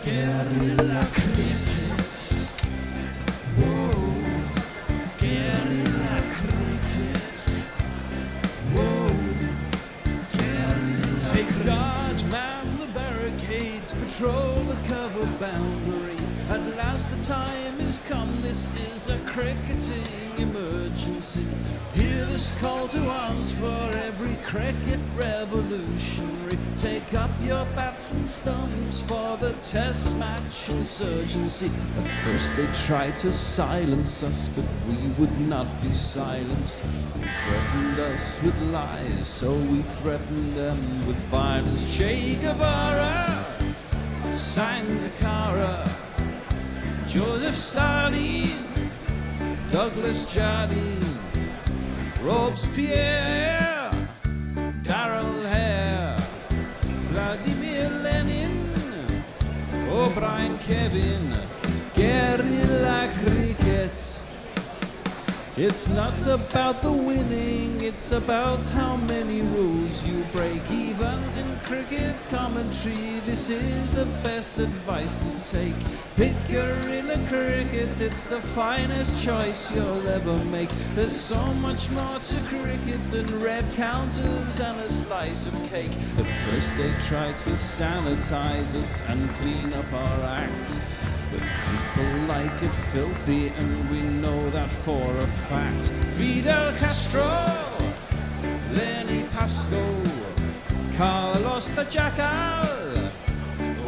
Guerrilla cricket. Whoa. Guerrilla cricket. Whoa. Guerrilla. Take guard, man the barricades, patrol the cover boundary. At last the time is come, this is a cricketing emergency. Hear this call to arms for every cricket revolutionary. Take up your bats and stumps for the test match insurgency. At first they tried to silence us, but we would not be silenced. They threatened us with lies, so we threatened them with violence. Che Guevara, Sangakkara, Joseph Stalin, Douglas Jardine, Robespierre, Darrell Hare, Vladimir Lenin, O'Brien Kevin, guerrilla cricket. It's not about the winning, it's about how many rules you break. Even in cricket commentary, this is the best advice to take. Pick guerrilla cricket, it's the finest choice you'll ever make. There's so much more to cricket than red counters and a slice of cake. At first they tried to sanitize us and clean up our act, but people like it filthy, and we know that for a fact. Fidel Castro, Lenny Pasco, Carlos the Jackal,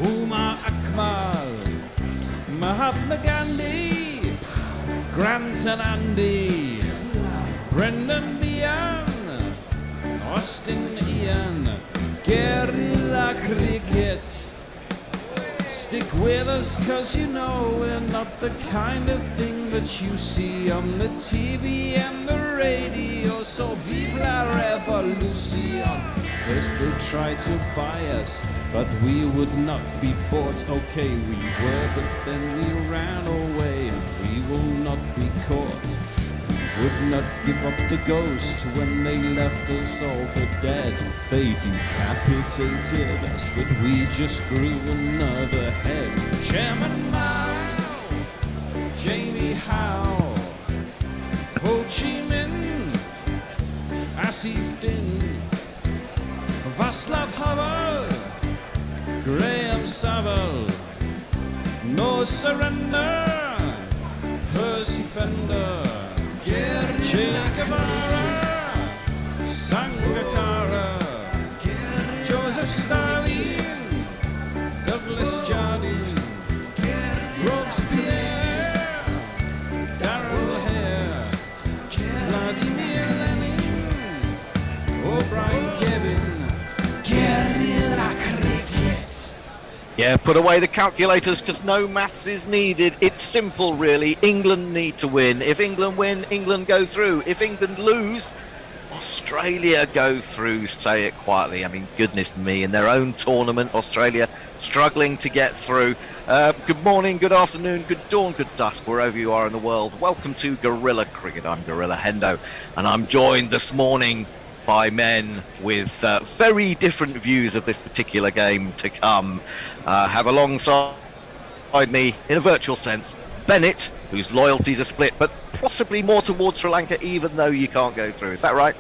Umar Akmal, Mahatma Gandhi, Grant and Andy, Brendan Behan, Austin Ian, guerrilla cricket. Stick with us, cause you know we're not the kind of thing that you see on the TV and the radio. So vive la revolution. First they tried to buy us, but we would not be bought. Okay, we were, but then we ran away, and we will not be caught. Would not give up the ghost when they left us all for dead. They decapitated us, but we just grew another head. Chairman Mao, Jamie Howe, Ho Chi Minh, Asif Din, Václav Havel, Graham Saville, No Surrender, Percy Fender, Che Guevara, Sangakkara, Joseph Stalin, Douglas Jardine, Robespierre, Darrell Hare, Vladimir Lenin, O'Brien Kevin, guerrilla cricket. Yeah, put away the calculators because no maths is needed. It's simple, really. England need to win. If England win, England go through. If England lose, Australia go through. Say it quietly. I mean, goodness me, in their own tournament, Australia struggling to get through. Good morning, good afternoon, good dawn, good dusk, wherever you are in the world. Welcome to Guerrilla Cricket. I'm Gorilla Hendo, and I'm joined this morning by men with very different views of this particular game to come. Have alongside me, in a virtual sense, Bennett, whose loyalties are split, but possibly more towards Sri Lanka, even though you can't go through. Is that right?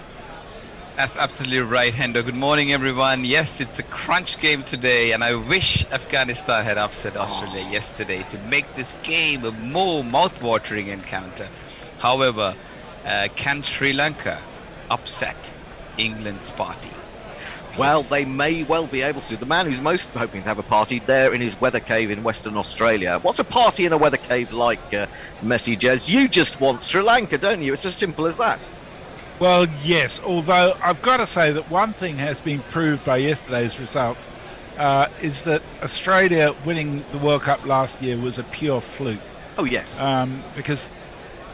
That's absolutely right, Hendo. Good morning, everyone. Yes, it's a crunch game today, and I wish Afghanistan had upset Australia yesterday to make this game a more mouth-watering encounter. However, can Sri Lanka upset England's party? Well, they may well be able to. The man who's most hoping to have a party there in his weather cave in Western Australia. What's a party in a weather cave like, Messi Jez? You just want Sri Lanka, don't you? It's as simple as that. Well, yes, although I've got to say that one thing has been proved by yesterday's result is that Australia winning the World Cup last year was a pure fluke. Oh, yes. Because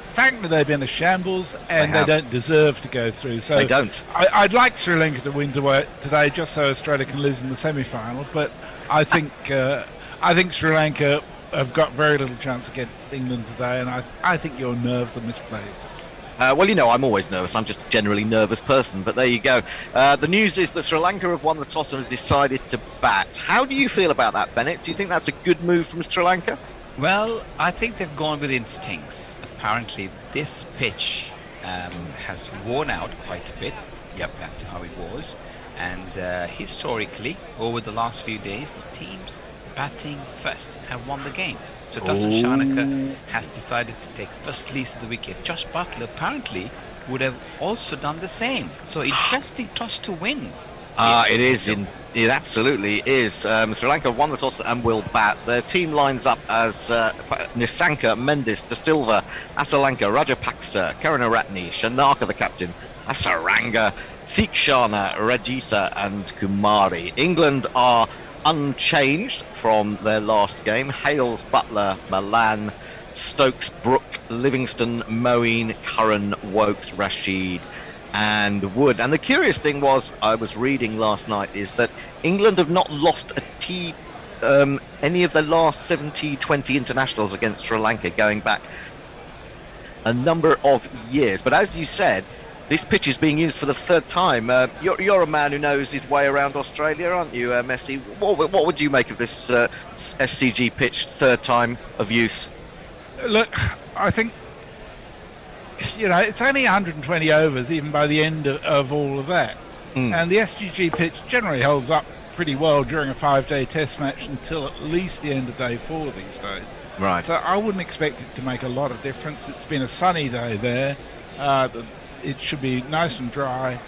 frankly, they've been a shambles, and they don't deserve to go through. So they don't. I'd like Sri Lanka to win today, just so Australia can lose in the semi-final. But I think Sri Lanka have got very little chance against England today, and I think your nerves are misplaced. Well, you know, I'm always nervous. I'm just a generally nervous person, but there you go. The news is that Sri Lanka have won the toss and have decided to bat. How do you feel about that, Bennett? Do you think that's a good move from Sri Lanka? Well, I think they've gone with instincts. Apparently, this pitch has worn out quite a bit compared to how it was. And historically, over the last few days, the teams batting first have won the game. So Tasan Shanaka has decided to take first lease of the wicket. Josh Butler apparently would have also done the same. So interesting toss to win. It is. It absolutely is. Sri Lanka won the toss and will bat. Their team lines up as Nisanka, Mendes, De Silva, Asalanka, Rajapaksa, Karunaratne, Shanaka the captain, Asaranga, Thikshana, Rajitha and Kumari. England are unchanged from their last game. Hales, Butler, Malan, Stokes, Brook, Livingston, Moeen, Curran, Wokes, Rashid and Wood. And the curious thing was, I was reading last night, is that England have not lost any of their last 70-20 internationals against Sri Lanka going back a number of years. But as you said, this pitch is being used for the third time. You're a man who knows his way around Australia, aren't you, Messi? What would you make of this SCG pitch, third time of use? Look, I think, you know, it's only 120 overs even by the end of all of that. And the SCG pitch generally holds up pretty well during a 5-day test match until at least the end of day 4 these days. Right. So I wouldn't expect it to make a lot of difference. It's been a sunny day there. It should be nice and dry.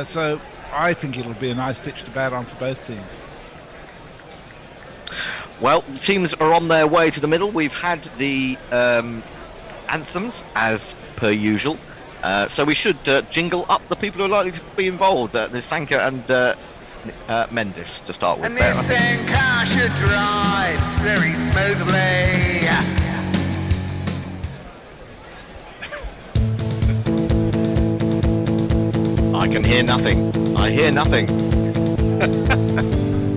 So I think it'll be a nice pitch to bat on for both teams. Well, the teams are on their way to the middle. We've had the anthems as per usual. So we should jingle up the people who are likely to be involved. Nisanka and Mendes to start with. And Nisanka should drive very smoothly. I can hear nothing. I hear nothing.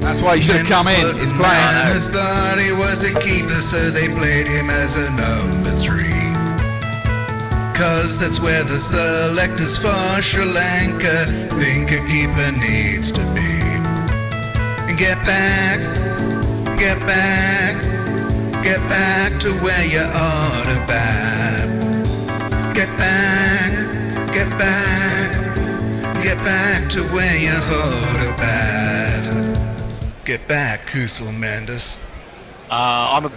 That's why you should have come in. It's playing. I thought he was a keeper, so they played him as a number 3. Cause that's where the selectors for Sri Lanka think a keeper needs to be. And get back to where you ought to bat. Get back to where you ought to bat. Get back, Kusal Mendes. I'm a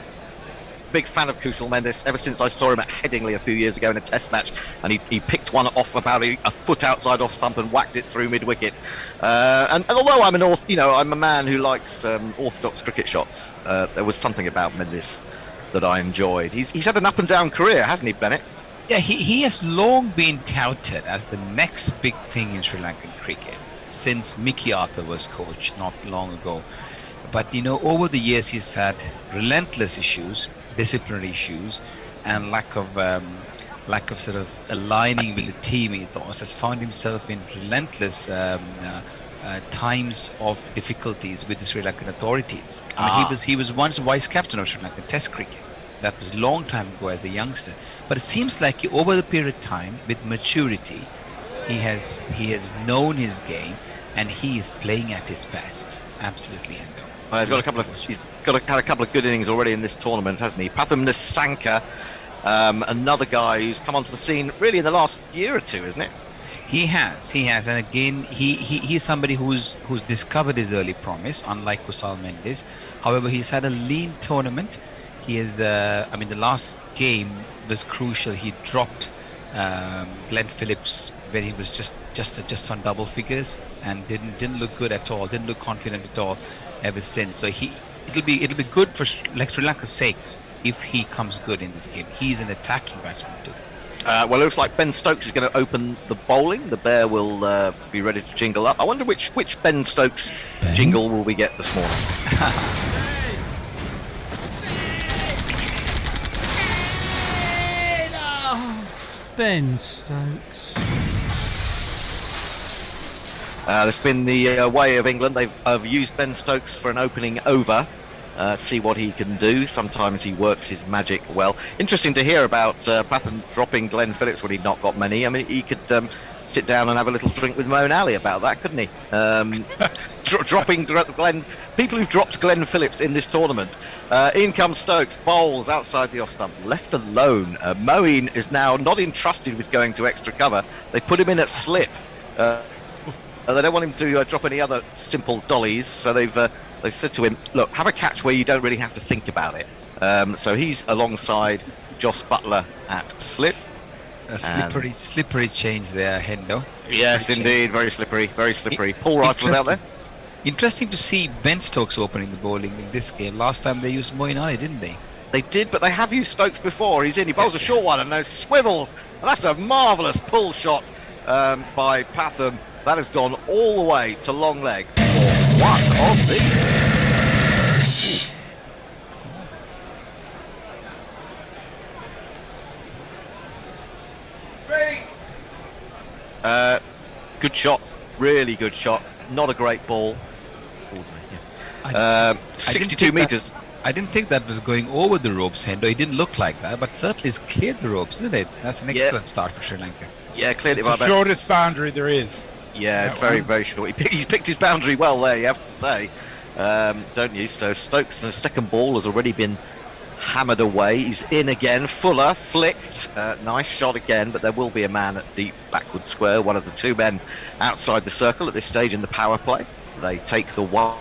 big fan of Kusal Mendes ever since I saw him at Headingley a few years ago in a test match, and he picked one off about a foot outside off stump and whacked it through mid-wicket. And although I'm I'm a man who likes orthodox cricket shots, there was something about Mendes that I enjoyed. He's had an up and down career, hasn't he, Bennett? Yeah, he has long been touted as the next big thing in Sri Lankan cricket since Mickey Arthur was coach not long ago. But you know, over the years he's had relentless issues, disciplinary issues, and lack of sort of aligning with the team ethos. Has found himself in relentless times of difficulties with the Sri Lankan authorities. I mean, he was once vice captain of Sri Lankan Test cricket. That was a long time ago as a youngster. But it seems like over the period of time, with maturity, he has known his game, and he is playing at his best. Absolutely, Hendo. Well, he's had a couple of good innings already in this tournament, hasn't he? Pathum Nisanka, another guy who's come onto the scene really in the last year or two, isn't it? He has, and again, he's somebody who's discovered his early promise, unlike Kusal Mendes. However, he's had a lean tournament. He is, the last game was crucial. He dropped Glenn Phillips where he was just on double figures and didn't look good at all. Didn't look confident at all ever since. So it'll be good for Sri Lanka's sakes if he comes good in this game. He's an attacking batsman too. Well, it looks like Ben Stokes is going to open the bowling. The bear will be ready to jingle up. I wonder which Ben Stokes jingle will we get this morning. Ben Stokes. That's been the way of England. They've used Ben Stokes for an opening over, see what he can do. Sometimes he works his magic well. Interesting to hear about Patton dropping Glenn Phillips when he'd not got many. I mean, he could sit down and have a little drink with Moeen Ali about that, couldn't he? Dropping Glenn. People who've dropped Glenn Phillips in this tournament. In comes Stokes, bowls outside the off stump, left alone. Moeen is now not entrusted with going to extra cover. They put him in at slip. They don't want him to drop any other simple dollies, so they've said to him, look, have a catch where you don't really have to think about it. So he's alongside Joss Butler at slip. A slippery change there, Hendo. Yes, indeed, very slippery, very slippery. Paul Rifle out there. Interesting to see Ben Stokes opening the bowling in this game. Last time they used Moeen Ali, didn't they? They did, but they have used Stokes before. He's in, he bowls a short one and those swivels. And that's a marvellous pull shot by Patham. That has gone all the way to long leg for one of the... Good shot, really good shot. Not a great ball. 62 metres. I didn't think that was going over the ropes, Hendo. It didn't look like that, but certainly it's cleared the ropes, isn't it? That's an excellent start for Sri Lanka. Yeah, cleared it's it. The shortest boundary there is. Yeah, it's very, very short. He's picked his boundary well there, you have to say, don't you? So Stokes' second ball has already been hammered away. He's in again. Fuller flicked. Nice shot again, but there will be a man at deep backward square. One of the two men outside the circle at this stage in the power play. They take the one.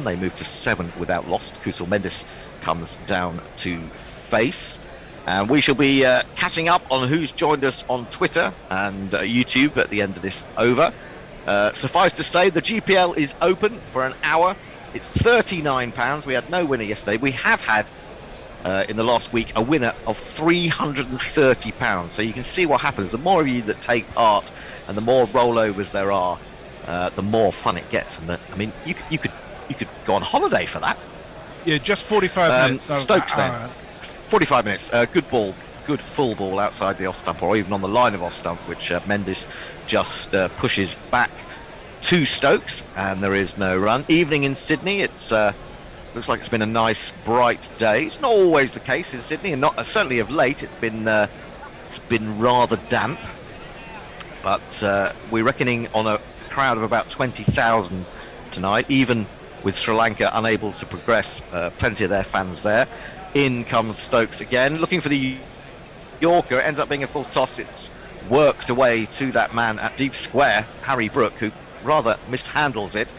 They move to 7 without loss. Kusal Mendis comes down to face. And we shall be catching up on who's joined us on Twitter and YouTube at the end of this over. Suffice to say, the GPL is open for an hour. It's £39. We had no winner yesterday. We have had, in the last week, a winner of £330. So you can see what happens. The more of you that take part and the more rollovers there are, the more fun it gets. And I mean, you could go on holiday for that. Yeah, just 45 minutes. Stoke then. 45 minutes. Good ball, good full ball outside the off stump, or even on the line of off stump, which Mendes just pushes back to Stokes, and there is no run. Evening in Sydney. It's looks like it's been a nice, bright day. It's not always the case in Sydney, and not certainly of late. It's been rather damp, but we're reckoning on a crowd of about 20,000 tonight, even with Sri Lanka unable to progress. Plenty of their fans there. In comes Stokes again, looking for the Yorker. It ends up being a full toss. It's worked away to that man at deep square, Harry Brook, who rather mishandles it.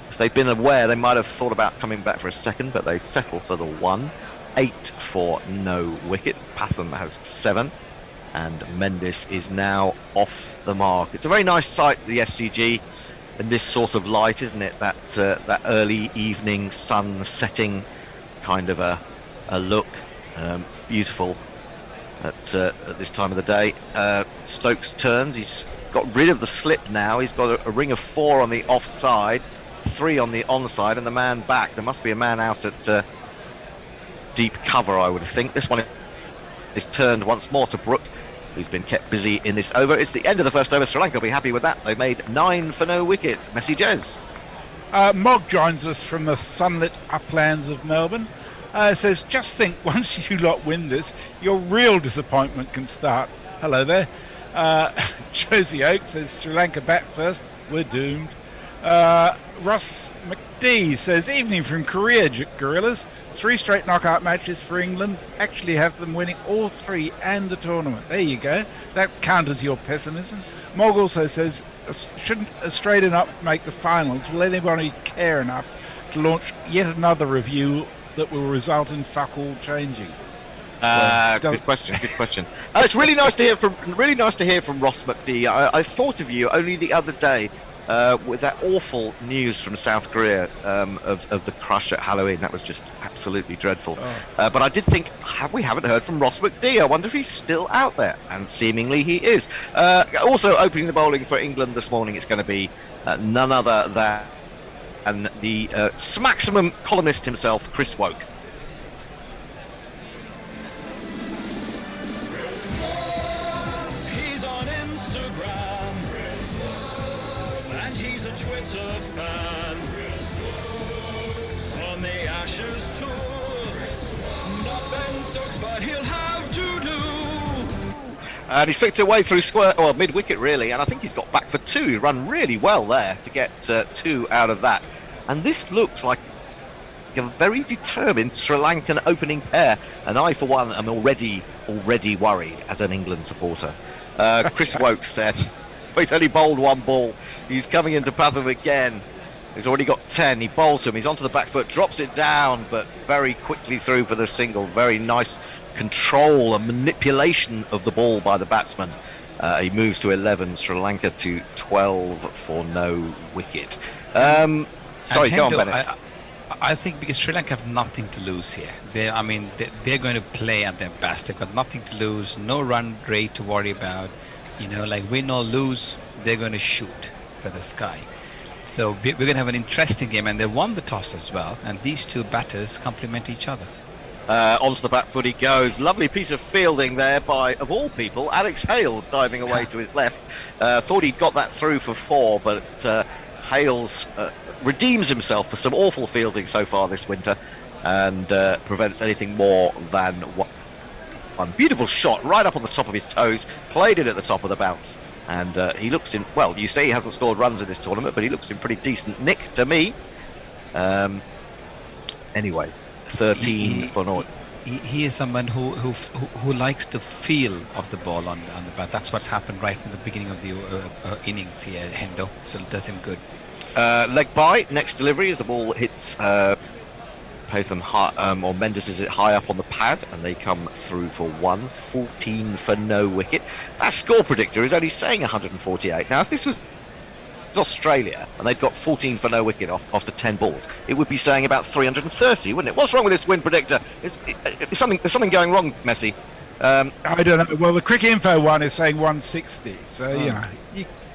If they'd been aware, they might have thought about coming back for a second, but they settle for the 1. 8 for no wicket. Patham has 7, and Mendes is now off the mark. It's a very nice sight, the SCG, in this sort of light, isn't it? That early evening sun setting kind of a look. Beautiful at this time of the day. Stokes turns. He's got rid of the slip now. He's got a ring of 4 on the offside, 3 on the onside, and the man back. There must be a man out at deep cover, I would think. This one is turned once more to Brook, who's been kept busy in this over. It's the end of the first over. Sri Lanka will be happy with that. They've made 9 for no wicket. Messi Jez. Mog joins us from the sunlit uplands of Melbourne. Says, just think, once you lot win this, your real disappointment can start. Hello there. Josie Oak says, Sri Lanka bat first, we're doomed. Ross McD says, evening from Korea, Gorillas. 3 straight knockout matches for England. Actually have them winning all 3 and the tournament. There you go. That counters your pessimism. Mog also says, shouldn't Australia not make the finals? Will anybody care enough to launch yet another review that will result in fuck all changing? Good question. It's really nice to hear from Ross McD. I thought of you only the other day with that awful news from South Korea of the crush at Halloween. That was just absolutely dreadful. But I did think, we haven't heard from Ross McD. I wonder if he's still out there, and seemingly he is. Also opening the bowling for England this morning, it's going to be none other than the Smaximum columnist himself, Chris Woke. He's on Instagram, and he's a Twitter fan. On the Ashes too. Not Ben Stokes, but he'll have to do. And he's flicked away through square, well, mid-wicket really, and I think he's got back for 2. He's run really well there to get 2 out of that. And this looks like a very determined Sri Lankan opening pair. And I, for one, am already worried as an England supporter. Chris Wokes then. He's only bowled 1 ball. He's coming into Patham again. He's already got 10. He bowls him. He's onto the back foot, drops it down, but very quickly through for the single. Very nice control and manipulation of the ball by the batsman. He moves to 11, Sri Lanka to 12 for no wicket. Sorry, go on, Bennett. I think because Sri Lanka have nothing to lose here. They're going to play at their best. They've got nothing to lose, no run rate to worry about. Like win or lose, they're going to shoot for the sky. So we're going to have an interesting game, and they won the toss as well. And these 2 batters complement each other. Onto the back foot he goes. Lovely piece of fielding there by, of all people, Alex Hales diving away to his left. Thought he'd got that through for 4, but Hales redeems himself for some awful fielding so far this winter and prevents anything more than one beautiful shot right up on the top of his toes, played it at the top of the bounce. And he looks in, well, you say he hasn't scored runs in this tournament, but he looks in pretty decent nick to me. Anyway, 13 for naught. He is someone who likes the feel of the ball on the bat. That's what's happened right from the beginning of the innings here, Hendo. So it does him good. Leg by, next delivery as the ball hits Patham or Mendes is it high up on the pad, and they come through for 14 for no wicket. That score predictor is only saying 148. Now, if this was Australia and they'd got 14 for no wicket after 10 balls, it would be saying about 330, wouldn't it? What's wrong with this win predictor? There's something going wrong, Messi. I don't know. Well, the Cricket Info one is saying 160, so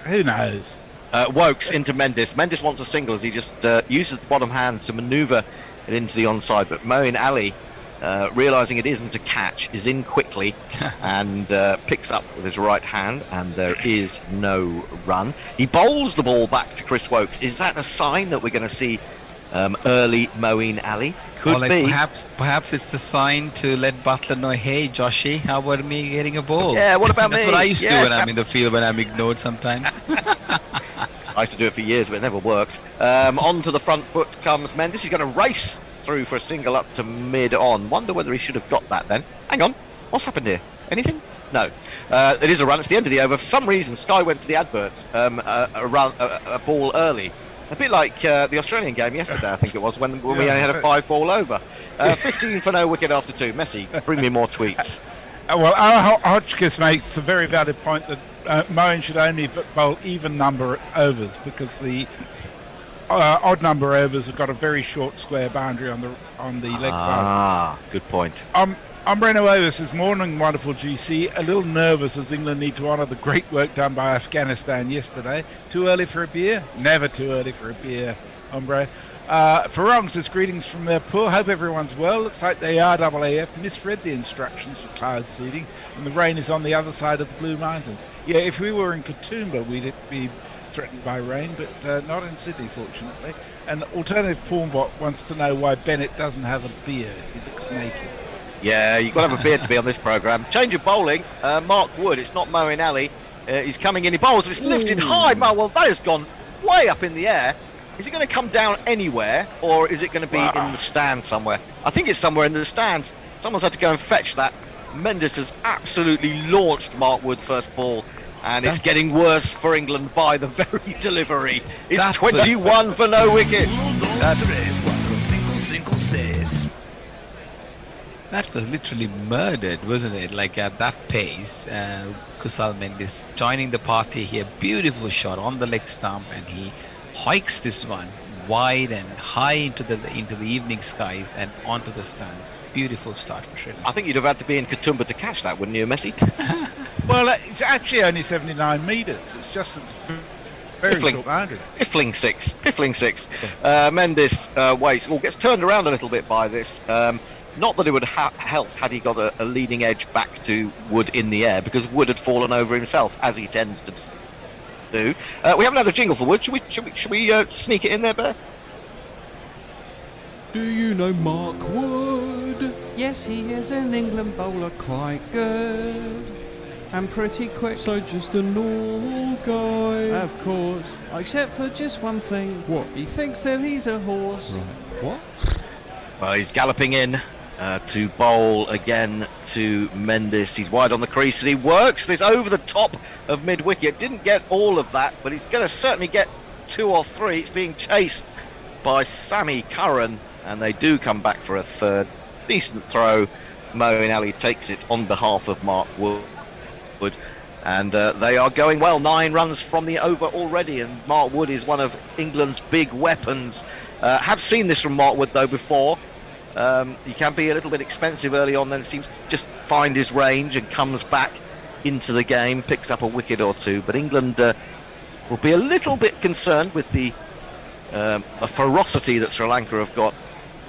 who knows? Wokes into Mendes. Mendes wants a single as he just uses the bottom hand to manoeuvre it into the onside, but Moeen Ali, realising it isn't a catch, is in quickly and picks up with his right hand, and there is no run. He bowls the ball back to Chris Wokes. Is that a sign that we're going to see early Moeen Ali? Could be. Perhaps it's a sign to let Butler know, hey, Joshy, how about me getting a ball? Yeah, what about That's me? What I used to do when I'm in the field, when I'm ignored sometimes. I used to do it for years, but it never worked. Onto the front foot comes Mendes. He's going to race through for a single up to mid-on. Wonder whether he should have got that then. Hang on. What's happened here? Anything? No. It is a run. It's the end of the over. For some reason, Sky went to the adverts. A ball early. A bit like the Australian game yesterday, I think it was, when we only had a 5-ball over. 15 for no wicket after 2. Messi, bring me more tweets. Well, our Hotchkiss makes a very valid point that Moeen should only bowl even number overs, because the odd number overs have got a very short square boundary on the leg side. Ah, good point. Breno Ovis is morning wonderful GC, a little nervous as England need to honour the great work done by Afghanistan yesterday. Too early for a beer? Never too early for a beer, hombre. Farong says greetings from Mirpur. Hope everyone's well. Looks like the RAAF misread the instructions for cloud seeding, and the rain is on the other side of the Blue Mountains. Yeah, if we were in Katoomba, we'd be threatened by rain, but not in Sydney, fortunately. And alternative Pornbot wants to know why Bennett doesn't have a beard. He looks naked. Yeah, you've got to have a beard to be on this programme. Change of bowling. Mark Wood. It's not Moeen Ali. He's coming in. He bowls. It's lifted high. Well, that has gone way up in the air. Is it going to come down anywhere, or is it going to be in the stands somewhere? I think it's somewhere in the stands. Someone's had to go and fetch that. Mendes has absolutely launched Mark Wood's first ball, and it's getting worse for England by the very delivery. It's 21 for no wicket. That was literally murdered, wasn't it? Like at that pace, Kusal Mendes joining the party here. Beautiful shot on the leg stump, and he hikes this one wide and high into the evening skies and onto the stands. Beautiful start for Sri Lanka. I think you'd have had to be in Katoomba to catch that, wouldn't you, Messi? Well, it's actually only 79 metres. It's just very short boundary. Piffling six. Mendes waits. Well, gets turned around a little bit by this. Not that it would have helped had he got a leading edge back to Wood in the air, because Wood had fallen over himself, as he tends to do. We haven't had a jingle for Wood. Should we sneak it in there, Bear? Do you know Mark Wood? Yes, he is an England bowler, quite good. And pretty quick. So just a normal guy. Of course. Except for just one thing. What? He thinks that he's a horse. Right. What? Well, he's galloping in to bowl again to Mendes. He's wide on the crease and he works this over the top of mid-wicket. Didn't get all of that, but he's going to certainly get 2 or 3. It's being chased by Sammy Curran, and they do come back for a third. Decent throw. Moeen Ali takes it on behalf of Mark Wood. And they are going well. 9 runs from the over already, and Mark Wood is one of England's big weapons. Have seen this from Mark Wood though before. He can be a little bit expensive early on, then seems to just find his range and comes back into the game, picks up a wicket or 2. But England will be a little bit concerned with the ferocity that Sri Lanka have got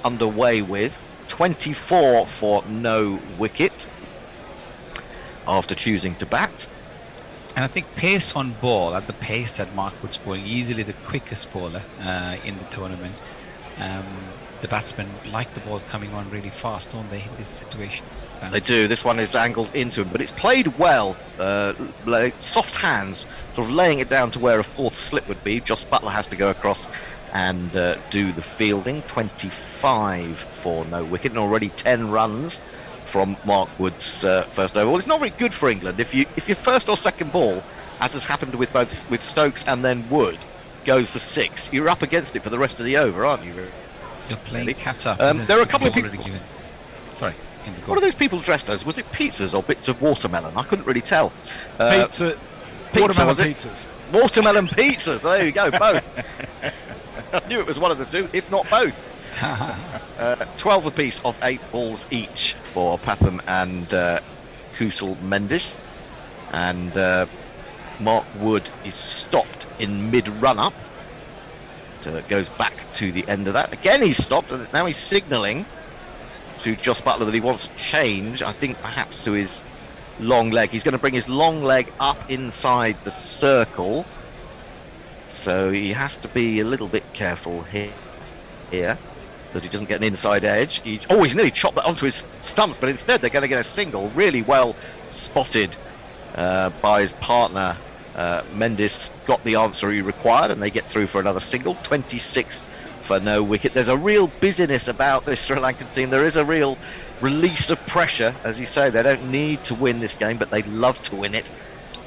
underway with. 24 for no wicket after choosing to bat. And I think pace on ball, at the pace that Mark Wood's bowling, easily the quickest bowler in the tournament. The batsmen like the ball coming on really fast, don't they, in these situations? They do. This one is angled into him, but it's played well. Soft hands, sort of laying it down to where a 4th slip would be. Jos Buttler has to go across and do the fielding. 25 for no wicket, and already 10 runs from Mark Wood's first over. Well, it's not very good for England if your first or second ball, as has happened with Stokes and then Wood, goes for 6. You're up against it for the rest of the over, aren't you? You're playing catch up. There are a couple of people. Sorry. What are those people dressed as? Was it pizzas or bits of watermelon? I couldn't really tell. Watermelon pizzas. Watermelon pizzas. There you go, both. I knew it was one of the two, if not both. 12 apiece of 8 balls each for Patham and Kusal Mendes. And Mark Wood is stopped in mid-run-up. Goes back to the end of that. Again, he's stopped, and now he's signalling to Jos Buttler that he wants to change, I think perhaps to his long leg. He's going to bring his long leg up inside the circle. So he has to be a little bit careful here that he doesn't get an inside edge. He's nearly chopped that onto his stumps, but instead they're going to get a single. Really well spotted by his partner. Mendes got the answer he required, and they get through for another single. 26 for no wicket. There's a real busyness about this Sri Lankan team. There is a real release of pressure. As you say, they don't need to win this game, but they'd love to win it.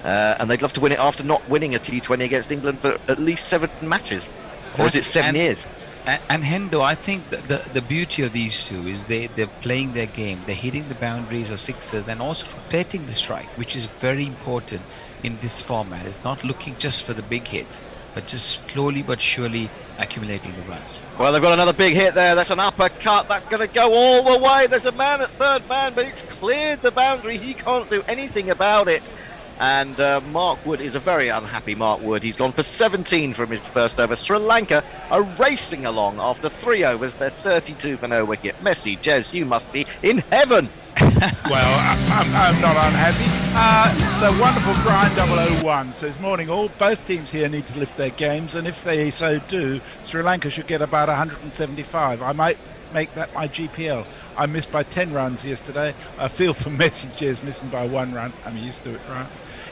And they'd love to win it after not winning a T20 against England for at least 7 matches. Exactly. Or is it 7 years? And Hendo, I think the beauty of these two is they're playing their game. They're hitting the boundaries or sixes and also rotating the strike, which is very important in this format. It's not looking just for the big hits, but just slowly but surely accumulating the runs. Well, they've got another big hit there. That's an uppercut. That's going to go all the way. There's a man at third man, but it's cleared the boundary. He can't do anything about it. And Mark Wood is a very unhappy Mark Wood. He's gone for 17 from his first over. Sri Lanka are racing along after 3 overs. They're 32 for no wicket. Messi, Jez, you must be in heaven. Well, I'm not unhappy. The wonderful Brian 001 says, morning all, both teams here need to lift their games, and if they so do, Sri Lanka should get about 175. I might make that my GPL. I missed by 10 runs yesterday. I feel for messages missing by 1 run. I'm used to it, right?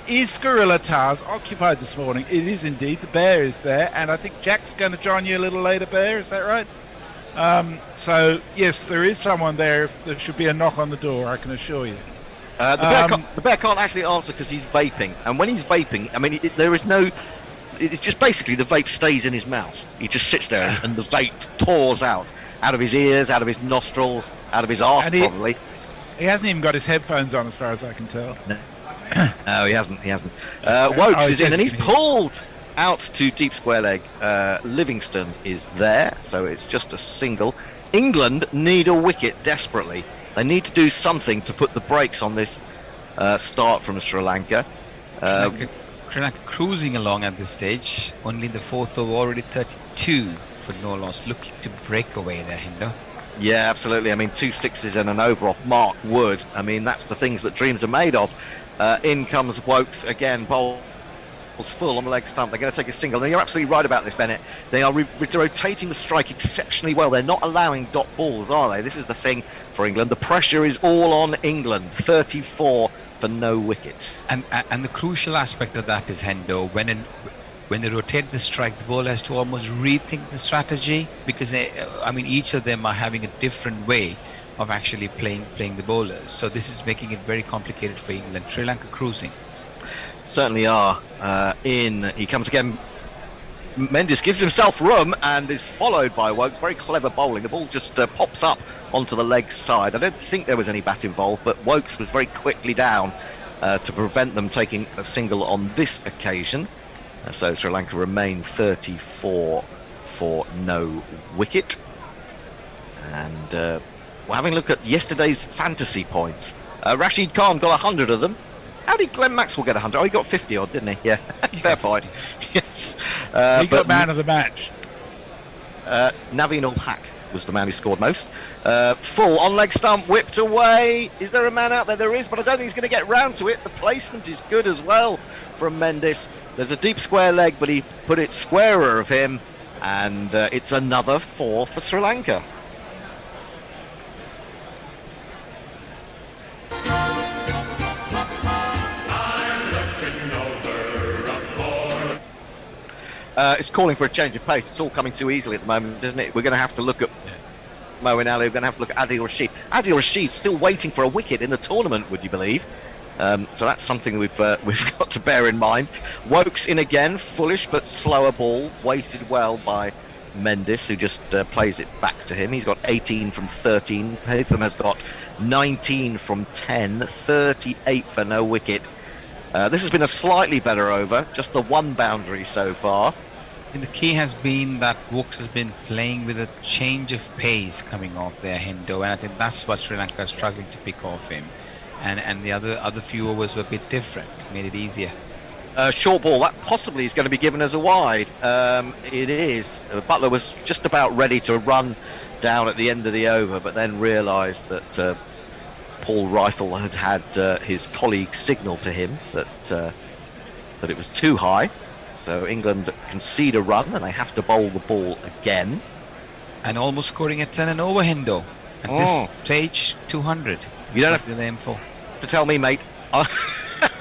Is Gorilla Tars occupied this morning? It is indeed. The bear is there, and I think Jack's going to join you a little later, Bear. Is that right? So, yes, there is someone there. If there should be a knock on the door, I can assure you. The bear can't actually answer because he's vaping. And when he's vaping, I mean, there is no... It's just basically the vape stays in his mouth. He just sits there and the vape pours out of his ears, out of his nostrils, out of his arse, probably. He hasn't even got his headphones on, as far as I can tell. No, he hasn't. Wokes is in, and he's pulled out to deep square leg. Livingston is there, so it's just a single. England need a wicket desperately. They need to do something to put the brakes on this start from Sri Lanka. Sri Lanka cruising along at this stage. Only in the 4th over, already 32 for no loss. Looking to break away there, Hendo. Yeah, absolutely. I mean, 2 sixes and an over off Mark Wood. I mean, that's the things that dreams are made of. In comes Wokes again, bowled full on the leg stump. They're going to take a single. And you're absolutely right about this, Bennett. They are rotating the strike exceptionally well. They're not allowing dot balls, are they? This is the thing for England. The pressure is all on England. 34 for no wicket. And the crucial aspect of that is, Hendo, when they rotate the strike, the bowler has to almost rethink the strategy, because each of them are having a different way of actually playing the bowlers. So this is making it very complicated for England. Sri Lanka cruising. Certainly are. He comes again. Mendes gives himself room and is followed by Wokes. Very clever bowling. The ball just pops up onto the leg side. I don't think there was any bat involved, but Wokes was very quickly down to prevent them taking a single on this occasion. So Sri Lanka remain 34 for no wicket. And we're having a look at yesterday's fantasy points. Rashid Khan got 100 of them. How did Glenn Maxwell get 100? Oh, he got 50 odd, didn't he? Yeah, fair point. Yes. He got man of the match. Naveen ul-Haq was the man who scored most. Full on leg stump, whipped away. Is there a man out there? There is, but I don't think he's going to get round to it. The placement is good as well from Mendes. There's a deep square leg, but he put it squarer of him, and it's another 4 for Sri Lanka. It's calling for a change of pace. It's all coming too easily at the moment, isn't it? We're going to have to look at Moeen Ali. We're going to have to look at Adil Rashid. Adil Rashid still waiting for a wicket in the tournament, would you believe? So that's something that we've got to bear in mind. Wokes in again, foolish but slower ball, weighted well by Mendes, who just plays it back to him. He's got 18 from 13. Haytham has got 19 from 10, 38 for no wicket. This has been a slightly better over, just the one boundary so far. And the key has been that Wokes has been playing with a change of pace coming off there, Hendo, and I think that's what Sri Lanka is struggling to pick off him. And the other few overs were a bit different, made it easier. Short ball, that possibly is going to be given as a wide. It is. Butler was just about ready to run down at the end of the over, but then realised that Paul Rifle had his colleague signal to him that it was too high. So England concede a run and they have to bowl the ball again. And almost scoring at 10 and over, Hendo. At this stage, 200. You don't have to aim for. To tell me, mate.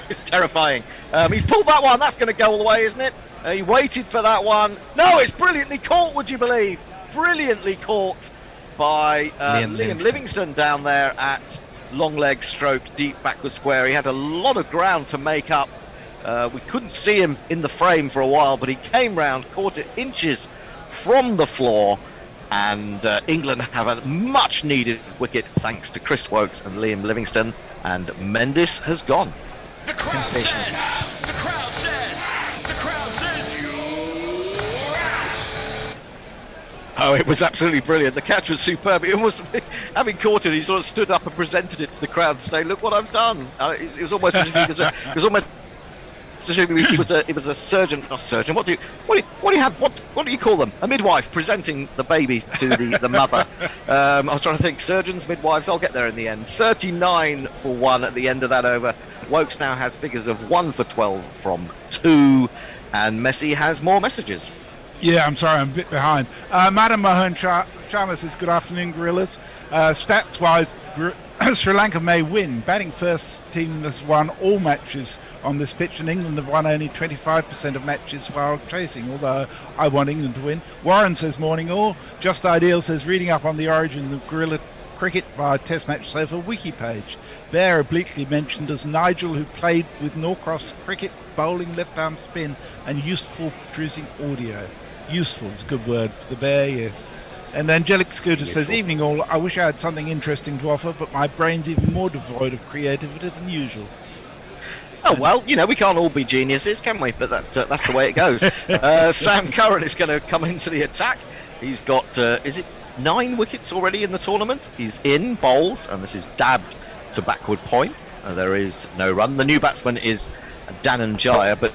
It's terrifying. He's pulled that one. That's going to go all the way, isn't it? He waited for that one. No, it's brilliantly caught, would you believe? Brilliantly caught by Liam Livingstone down there at long leg stroke, deep backward square. He had a lot of ground to make up. We couldn't see him in the frame for a while, but he came round, caught it inches from the floor, and England have a much needed wicket thanks to Chris Wokes and Liam Livingstone, and Mendes has gone. The crowd says, the crowd says you're out. Oh, it was absolutely brilliant. The catch was superb. He almost, having caught it, he sort of stood up and presented it to the crowd to say, "Look what I've done." It was almost as if it was almost. It was a surgeon, not surgeon. What do you call them? A midwife presenting the baby to the mother. I was trying to think. Surgeons, midwives. I'll get there in the end. 39 for 1 at the end of that over. Wokes now has figures of 1 for 12 from 2, and Messi has more messages. Yeah, I'm sorry, I'm a bit behind. Madam Mohan Sharma says, good afternoon, Gorillas. Stats-wise, Sri Lanka may win. Batting first team has won all matches on this pitch, and England have won only 25% of matches while chasing, although I want England to win. Warren says, morning all. Just Ideal says, reading up on the origins of guerrilla cricket via Test Match Sofa wiki page. Bear obliquely mentioned as Nigel, who played with Norcross cricket, bowling, left-arm spin, and useful producing audio. Useful is a good word for the Bear, yes. And Angelic Scooter says, evening all, I wish I had something interesting to offer, but my brain's even more devoid of creativity than usual. Oh, well, you know, we can't all be geniuses, can we? But that's the way it goes. Sam Curran is going to come into the attack. He's got, is it 9 wickets already in the tournament? He's in, bowls, and this is dabbed to backward point. There is no run. The new batsman is Dhananjaya, but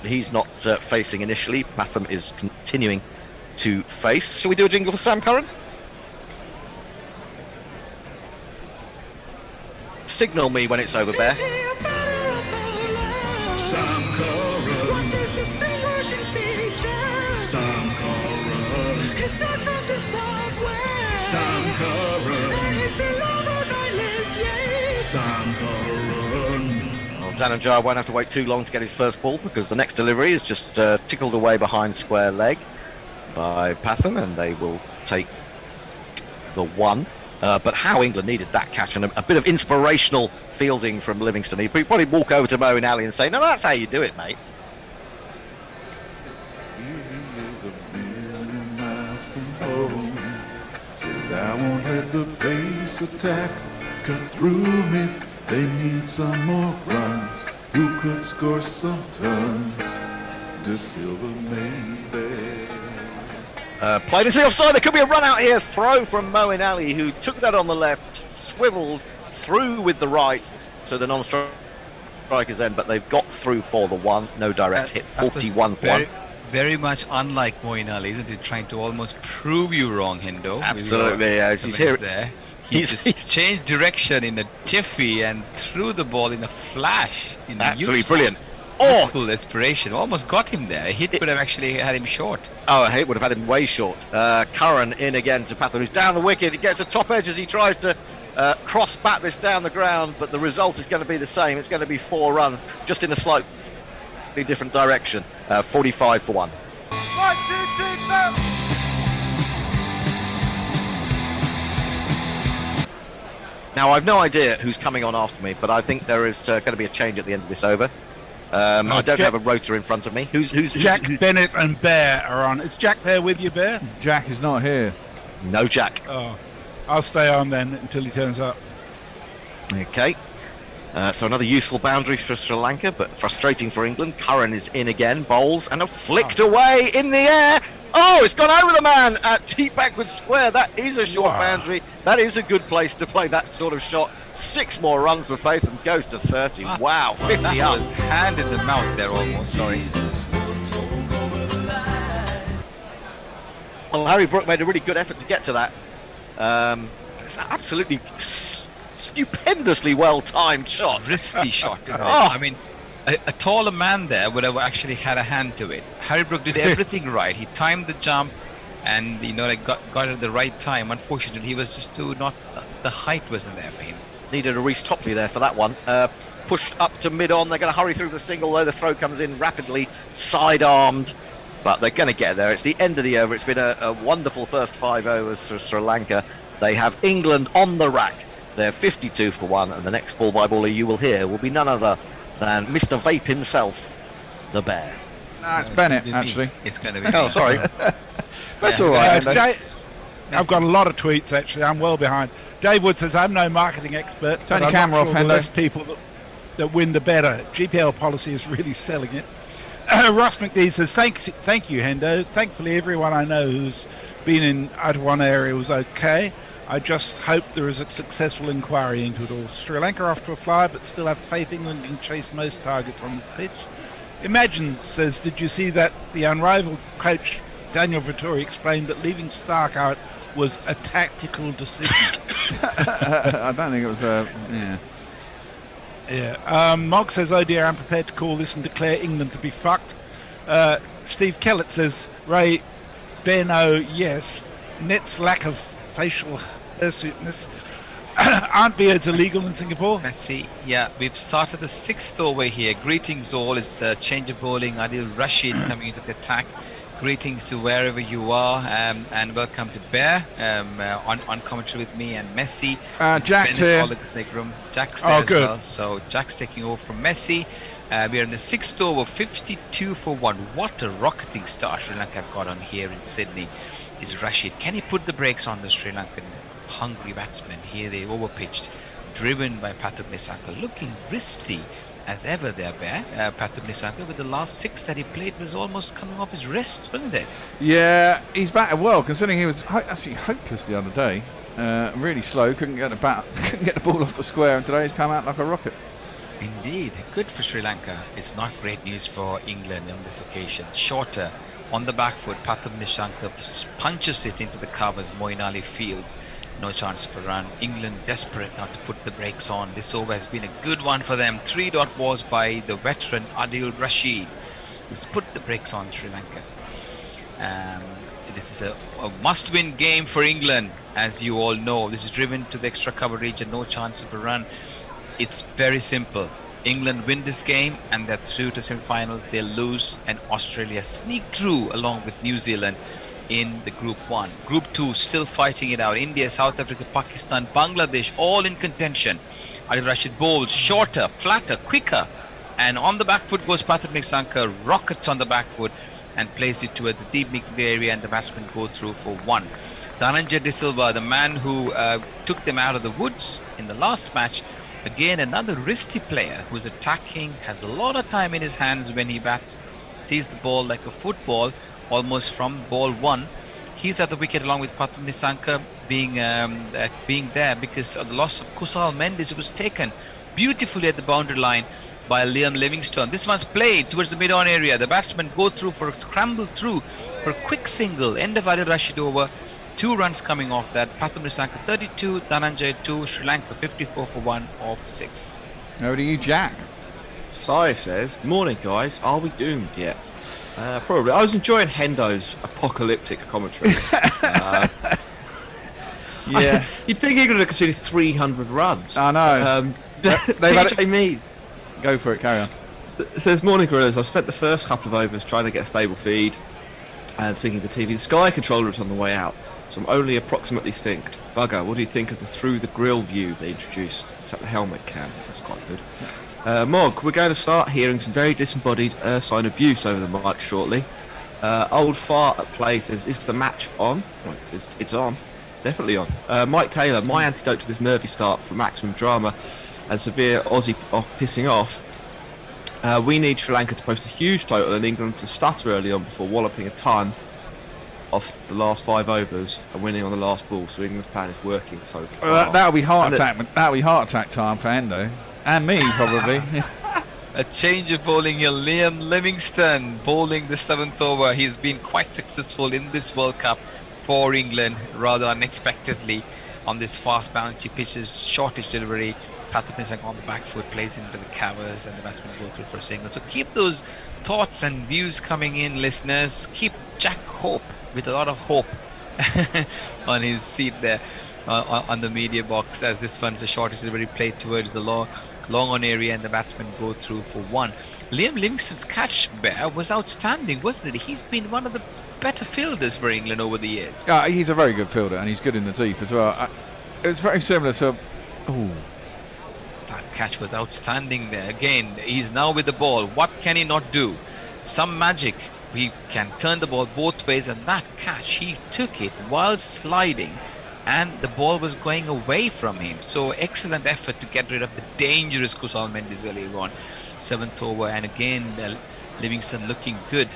he's not facing initially. Matham is continuing to face. Shall we do a jingle for Sam Curran? Signal me when it's over, Bear. Sam Curran. distinguishing features. Sankara. His dad's from Zimbabwe. Sankara. And he's beloved by Liz Yates. Sankara. Well, Dhananjaya won't have to wait too long to get his first ball because the next delivery is just tickled away behind square leg by Pathum, and they will take the one. But how England needed that catch, and a bit of inspirational fielding from Livingston. He'd probably walk over to Moeen Ali and say, "No, that's how you do it, mate." Says I won't let the pace attack cut through me. They need some more runs. Who could score some tons? De Silva maybe. Played into the offside. There could be a run out here. Throw from Moeen Ali, who took that on the left, swiveled through with the right to the non-strikers end, but they've got through for the one. No direct hit. 41 for one. Very much unlike Moeen Ali, isn't it? Trying to almost prove you wrong, Hendo. Absolutely, yes. He's here. There. He just changed direction in a jiffy and threw the ball in a flash. Absolutely brilliant. Full desperation. Almost got him there. A hit would have actually had him short. Oh, a hit would have had him way short. Curran in again to Pathum, who's down the wicket. He gets a top edge as he tries to cross back this down the ground, but the result is going to be the same. It's going to be 4 runs, just in a slightly different direction. 45 for 1. 1, 2, 3, 4. Now, I've no idea who's coming on after me, but I think there is going to be a change at the end of this over. I don't have a rotor in front of me. Who's Jack, Bennett and Bear are on. Is Jack there with you, Bear? Jack is not here. No Jack. Oh, I'll stay on then until he turns up. Okay. So another useful boundary for Sri Lanka, but frustrating for England. Curran is in again, bowls, and a flicked away in the air. Oh, it's gone over the man at deep backward square. That is a short boundary. That is a good place to play that sort of shot. 6 more runs for Pathum, goes to 30. Wow, 50 that up. was hand in the mouth there almost, sorry. Well, Harry Brook made a really good effort to get to that. It's an absolutely stupendously well-timed shot. Wristy shot, isn't it? Oh. I mean, a taller man there would have actually had a hand to it. Harry Brook did everything right. He timed the jump and, got it at the right time. Unfortunately, he was just the height wasn't there for him. Needed a Reece Topley there for that one. Pushed up to mid-on. They're going to hurry through the single, though the throw comes in rapidly, side-armed. But they're going to get there. It's the end of the over. It's been a wonderful first 5 overs for Sri Lanka. They have England on the rack. They're 52 for 1, and the next ball by baller you will hear will be none other than Mr. Vape himself, the Bear. It's Bennett, actually. It's going to be Oh, me. sorry. That's all right. I've got a lot of tweets, actually. I'm well behind. Dave Wood says, I'm no marketing expert. Turn your but I'm camera not off, sure the Hendo. less people that win, the better. GPL policy is really selling it. Ross McDee says, thank you, Hendo. Thankfully, everyone I know who's been in either one area was okay. I just hope there is a successful inquiry into it all. Sri Lanka are off to a flyer, but still have faith England can chase most targets on this pitch. Imagine says, did you see that the unrivaled coach Daniel Vettori explained that leaving Stark out was a tactical decision? I don't think it was yeah. Yeah. Mog says, oh dear, I'm prepared to call this and declare England to be fucked. Steve Kellett says, Ray, Benno, yes. Net's lack of facial hirsuteness. Aren't beards illegal in Singapore? Let's see. Yeah, we've started the 6th over here. Greetings all. It's change of bowling. Adil Rashid coming into the attack. Greetings to wherever you are, and welcome to Bear on commentary with me and Messi. Jack's here. Jack's there as good. well. So Jack's taking over from Messi. We are in the 6th over, 52 for 1. What a rocketing start Sri Lanka have got on here in Sydney. Is Rashid. Can he put the brakes on the Sri Lankan hungry batsmen? Here they overpitched, driven by Pathum Nissanka, looking wristy as ever there, Bear. Pathum Nissanka, with the last 6 that he played, was almost coming off his wrists, wasn't it? Yeah, he's batted well, considering he was actually hopeless the other day. Really slow, couldn't get the ball off the square, and today he's come out like a rocket. Indeed, good for Sri Lanka. It's not great news for England on this occasion. Shorter on the back foot, Pathum Nissanka punches it into the covers. Moeen Ali fields. No chance of a run. England desperate not to put the brakes on. This over has been a good one for them. 3 dot balls by the veteran Adil Rashid, who's put the brakes on Sri Lanka. This is a must-win game for England, as you all know. This is driven to the extra cover region, no chance of a run. It's very simple. England win this game and they're through to semi-finals. They'll lose and Australia sneak through along with New Zealand in the Group 1. Group 2 still fighting it out. India, South Africa, Pakistan, Bangladesh all in contention. Adil Rashid bowls shorter, flatter, quicker, and on the back foot goes Patrick Nissanka, rockets on the back foot and plays it towards the deep mid area, and the batsmen go through for 1. Dhananjay De Silva, the man who took them out of the woods in the last match, again another wristy player who's attacking, has a lot of time in his hands when he bats, sees the ball like a football almost from ball 1. He's at the wicket along with Patrick Nissanka being there because of the loss of Kusal Mendes, who was taken beautifully at the boundary line by Liam Livingstone. This one's played towards the mid-on area. The batsmen go through for a scramble through for a quick single. End of Adil Rashid over. 2 runs coming off that. Patrick Nissanka 32, Dhananjay 2, Sri Lanka 54 for 1 off 6. Over to you, Jack. Sire says, morning guys, are we doomed yet? Probably. I was enjoying Hendo's apocalyptic commentary. Yeah. You'd think England had conceded 300 runs. I know. They've had PJ Mead Go for it, carry on. says, morning gorillas, I've spent the first couple of overs trying to get a stable feed and syncing the TV. The Sky controller is on the way out, so I'm only approximately synced. Bugger, what do you think of the through the grill view they introduced? Is that the helmet cam? That's quite good. Mog, we're going to start hearing some very disembodied Ursine abuse over the mic shortly. Old Fart at Play says, is the match on? Well, it's on. Definitely on. Mike Taylor, my antidote to this nervy start for maximum drama and severe Aussie pissing off. We need Sri Lanka to post a huge total and England to stutter early on before walloping a ton off the last 5 overs and winning on the last ball. So England's plan is working so far. That'll be heart attack. That'll be heart attack time for Endo and me probably. A change of bowling here. Liam Livingstone bowling the 7th over. He's been quite successful in this World Cup for England, rather unexpectedly on this fast bouncy pitches, shortish delivery. Patrick Nissanka on the back foot plays into the covers and the batsmen go through for a single. So keep those thoughts and views coming in, listeners. Keep Jack Hope with a lot of hope on his seat there on the media box, as this one's the shortest delivery played towards the long on area and the batsmen go through for 1. Liam Livingstone's catch bear was outstanding, wasn't it? He's been one of the better fielders for England over the years. Yeah, he's a very good fielder and he's good in the deep as well. It was very similar to... Ooh. That catch was outstanding there. Again, he's now with the ball. What can he not do? Some magic. He can turn the ball both ways, and that catch, he took it while sliding and the ball was going away from him. So excellent effort to get rid of the dangerous Kusal Mendes earlier on. 7th over, and again Livingstone looking good,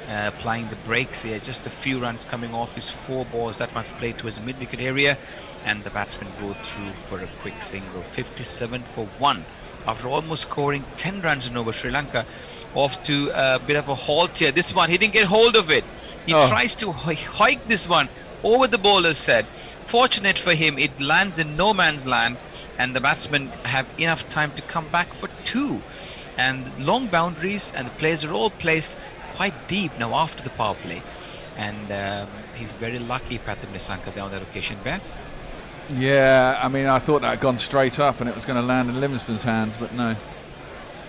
applying the brakes here. Just a few runs coming off his 4 balls. That one's played towards the mid-wicket area, and the batsmen go through for a quick single. 57 for 1 after almost scoring 10 runs in over. Sri Lanka off to a bit of a halt here. This one, he didn't get hold of it. He tries to hike this one over the bowler's head. Fortunate for him, it lands in no man's land, and the batsmen have enough time to come back for 2. And long boundaries, and the players are all placed quite deep now after the power play. And he's very lucky, Patrick Nissanka, there on that occasion, Ben. Yeah, I mean, I thought that had gone straight up and it was going to land in Livingstone's hands, but no.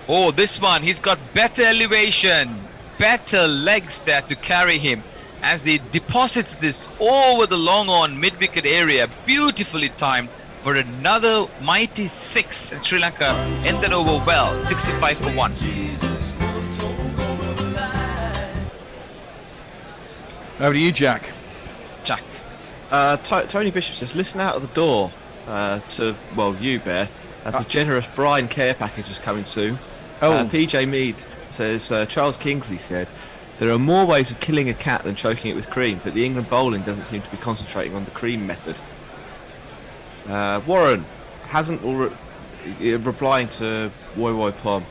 Oh, this one, he's got better elevation, better legs there to carry him as he deposits this over the long on mid-wicket area. Beautifully timed for another mighty 6, and Sri Lanka ended over well, 65 for 1. Over to you, Jack. Jack. Tony Bishop says, listen out of the door to, well, you, Bear, as a generous brine care package is coming soon. PJ Mead says, Charles Kingsley said, there are more ways of killing a cat than choking it with cream, but the England bowling doesn't seem to be concentrating on the cream method. Warren hasn't replying to Woy Woy Pom.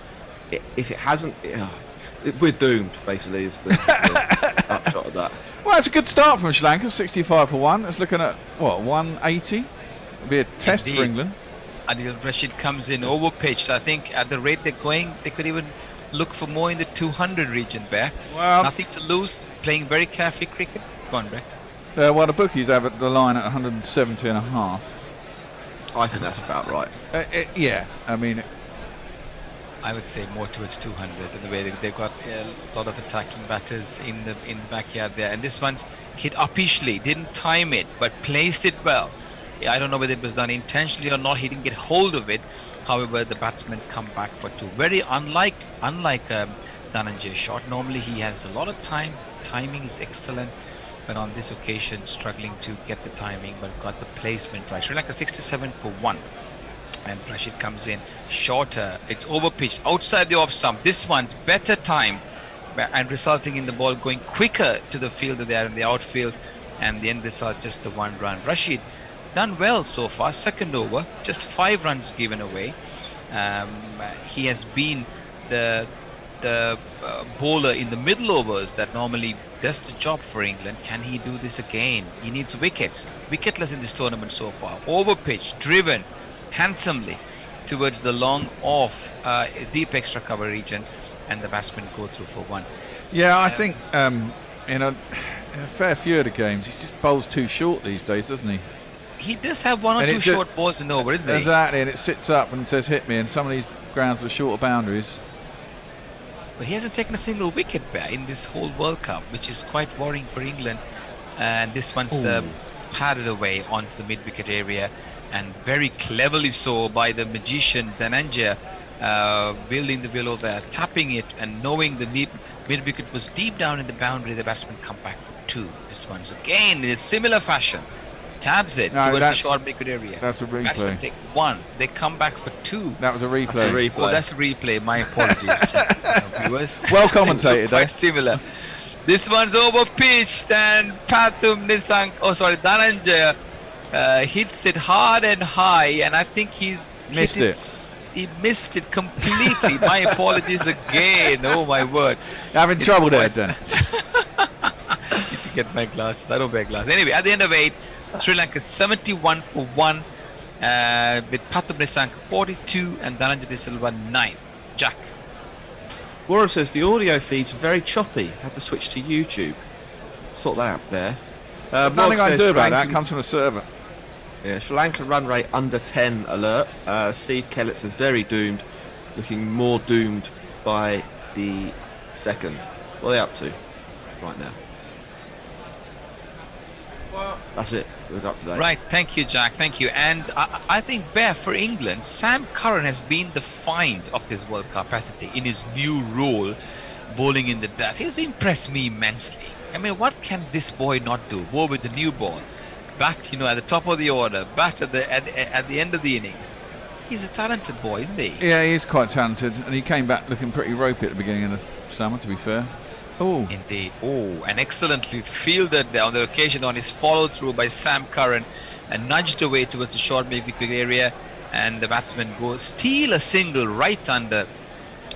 If it hasn't, we're doomed. Basically, is the upshot of that. Well, it's a good start from Sri Lanka. 65 for 1. It's looking at what, 180. It'll be a test for England. Adil Rashid comes in over pitched. I think at the rate they're going, they could even look for more in the 200 region, Bear. Well, Nothing to lose, playing very carefully cricket. Go on, Bear. well, the bookies have the line at 170 and a half. I think that's about right. Yeah, I mean, I would say more towards 200 in the way they've got a lot of attacking batters in the backyard there. And this one's hit uppishly, didn't time it, but placed it well. Yeah, I don't know whether it was done intentionally or not. He didn't get hold of it. However, the batsman come back for 2. Very unlike Dhananjay's shot. Normally he has a lot of time. Timing is excellent. But on this occasion, struggling to get the timing, but got the placement right. Sri Lanka 67 for 1. And Rashid comes in shorter. It's overpitched outside the off stump. This one's better time and resulting in the ball going quicker to the fielder there in the outfield. And the end result just a 1 run. Rashid done well so far. Second over, just 5 runs given away. He has been the bowler in the middle overs that normally does the job for England. Can he do this again? He needs wickets. Wicketless in this tournament so far. Overpitched, driven handsomely towards the long off deep extra cover region, and the batsmen go through for 1. yeah, I think in a fair few of the games, he just bowls too short these days, doesn't he? He does have 1 or And 2 it's short balls in over, isn't he? Exactly, and it sits up and says hit me, and some of these grounds with shorter boundaries. But he hasn't taken a single wicket back in this whole World Cup, which is quite worrying for England. And this one's padded away onto the mid-wicket area, and very cleverly so by the magician Dhananjay, building the willow there, tapping it, and knowing the mid-wicket was deep down in the boundary. The batsman come back for 2. This one's again in a similar fashion. Tabs it towards the short wicket area. That's a replay. Batsmen take 1. They come back for 2. That was a replay. That's a replay. Oh, that's a replay. My apologies, viewers. Well commentated, Quite similar. This one's over pitched, and Dhananjay hits it hard and high, and I think he's Missed it. He missed it completely. My apologies again. Oh my word. Having trouble there, Dan. Need to get my glasses. I don't wear glasses. Anyway, at the end of 8, Sri Lanka 71 for 1, with Pathum Nissanka 42 and Dhananjay De Silva 9. Jack. Warren says the audio feed's very choppy. Had to switch to YouTube. Sort that out there. Nothing I can says do about Sri that. Lankan- Comes from a server. Yeah, Sri Lanka run rate under 10 alert. Steve Kellett says very doomed. Looking more doomed by the second. What are they up to right now? Well, that's it. We're up to date. Right, thank you, Jack. Thank you. And I think, Bear, for England, Sam Curran has been the find of this World Cup capacity in his new role, bowling in the death. He has impressed me immensely. I mean, what can this boy not do? Bowl with the new ball, bat, at the top of the order, bat at the end of the innings. He's a talented boy, isn't he? Yeah, he is quite talented, and he came back looking pretty ropey at the beginning of the summer, to be fair. Oh, Indeed. Oh, and excellently fielded there on the occasion on his follow through by Sam Curran, and nudged away towards the short mid-wicket area, and the batsman goes steal a single right under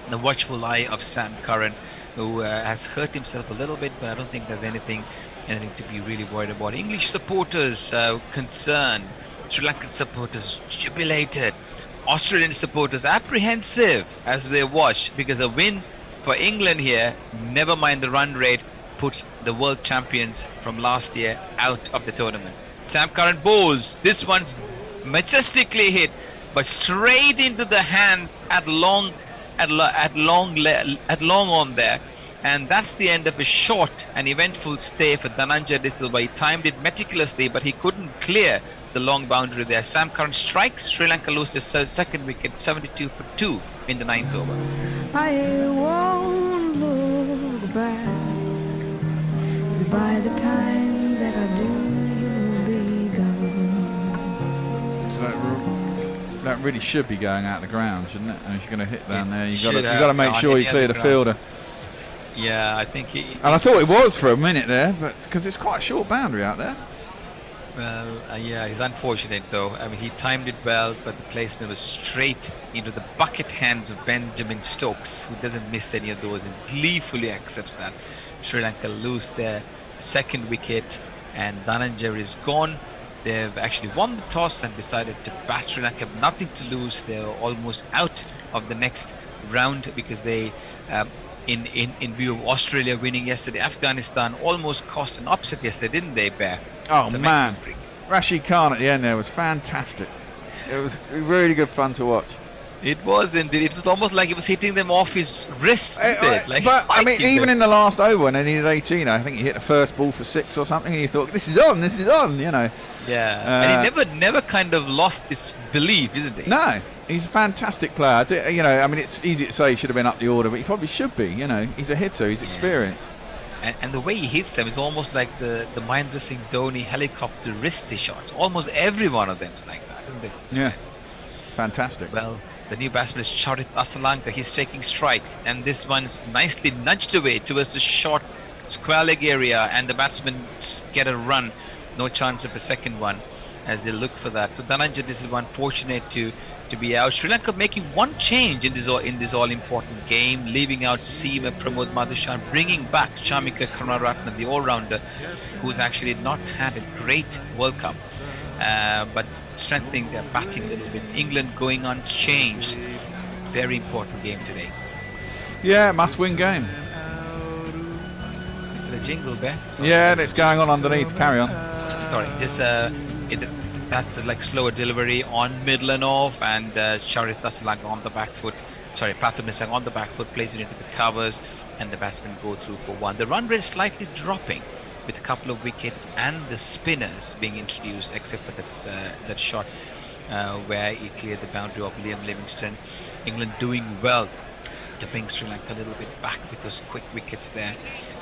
the watchful eye of Sam Curran, who has hurt himself a little bit, but I don't think there's anything to be really worried about. English supporters concerned, Sri Lankan supporters jubilated, Australian supporters apprehensive as they watch, because a win for England here, never mind the run rate, puts the world champions from last year out of the tournament. Sam Curran bowls. This one's majestically hit, but straight into the hands at long on there. And that's the end of a short and eventful stay for Dhananjay De Silva. He timed it meticulously, but he couldn't clear the long boundary there. Sam Curran strikes. Sri Lanka loses their second wicket, 72 for 2 in the 9th over. I won't look back, 'cause by the time that I do, you'll be gone. so that really should be going out the ground, shouldn't it? And if you're going to hit down there, you've should got to make have sure you gone clear any the other fielder. Yeah, I think And I thought it was for a minute there, but because it's quite a short boundary out there. Well, yeah, he's unfortunate though. I mean, he timed it well, but the placement was straight into the bucket hands of Benjamin Stokes, who doesn't miss any of those and gleefully accepts that. Sri Lanka lose their second wicket, and Dhananjay is gone. They've actually won the toss and decided to bat. Sri Lanka have nothing to lose. They're almost out of the next round because they, in view of Australia winning yesterday, Afghanistan almost cost an upset yesterday, didn't they, Bear? Oh Some man, excellent cricket. Rashid Khan at the end there was fantastic. It was really good fun to watch. It was indeed. It was almost like he was hitting them off his wrists. Like, but I mean, spiking even them. in the last over when they needed 18, I think he hit the first ball for 6 or something, and you thought, this is on, you know. Yeah, and he never kind of lost his belief, isn't he? No, he's a fantastic player. You know, I mean, it's easy to say he should have been up the order, but he probably should be. You know, he's a hitter, he's experienced. And the way he hits them, it's almost like the Mahendra Singh Dhoni helicopter wristy shots. Almost every one of them is like that, isn't it? Yeah, fantastic. Well, the new batsman is Charit Asalanka. He's taking strike, and this one's nicely nudged away towards the short square leg area, and the batsmen get a run. No chance of a second one as they look for that. So Dhananjay, this is one fortunate to be out. Sri Lanka making one change in this all important game, leaving out Seema Pramod Madhushan, bringing back Shamika Karunaratne, the all-rounder, who's actually not had a great World Cup, but strengthening their batting a little bit. England going unchanged. Very important game today. Yeah, must-win game. Is there a jingle, Bear? Sorry, yeah, and it's going on underneath. Carry on. Sorry, just that's like slower delivery on middle and off, and Charit Asalanka on the back foot. Sorry, Pathum Nisang on the back foot, plays it into the covers, and the batsmen go through for one. The run rate is slightly dropping, with a couple of wickets and the spinners being introduced, except for that shot where he cleared the boundary of Liam Livingstone. England doing well to bring Sri Lanka a little bit back with those quick wickets there.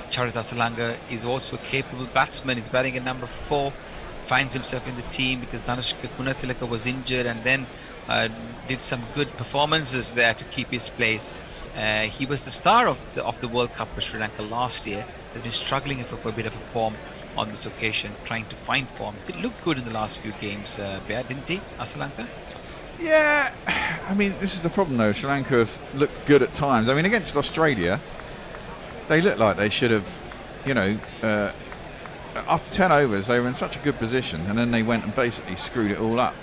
Charit Asalanka is also a capable batsman. He's batting at number 4, finds himself in the team because Dhanushka Gunatilaka was injured, and then did some good performances there to keep his place. He was the star of the World Cup for Sri Lanka last year. Has been struggling for a bit of a form on this occasion, trying to find form. Did look good in the last few games, Bear, didn't he, Asalanka? Yeah, I mean, this is the problem though. Sri Lanka have looked good at times. I mean, against Australia, they looked like they should have, you know, after 10 overs, they were in such a good position, and then they went and basically screwed it all up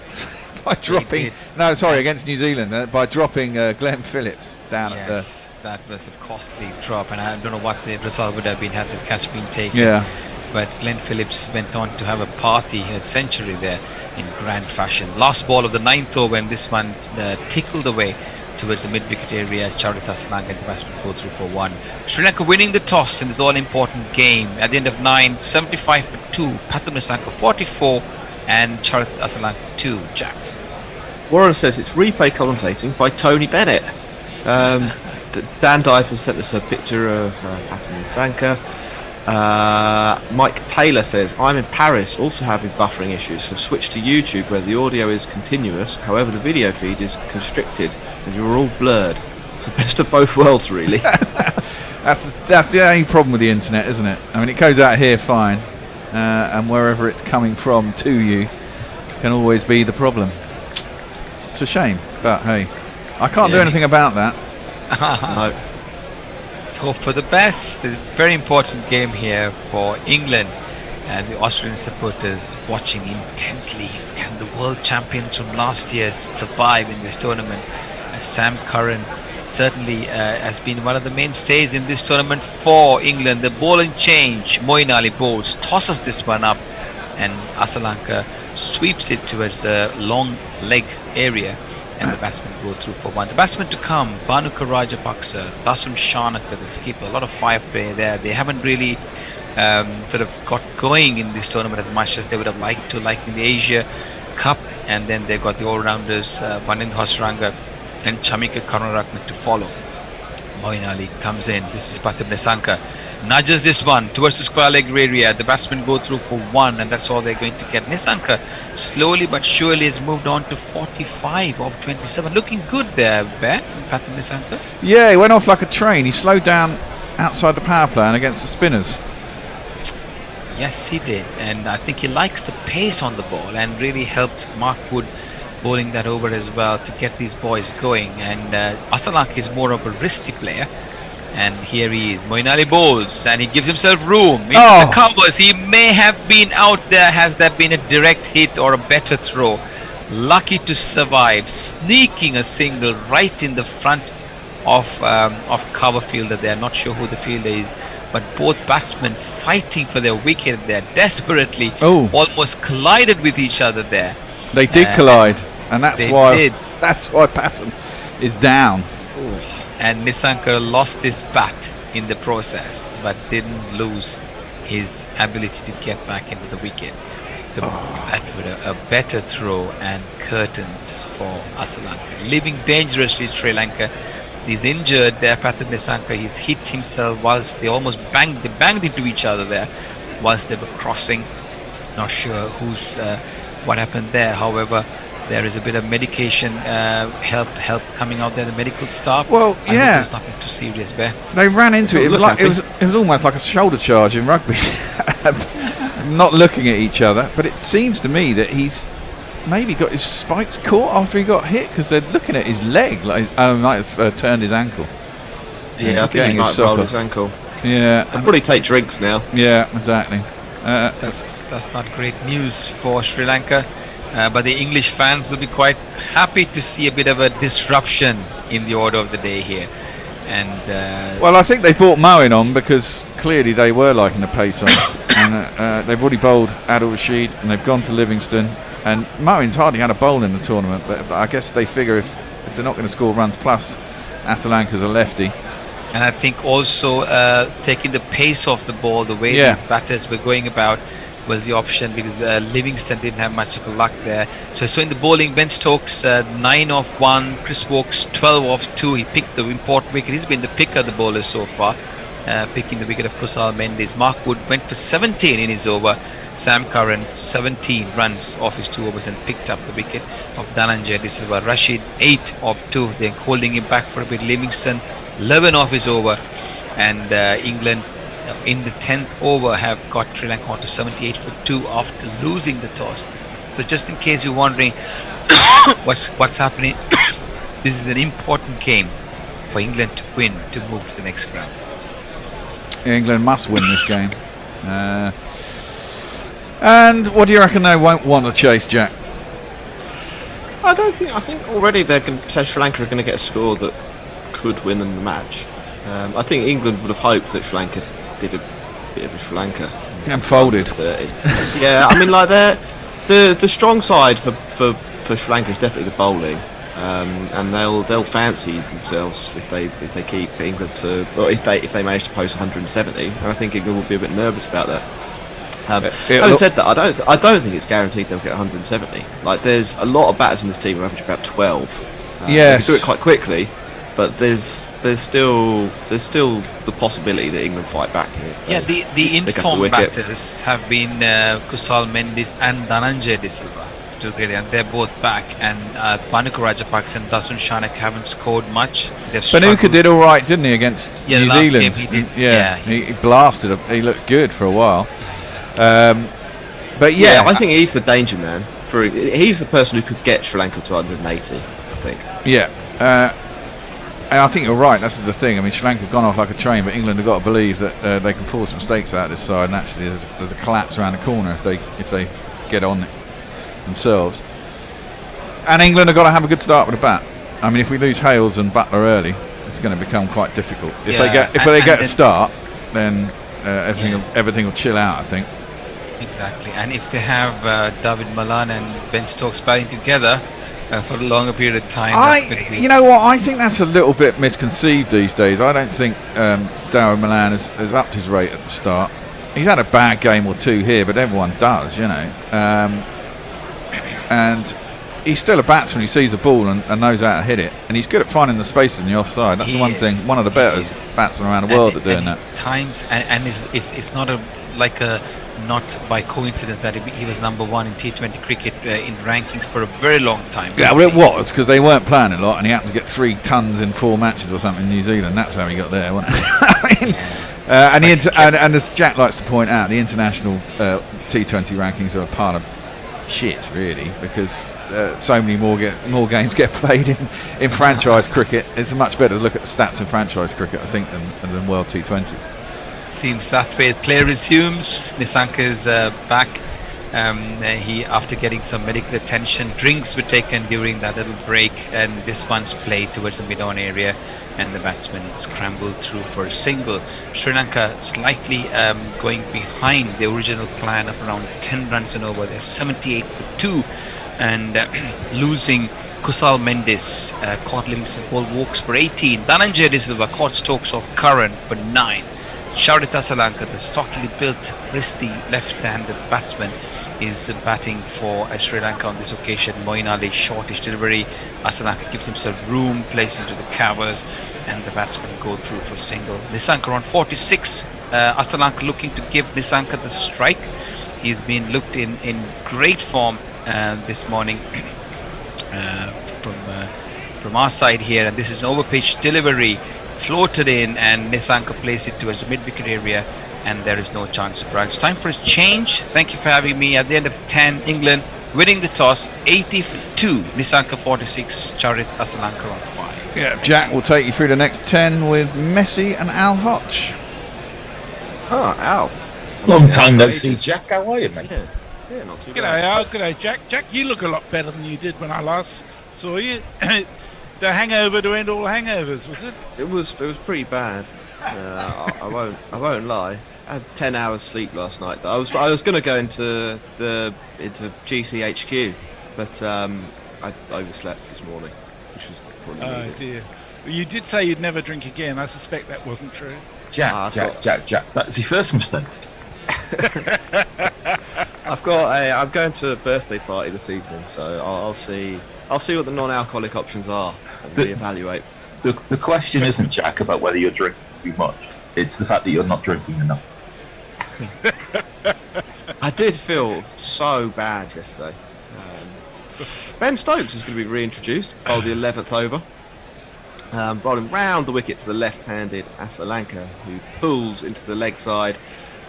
by dropping. No, sorry, against New Zealand, by dropping Glenn Phillips down at the. That was a costly drop, and I don't know what the result would have been had the catch been taken. Yeah. But Glenn Phillips went on to have a party, a century there in grand fashion. Last ball of the 9th over, and this one tickled away towards the mid-wicket area. Charit Asalanka and the batsman go through for one. Sri Lanka winning the toss in this all-important game. At the end of 9, 75 for 2. Pathum Nissanka 44 and Charit Asalanka 2. Jack. Warren says it's replay commentating by Tony Bennett. Dan Diper sent us a picture of Pathum Nissanka. Mike Taylor says, I'm in Paris, also having buffering issues, so switch to YouTube where the audio is continuous, however the video feed is constricted and you're all blurred. It's the best of both worlds, really. That's the only problem with the internet, isn't it? I mean, it goes out here fine, and wherever it's coming from to you can always be the problem. It's a shame, but hey, I can't do anything about that. No. Let's hope for the best. It's a very important game here for England, and the Australian supporters watching intently. Can the world champions from last year survive in this tournament? Sam Curran certainly has been one of the mainstays in this tournament for England. The bowling change, Moeen Ali bowls, tosses this one up, and Asalanka sweeps it towards the long leg area, and the batsmen go through for one. The batsmen to come, Bhanuka Rajapaksa, Dasun Shanaka, the skipper, a lot of fire play there. They haven't really sort of got going in this tournament as much as they would have liked to, like in the Asia Cup. And then they've got the all-rounders, Panind Hasranga and Shamika Karunaratne to follow. Moeen Ali comes in. This is Pathum Nissanka. Nudges this one towards the square leg area. The batsmen go through for one, and that's all they're going to get. Nissanka slowly but surely has moved on to 45 of 27. Looking good there, Bear, Pathum Nissanka. Yeah, he went off like a train. He slowed down outside the power play and against the spinners. Yes, he did. And I think he likes the pace on the ball and really helped Mark Wood bowling that over as well to get these boys going. And Asalanka is more of a wristy player. And here he is. Moeen Ali bowls and he gives himself room into the covers. He may have been out there. Has that been a direct hit or a better throw? Lucky to survive, sneaking a single right in the front of cover fielder there. Not sure who the fielder is, but both batsmen fighting for their wicket there desperately. Almost collided with each other there. They did collide, and that's did. why Patton is down. And Nissanka lost his bat in the process, but didn't lose his ability to get back into the wicket. So that would a better throw and curtains for Sri Lanka. Living dangerously, Sri Lanka. He's injured there, Pathan Nissanka. He's hit himself whilst they almost banged into each other there whilst they were crossing. Not sure what happened there. However, there is a bit of medication help coming out there, the medical staff. Well, I hope there's nothing too serious there. They ran into it. It was almost like a shoulder charge in rugby. Not looking at each other, but it seems to me that he's maybe got his spikes caught after he got hit, because they're looking at his leg, like might have turned his ankle. Yeah, I think he might have rolled his ankle. Yeah, I'll probably take drinks now. Yeah, exactly. That's not great news for Sri Lanka, but the English fans will be quite happy to see a bit of a disruption in the order of the day here. And well, I think they brought Moen on because clearly they were liking the pace on, and they've already bowled Adil Rashid and they've gone to Livingston, and Moen's hardly had a bowl in the tournament, but I guess they figure if they're not going to score runs, plus Atalanka's a lefty. And I think also taking the pace off the ball, the way these batters were going about, was the option, because Livingston didn't have much of a luck there. So in the bowling, Ben Stokes 9 off 1, Chris Woakes 12 off 2. He picked the important wicket. He's been the picker of the bowlers so far, picking the wicket of Kusal Mendes. Mark Wood went for 17 in his over. Sam Curran 17 runs off his 2 overs and picked up the wicket of Dhananjay De Silva. Rashid 8 off 2, then holding him back for a bit. Livingston 11 off his over, and England in the 10th over have got Sri Lanka on to 78 for 2 after losing the toss. So just in case you're wondering what's happening, this is an important game for England to win to move to the next round. England must win this game. And what do you reckon they won't want to chase, Jack? I think already Sri Lanka are going to get a score that could win them the match. I think England would have hoped that Sri Lanka did a bit of a Sri Lanka and folded. Yeah, I mean, like the strong side for Sri Lanka is definitely the bowling, and they'll fancy themselves if they keep England to, or if they manage to post 170, and I think England will be a bit nervous about that. Having said that, I don't think it's guaranteed they'll get 170. Like, there's a lot of batters in this team who average about 12. They can do it quite quickly, but there's still the possibility that England fight back here. Yeah, the informed batters have been Kusal Mendes and Dhananjay De Silva, and they're both back. And Bhanuka Rajapaksa and Dasun Shanak haven't scored much. Bhanuka did all right, didn't he, against New last Zealand? Game he did. He blasted up. He looked good for a while. But I think he's the danger man. He's the person who could get Sri Lanka to 180, I think. Yeah. And I think you're right. That's the thing. I mean, Sri Lanka have gone off like a train, but England have got to believe that they can force mistakes out of this side. And actually, there's a collapse around the corner if they get on it themselves. And England have got to have a good start with a bat. I mean, if we lose Hales and Butler early, it's going to become quite difficult. If they get a start, then everything will chill out, I think. Exactly. And if they have David Malan and Ben Stokes batting together for a longer period of time, you know what? I think that's a little bit misconceived these days. I don't think David Malan has upped his rate at the start. He's had a bad game or two here, but everyone does, you know. And he's still a batsman who sees a ball and knows how to hit it, and he's good at finding the spaces in the offside. That's one of the better batsmen around the world at doing that. Times and it's not by coincidence that he was number 1 in T20 cricket in rankings for a very long time. Yeah, well, it was because they weren't playing a lot, and he happened to get 3 tons in 4 matches or something in New Zealand. That's how he got there, wasn't it? I mean, and as Jack likes to point out, the international T20 rankings are a pile of shit, really, because so many more games get played in franchise cricket. It's much better to look at the stats in franchise cricket, I think, than World T20s. Seems that way. Play resumes. Nissanka is back He, after getting some medical attention, drinks were taken during that little break, and this one's played towards the mid-on area, and the batsman scrambled through for a single. Sri Lanka slightly going behind the original plan of around 10 runs and over. They're 78 for 2, and losing Kusal Mendes, caught Livingston Paul Walks for 18. Dhananjay De Silva caught Stokes off Curran for 9. Charit Asalanka, the stockily built, wristy left-handed batsman, is batting for Sri Lanka on this occasion. Moeen Ali, shortish delivery. Asalanka gives himself room, plays into the covers, and the batsman go through for single. Nissanka on 46. Asalanka looking to give Nissanka the strike. He's been looked in great form this morning from our side here, and this is an overpitch delivery, floated in, and Nissanka plays it towards the mid-wicket area, and there is no chance of run. It's time for a change. Thank you for having me. At the end of 10, England winning the toss, 80 for 2. Nissanka 46, Charit Asalanka on 5. Yeah, Jack will take you through the next 10 with Messi and Al Hodge. Oh, Al. Long time no see, Jack. How are you, mate? Yeah, not too G'day, bad. Al. G'day, Jack. Jack, you look a lot better than you did when I last saw you. The hangover to end all hangovers, was it? It was pretty bad. I won't lie. I had 10 hours sleep last night. I was going to go into GCHQ, but I overslept this morning, which was probably Oh needed. dear. Well, you did say you'd never drink again. I suspect that wasn't true. Jack. That's your first mistake. I'm going to a birthday party this evening, so I'll see what the non-alcoholic options are and reevaluate. The question isn't, Jack, about whether you're drinking too much. It's the fact that you're not drinking enough. I did feel so bad yesterday. Ben Stokes is going to be reintroduced, bowled the 11th over. Bowling round the wicket to the left-handed Asalanka, who pulls into the leg side,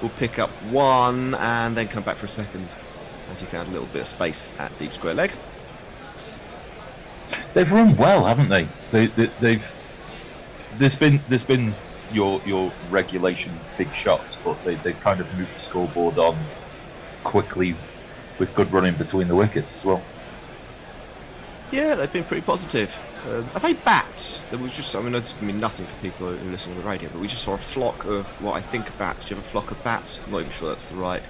will pick up 1 and then come back for a second, as he found a little bit of space at deep square leg. They've run well, haven't they? There's been your regulation big shots, but they've kind of moved the scoreboard on quickly with good running between the wickets as well. Yeah, they've been pretty positive. Are they bats? There was just, it's going to mean nothing for people who listen to the radio, but we just saw a flock of what I think are bats. Do you have a flock of bats? I'm not even sure that's the right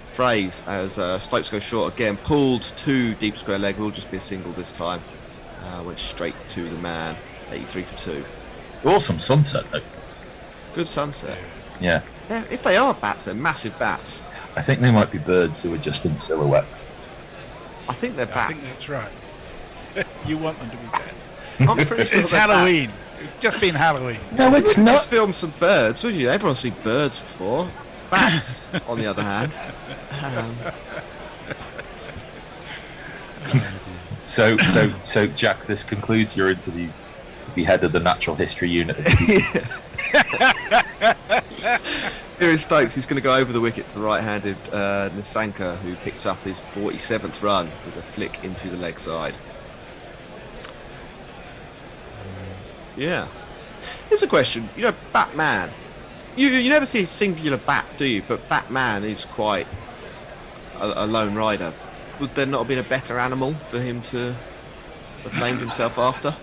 phrase. As Stokes goes short again, pulled to deep square leg, will just be a single this time. Went straight to the man, 83 for 2. Awesome sunset, though. Good sunset. Yeah. If they are bats, they're massive bats. I think they might be birds who are just in silhouette. I think they're bats. I think that's right. You want them to be bats. I'm pretty sure It's they're Halloween. bats. It's just been Halloween. No, it's not. Just film some birds, would you? Everyone's seen birds before. Bats, on the other hand. So, Jack, this concludes your interview to be head of the Natural History Unit. Here is Stokes. He's going to go over the wicket to the right-handed Nissanka, who picks up his 47th run with a flick into the leg side. Yeah. Here's a question. Batman. You never see a singular bat, do you? But Batman is quite a lone rider. Would there not have been a better animal for him to have named himself after?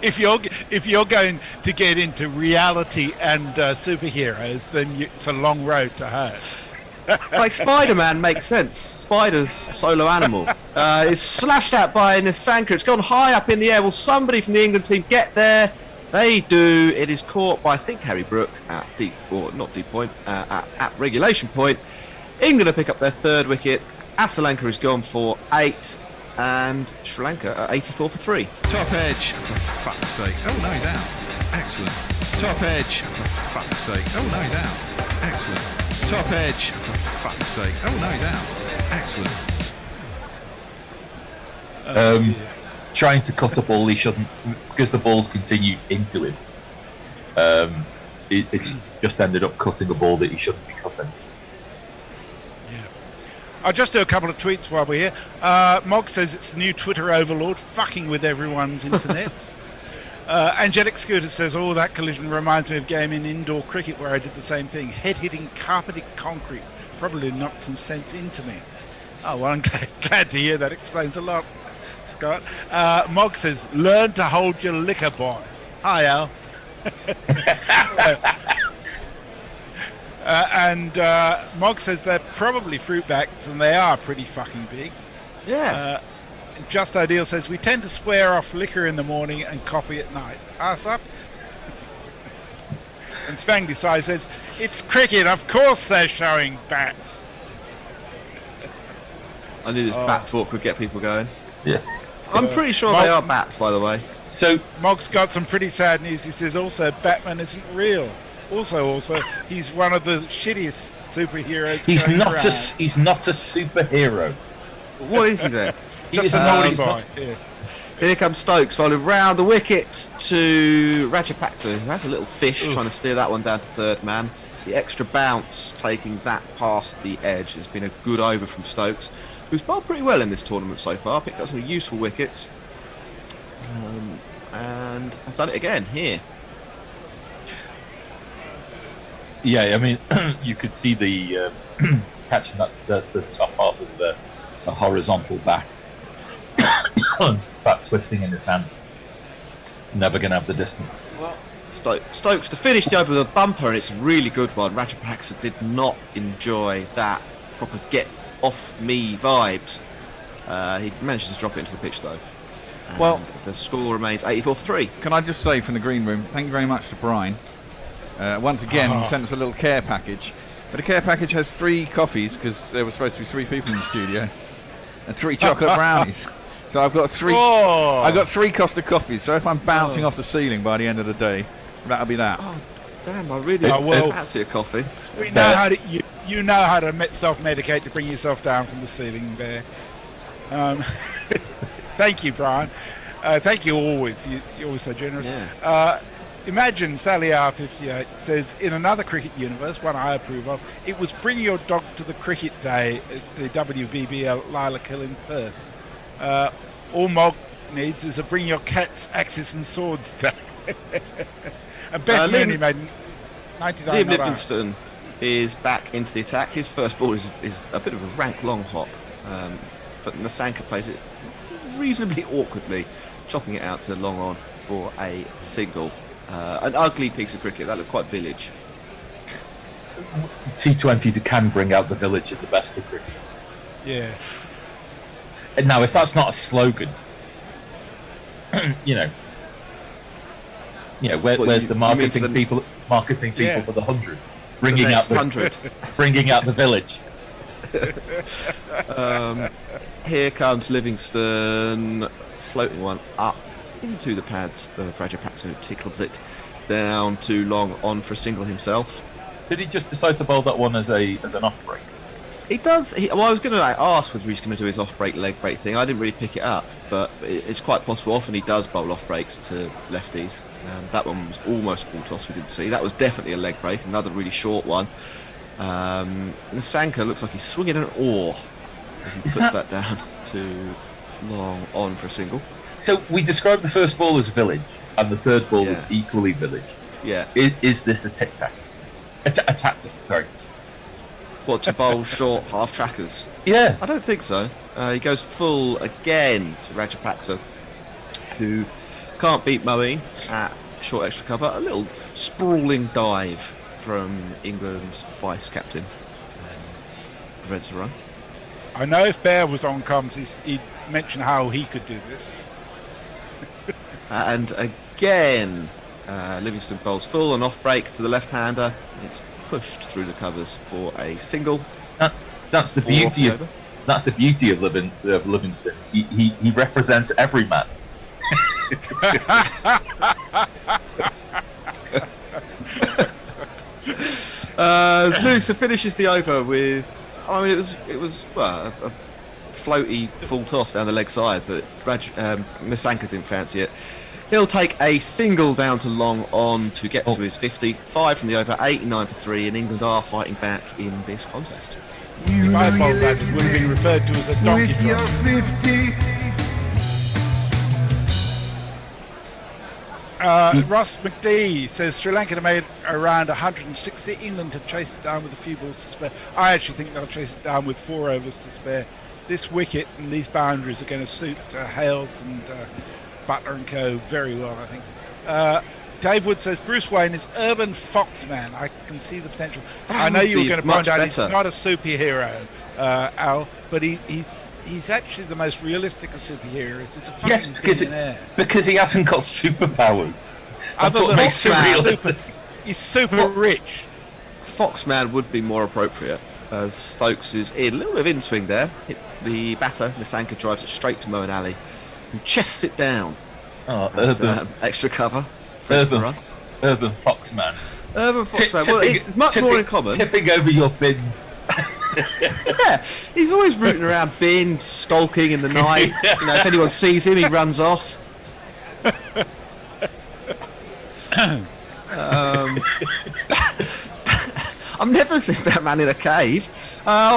If you're going to get into reality and superheroes, then it's a long road to hoe. Like Spider-Man makes sense. Spider's a solo animal. It's slashed out by Nissanka. It's gone high up in the air. Will somebody from the England team get there? They do. It is caught by, I think, Harry Brook at deep, or not deep point, at regulation point. England will pick up their 3rd wicket. Asalanka is gone for 8, and Sri Lanka at 84 for 3. Top edge, for fuck's sake. Oh no, he's out. Excellent. Top edge, for fuck's sake. Oh no, he's out. Excellent. Top edge, for fuck's sake. Oh no, he's out. Excellent. Trying to cut a ball he shouldn't, because the ball's continued into him. It's just ended up cutting a ball that he shouldn't be cutting. I'll just do a couple of tweets while we're here. Mog says it's the new Twitter overlord, fucking with everyone's internets. Angelic Scooter says, that collision reminds me of a game in indoor cricket where I did the same thing. Head hitting carpeted concrete probably knocked some sense into me. Oh, well, I'm glad to hear that. Explains a lot, Scott. Mog says, learn to hold your liquor, boy. Hi, Al. And Mog says they're probably fruit bats, and they are pretty fucking big. Yeah. Just Ideal says, we tend to square off liquor in the morning and coffee at night. Ass up. And Spangly Sai says, it's cricket, of course they're showing bats. I knew this bat talk would get people going. Yeah. I'm pretty sure they are bats, by the way. So Mog's got some pretty sad news. He says, also, Batman isn't real. Also, he's one of the shittiest superheroes. he's going not around. he's not a superhero. What is he then? He Just is a a naughty he's boy. not- Yeah. Here comes Stokes, followed round the wicket to Rajapaksa, who has a little fish, trying to steer that one down to third man. The extra bounce, taking that past the edge, has been a good over from Stokes, who's bowled pretty well in this tournament so far, picked up some useful wickets, and has done it again here. Yeah, I mean, you could see the catching that the top part of the horizontal bat, bat twisting in his hand. Never going to have the distance. Well, Stokes to finish the over with a bumper, and it's a really good one. Rajapaksa did not enjoy that proper get off me vibes. He managed to drop it into the pitch though. And Well, the score remains 84-3. Can I just say from the green room, thank you very much to Brian. Once again, he sent us a little care package. But the care package has 3 coffees, because there were supposed to be 3 people in the studio, and 3 chocolate brownies. So I've got 3. Oh. I've got 3 Costa coffees. So if I'm bouncing off the ceiling by the end of the day, that'll be that. Oh, damn! I really fancy a coffee. We know how to. You know how to self-medicate to bring yourself down from the ceiling, Bear. Thank you, Brian. Thank you always. You're always so generous. Yeah. Imagine Sally R58 says, in another cricket universe, one I approve of, it was bring your dog to the cricket day at the WBBL Lilac Hill in Perth. All Mog needs is a bring your cats, axes and swords day. And Beth Mooney made 99 Liam not out. Livingston is back into the attack. His first ball is a bit of a rank long hop, but Nasanka plays it reasonably awkwardly, chopping it out to long on for a single. An ugly piece of cricket that looked quite village. T20 can bring out the village at the best of cricket. Yeah. And now, if that's not a slogan, where's the marketing people Yeah. for the 100, bringing out the 100, bringing out the village. Here comes Livingston, floating one up into the pads of Rajapaksa, who tickles it down too long on for a single himself. Did he just decide to bowl that one as an off break? He does. Well, I was going to ask whether he's going to do his off break, leg break thing. I didn't really pick it up, but it's quite possible. Often he does bowl off breaks to lefties. That one was almost full toss. We didn't see. That was definitely a leg break. Another really short one. Nasanka looks like he's swinging an oar as he puts that down to long on for a single. So we described the first ball as village, and the third ball as equally village. Yeah. Is this a tic-tac? A tactic, sorry. What, to bowl short half trackers? Yeah. I don't think so. He goes full again to Rajapaksa, who can't beat Moeen at short extra cover. A little sprawling dive from England's vice captain. Prevents a run. I know if Bear was on comms, he'd mention how he could do this. And again, Livingston bowls full and off break to the left-hander. It's pushed through the covers for a single. That's the beauty of Livingston. He represents every man. Noosa finishes the over with. I mean, it was a floaty full toss down the leg side, but Nasanka didn't fancy it. He'll take a single down to long on to get to his 50. 5 from the over, 89 for 3, and England are fighting back in this contest. If I bowled that, it would have been referred to as a donkey With your drop. 50. Ross McD says Sri Lanka have made around 160. England to chase it down with a few balls to spare. I actually think they'll chase it down with 4 overs to spare. This wicket and these boundaries are going to suit Hales and Butler and co very well, I think. Dave Wood says Bruce Wayne is urban foxman. I can see the potential. I know you were going to point out he's not a superhero, Al, but he's actually the most realistic of superheroes. He's a fucking billionaire. Because he hasn't got superpowers. That's Other what makes him realistic. He's super rich. Foxman would be more appropriate, as Stokes is in a little bit of in swing there. Hit the batter, Nisanka drives it straight to Moeen Ali, who chests it down. Extra cover. Urban Foxman. Urban Foxman. Well, it's much more in common. Tipping over your bins. Yeah, he's always rooting around bins, skulking in the night. You know, if anyone sees him, he runs off. I've never seen Batman in a cave.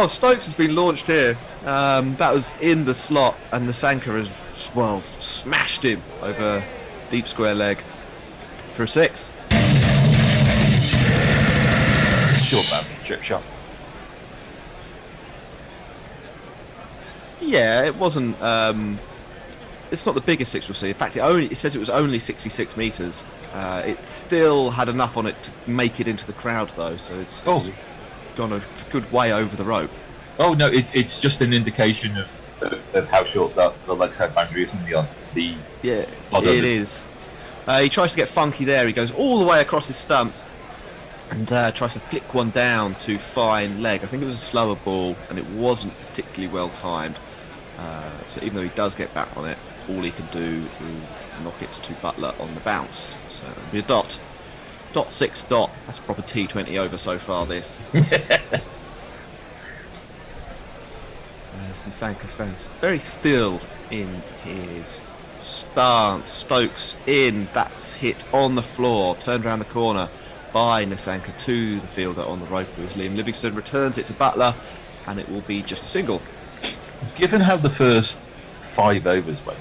Stokes has been launched here. That was in the slot, and Nisanka has, smashed him over deep square leg for a 6. Short man, chip shot. Yeah, it wasn't. It's not the biggest 6 we'll see. In fact, it says it was only 66 metres. It still had enough on it to make it into the crowd, though. So it's gone a good way over the rope. Oh no, it's just an indication of how short the leg side boundary is in the Yeah, it is. He tries to get funky there. He goes all the way across his stumps and tries to flick one down to fine leg. I think it was a slower ball and it wasn't particularly well timed. So even though he does get back on it, all he can do is knock it to Butler on the bounce. So it'll be a dot. Dot 6 dot. That's a proper T20 over so far, this. Nisanka stands very still in his stance. Stokes in. That's hit on the floor. Turned around the corner by Nisanka to the fielder on the rope, who is Liam Livingston. Returns it to Butler, and it will be just a single. Given how the first 5 overs went,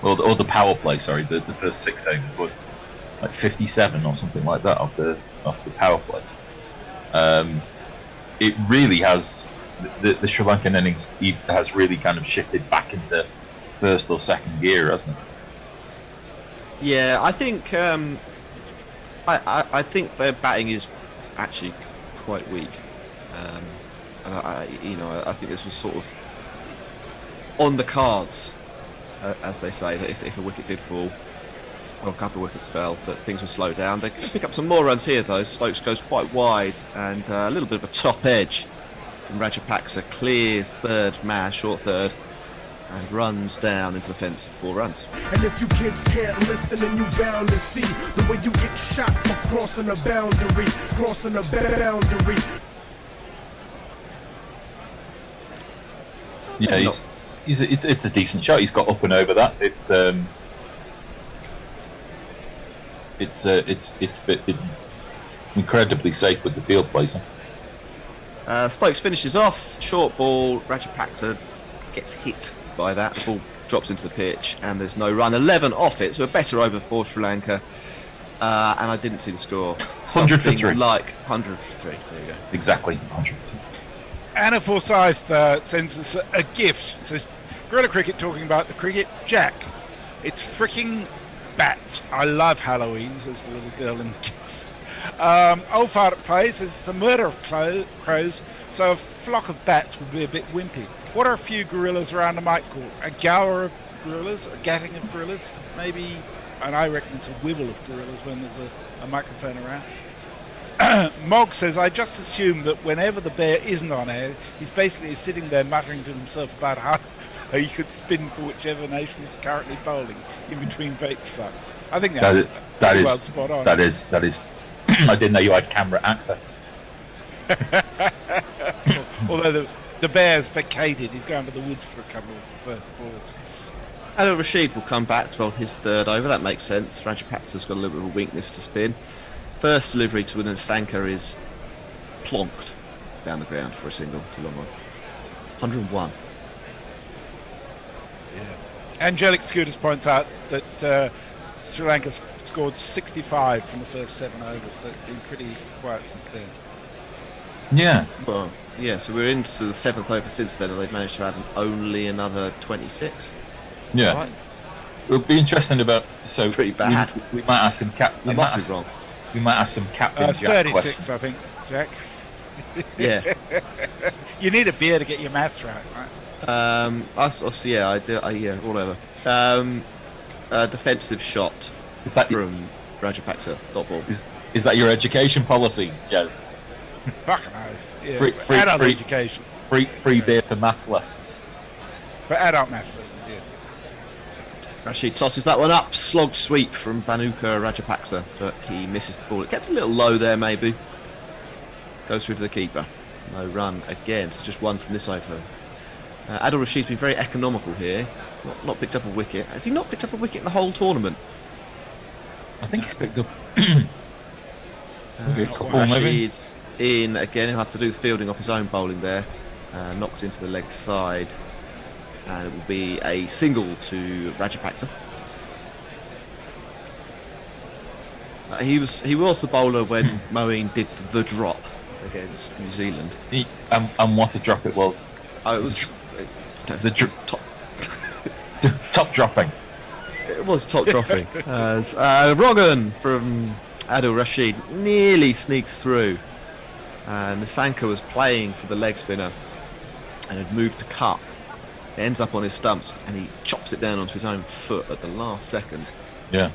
or the power play, sorry, the first 6 overs was like 57 or something like that off the power play. It really has the Sri Lankan innings has really kind of shifted back into first or second gear, hasn't it? Yeah, I think I think their batting is actually quite weak, and I think this was sort of on the cards, as they say, that if a wicket did fall, or a couple of wickets fell, that things would slow down. They pick up some more runs here, though. Stokes goes quite wide, and a little bit of a top edge from Rajapaksa, clears third man, short third, and runs down into the fence for 4 runs. And if you kids can't listen, then you bound to see the way you get shot for crossing a boundary, Yeah, it's a decent shot. He's got up and over that. It's incredibly safe with the field placing. Stokes finishes off, short ball. Rajapaksa gets hit by that. The ball drops into the pitch, and there's no run. 11 off it, so a better over for Sri Lanka. And I didn't see the score. 100 for 3. Like 100 for 3. There you go. Exactly 100 for 3. Anna Forsyth sends us a gift. It says, Gorilla Cricket talking about the cricket. Jack, it's freaking bats. I love Halloween, says the little girl in the gift. Old Fart at Play says it's a murder of crows, so a flock of bats would be a bit wimpy. What are a few gorillas around a mic called? A gower of gorillas? A gatting of gorillas? Maybe, and I reckon it's a wibble of gorillas when there's a microphone around. Mog says, I just assume that whenever the bear isn't on air, he's basically sitting there muttering to himself about how he could spin for whichever nation is currently bowling in between vape sucks. I think that's well spot on. That is. I didn't know you had camera access. Although the bear's vacated, he's going to the woods for a couple of balls. Adil Rashid will come back to bowl his third over. That makes sense. Rajapaksa's got a little bit of a weakness to spin. First delivery to Nisanka is plonked down the ground for a single to long one. 101. Yeah. Angelic Scooters points out that Sri Lanka scored 65 from the first 7 overs, so it's been pretty quiet since then. Yeah. Well, yeah, so we're into the 7th over since then, and they've managed to add only another 26. Yeah. Right. It'll be interesting about. So Pretty bad. We might ask some I must be wrong. We might ask some Captain Jack 36, questions. I think, Jack. Yeah. You need a beer to get your maths right, right? Yeah, whatever. Defensive shot Is that from Rajapaksa, dot ball. Is that your education policy, Joe? Fucking oath. Yeah, Free- for free- adult free- education. Free beer for maths lessons. For adult maths lessons, yes. Rashid tosses that one up. Slog sweep from Bhanuka Rajapaksa, but he misses the ball. It kept a little low there, maybe. Goes through to the keeper. No run again, so just one from this over. Adil Rashid's been very economical here. Not picked up a wicket. Has he not picked up a wicket in the whole tournament? I think he's picked up. Rashid's in again. He'll have to do the fielding off his own bowling there. Knocked into the leg side. And it will be a single to Rajapaksa. He was the bowler when Moeen did the drop against New Zealand. And what a drop it was. Oh, it was top. Top dropping. It was top dropping. As Rogan from Adil Rashid nearly sneaks through. And Nasanka was playing for the leg spinner and had moved to cut. It ends up on his stumps and he chops it down onto his own foot at the last second. Yeah.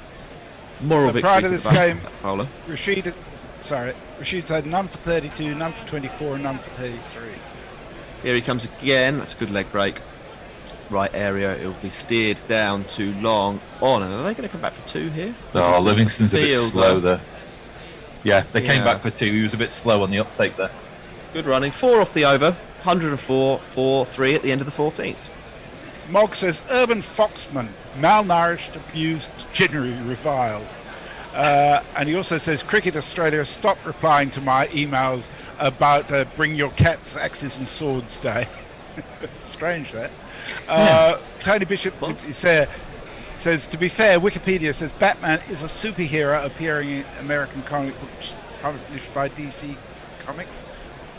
So prior to this game, bowler. Rashid's had none for 32, none for 24, and none for 33. Here he comes again. That's a good leg break. Right area. It will be steered down too long on. And are they going to come back for 2 here? Oh, Livingston's a bit slow there. Yeah, they came Yeah. back for 2. He was a bit slow on the uptake there. Good running. 4 off the over. 104, 4-3 at the end of the 14th. Mog says, urban foxman, malnourished, abused, generally reviled. And he also says, Cricket Australia, stop replying to my emails about Bring Your Cats, Axes and Swords Day. Strange, that. Tony Bishop says, to be fair, Wikipedia says Batman is a superhero appearing in American comic books published by DC Comics.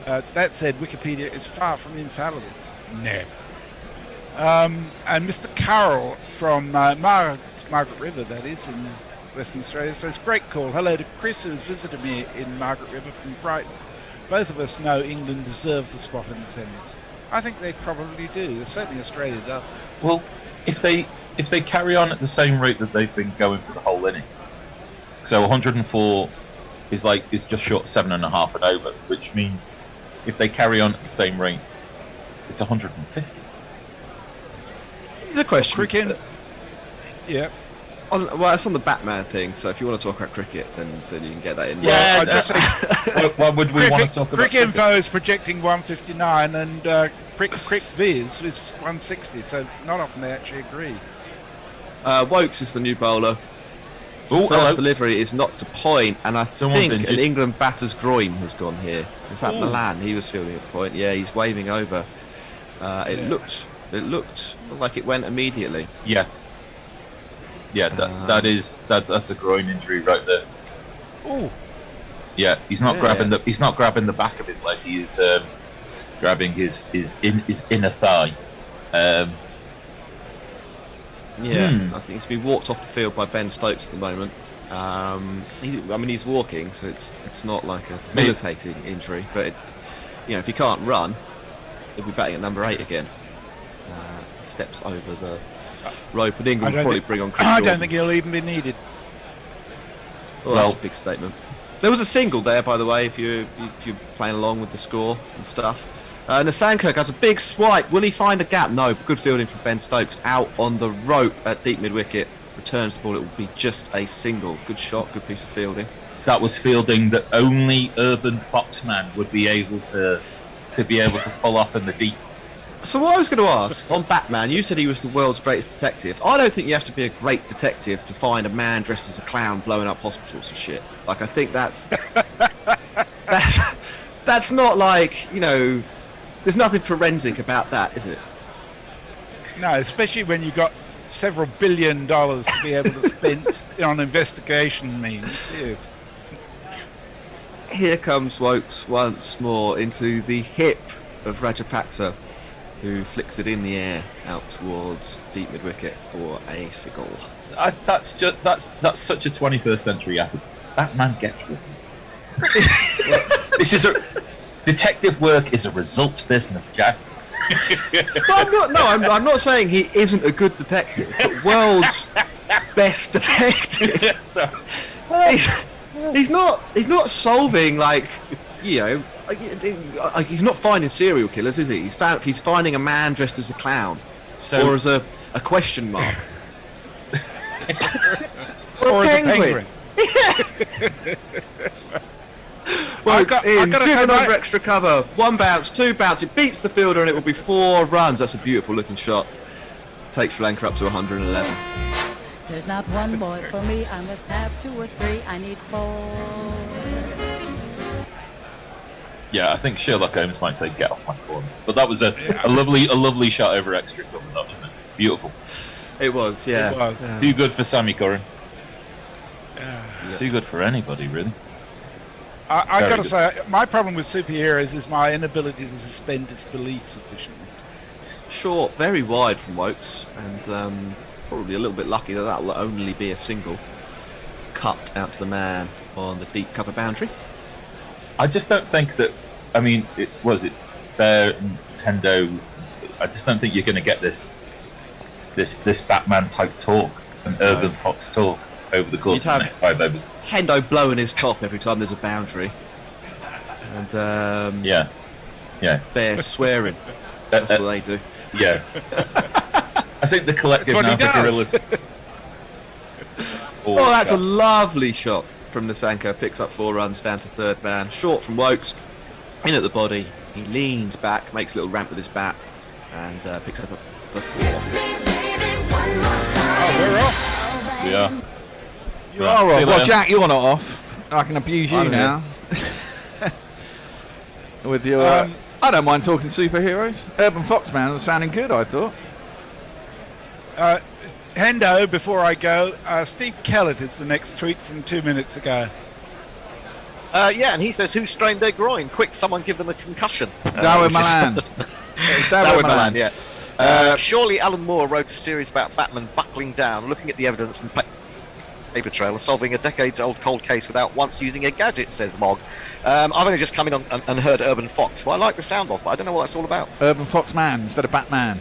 That said, Wikipedia is far from infallible. Never. And Mr. Carroll from Margaret River, that is, in Western Australia, says, great call. Hello to Chris, who has visited me in Margaret River from Brighton. Both of us know England deserve the spot in the semis. I think they probably do. Certainly Australia does. Well, if they carry on at the same rate that they've been going for the whole innings, so 104 is just short 7.5 and over, which means if they carry on at the same rate, it's 150. There's a question. Cricket. Yeah. Well, it's on the Batman thing, so if you want to talk about cricket, then you can get that in. Yeah, I'd just say, why would we want to talk about Cricket Info is projecting 159 and Crick Viz is 160, so not often they actually agree. Wokes is the new bowler. Oh, First delivery is not to point, and I Someone's think injured. an England batter's groin has gone here. Is that Ooh. Milan? He was fielding at point. Yeah, he's waving over. It looked like it went immediately. Yeah. Yeah, that's a groin injury right there. Oh. Yeah, he's not Yeah. grabbing the back of his leg. He is grabbing his inner thigh. I think he's been walked off the field by Ben Stokes at the moment. He's walking, so it's not like a debilitating injury. But if he can't run, he'll be batting at number 8 again. Steps over the rope, and England will probably bring on Chris I Jordan. don't think he'll even be needed. Well, that's a big statement. There was a single there, by the way, if you're playing along with the score and stuff. Nasanka has a big swipe. Will he find a gap? No. Good fielding from Ben Stokes. Out on the rope at deep mid-wicket. Returns the ball. It will be just a single. Good shot. Good piece of fielding. That was fielding that only urban foxman would be able to pull off in the deep. So what I was going to ask, on Batman, you said he was the world's greatest detective. I don't think you have to be a great detective to find a man dressed as a clown blowing up hospitals and shit. Like, I think that's not like, there's nothing forensic about that, is it? No, especially when you've got several $billion to be able to spend on investigation means. Yes. Here comes Wokes once more into the hip of Rajapaksa, who flicks it in the air out towards deep mid wicket for a single. That's such a 21st century attitude. That man gets results. This is detective work is a results business, Jack. I'm not saying he isn't a good detective, but world's best detective. He's not solving he's not finding serial killers, is he? He's finding a man dressed as a clown, or as a question mark, or a penguin. Well, I got driven over extra cover. 1 bounce, 2 bounce. It beats the fielder, and it will be 4 runs. That's a beautiful looking shot. Takes Sri Lanka up to 111. There's not one boy for me. I must have 2 or 3. I need 4. Yeah, I think Sherlock Holmes might say get off my corner. But that was a lovely shot over extra cover, that wasn't it? Beautiful. It was, yeah. It was. Yeah. Too good for Sammy Curran. Too good for anybody, really. I got to say, my problem with superheroes is my inability to suspend disbelief sufficiently. Short, very wide from Wokes, and probably a little bit lucky that that'll only be a single cut out to the man on the deep cover boundary. I just don't think that. I mean, Hendo. I just don't think you're going to get this Batman type talk and Urban Fox talk over the course of the next 5 overs. Hendo blowing his top every time there's a boundary, and Bear swearing. That's what they do. Yeah. I think the collective now for Gorillas. Oh, that's a lovely shot from Nasanko. Picks up 4 runs down to third man. Short from Wokes. In at the body. He leans back, makes a little ramp with his bat, and picks up the 4. Oh, we're off. We are. You are off. Well, Jack, you're not off. I can abuse you now. With your, I don't mind talking superheroes. Urban Foxman was sounding good, I thought. Hendo, before I go, Steve Kellett is the next tweet from 2 minutes ago. And he says, who strained their groin? Quick, someone give them a concussion. Darwin Milan. Darwin Milan, yeah. Surely Alan Moore wrote a series about Batman buckling down, looking at the evidence and paper trail and solving a decades-old cold case without once using a gadget, says Mog. I've only just come in and heard Urban Fox. Well, I like the sound of it, but I don't know what that's all about. Urban Foxman instead of Batman,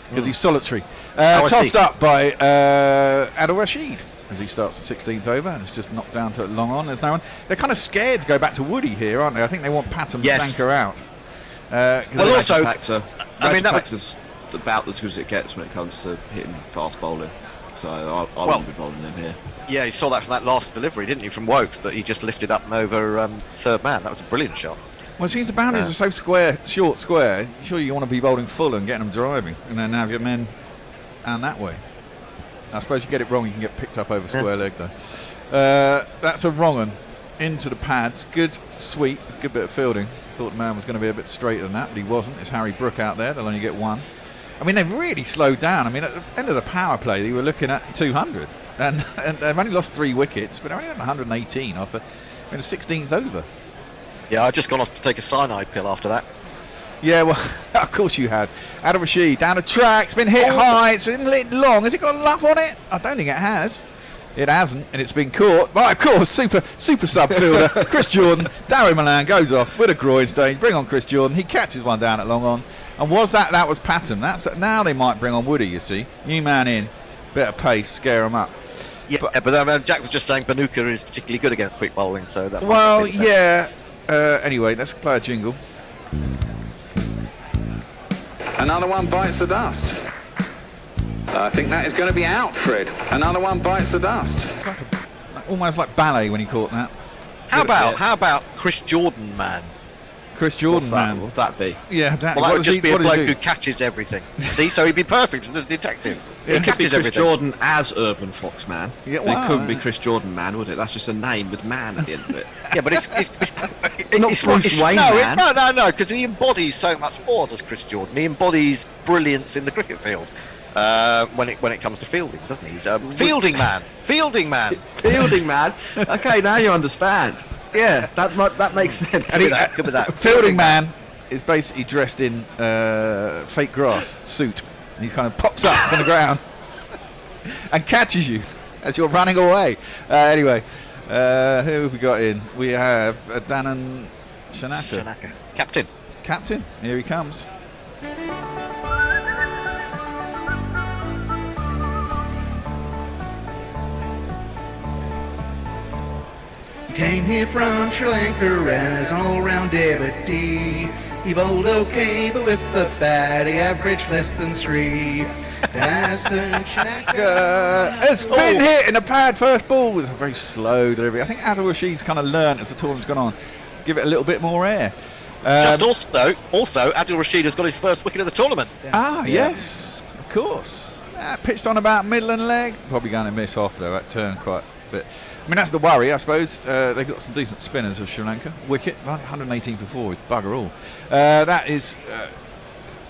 because he's solitary. Tossed up by Adil Rashid as he starts the 16th over, and it's just knocked down to long on. There's no one. They're kind of scared to go back to Woody here, aren't they? I think they want Patton and Sanka out. Well, also, Rajapaksa's about as good as it gets when it comes to hitting fast bowling. So I wouldn't be bowling him here. Yeah, you saw that from that last delivery, didn't you, from Wokes, that he just lifted up and over third man. That was a brilliant shot. Well, it seems the boundaries are so short square, sure you want to be bowling full and getting them driving, and then have your men down that way. I suppose you get it wrong, you can get picked up over square leg, though. That's a wrong one. Into the pads. Good sweep, good bit of fielding. Thought the man was going to be a bit straighter than that, but he wasn't. It's Harry Brook out there. They'll only get 1. I mean, they've really slowed down. I mean, at the end of the power play, they were looking at 200. And they've only lost 3 wickets, but they're only on 118 after the 16th over. Yeah, I've just gone off to take a cyanide pill after that. Yeah, well, of course you had. Adil Rashid down the track. It's been hit high. It's been lit long. Has it got luff on it? I don't think it has. It hasn't, and it's been caught. But of course, super sub fielder Chris Jordan. Darwin Milan goes off with a groin stage. Bring on Chris Jordan. He catches one down at long on. And that was Patton. Now they might bring on Woody. You see, new man in, bit of pace, scare him up. Yeah, but Jack was just saying Banuka is particularly good against quick bowling, so that. Well, yeah. Anyway, let's play a jingle. Another one bites the dust. I think that is going to be out, Fred. Another one bites the dust. Almost like ballet when he caught that. How about Chris Jordan, man? Chris Jordan, man. What would that be? Yeah, that would just be a bloke who catches everything. See, so he'd be perfect as a detective. It could be Chris Jordan as Urban Fox Man. Yeah, it couldn't be Chris Jordan Man, would it? That's just a name with man at the end of it. Yeah, but it's not Bruce Wayne Man. No, because he embodies so much more, does Chris Jordan. He embodies brilliance in the cricket field. when it comes to fielding, doesn't he? He's a fielding man. Fielding man. Fielding man. Okay, now you understand. Yeah, that makes sense. Give me that. Fielding man is basically dressed in fake grass suit. And he kind of pops up from the ground and catches you as you're running away. Anyway, who have we got in? We have Danon Shanaka. Captain, here he comes. Came here from Sri Lanka as an all-round devotee. He bowled okay, but with the bat, he averaged less than 3. Dason Shanaka. It's been hit in a pad first ball with a very slow delivery. I think Adil Rashid's kind of learnt as the tournament's gone on. Give it a little bit more air. Also, Adil Rashid has got his first wicket of the tournament. Yes, of course. Pitched on about middle and leg. Probably going to miss off though. That turned quite a bit. I mean, that's the worry, I suppose. They've got some decent spinners of Sri Lanka. Wicket, 118 for 4 with bugger all. That is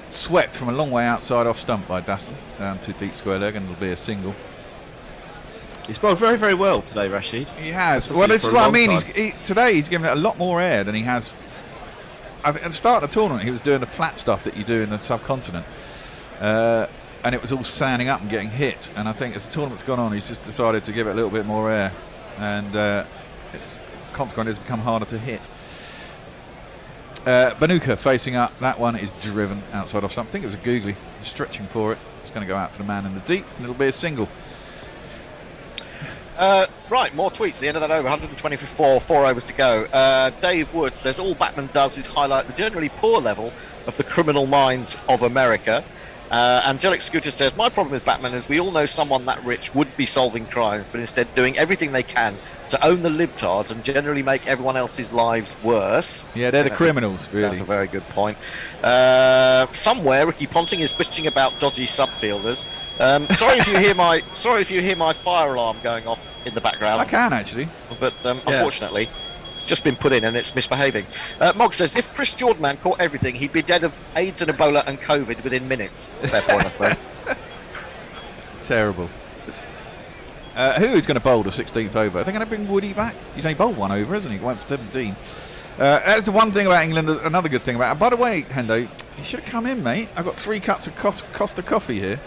swept from a long way outside off stump by Daston down to deep square leg, and it'll be a single. He's bowled very, very well today, Rashid. He has. Well, this is what I mean. Today he's given it a lot more air than he has. I think at the start of the tournament, he was doing the flat stuff that you do in the subcontinent. And it was all standing up and getting hit. And I think as the tournament's gone on, he's just decided to give it a little bit more air. And consequently, it's become harder to hit. Banuka facing up. That one is driven outside off something. It was a googly. Stretching for it. It's going to go out to the man in the deep, and it'll be a single. Right, more tweets. The end of that over. 120 for 4 overs to go. Dave Wood says all Batman does is highlight the generally poor level of the criminal minds of America. Angelic Scooter says, my problem with Batman is we all know someone that rich would be solving crimes, but instead doing everything they can to own the libtards and generally make everyone else's lives worse. Yeah, they're the criminals, really. That's a very good point. Somewhere, Ricky Ponting is bitching about dodgy subfielders. Sorry if you hear my fire alarm going off in the background. I can actually, but unfortunately, it's just been put in and it's misbehaving. Mog says, if Chris Jordan caught everything, he'd be dead of AIDS and Ebola and COVID within minutes. Fair point, I think. Terrible. Who is going to bowl the 16th over? Are they going to bring Woody back? He's only bowled one over, hasn't he? Went for 17. That's the one thing about England. Another good thing about it. By the way, Hendo, you should have come in, mate. I've got 3 cups of Costa coffee here.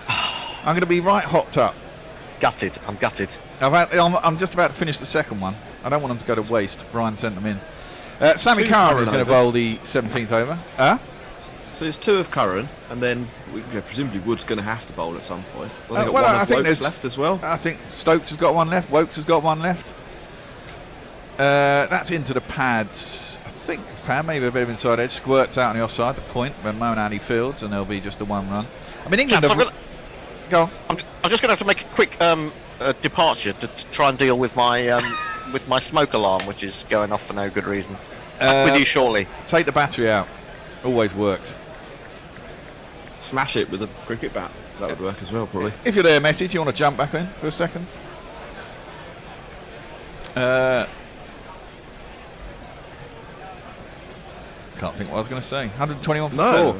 I'm going to be right hopped up. Gutted. I'm gutted. I'm just about to finish the second one. I don't want them to go to waste. Brian sent them in. Sammy Curran is going to bowl the 17th over. So there's 2 of Curran, and then presumably Wood's going to have to bowl at some point. Well, I think there's left as well. I think Stokes has got one left. Wokes has got one left. That's into the pads. I think pad, maybe a bit of inside edge. Squirts out on the offside, the point when Moeen Ali fields, and there'll be just the 1 run. I mean, England. Go on. I'm just going to have to make a quick departure to try and deal with my smoke alarm, which is going off for no good reason. Back with you shortly. Take the battery out. Always works. Smash it with a cricket bat. That would work as well, probably. If you're there, message, you want to jump back in for a second? Can't think what I was going to say. 121 for 4.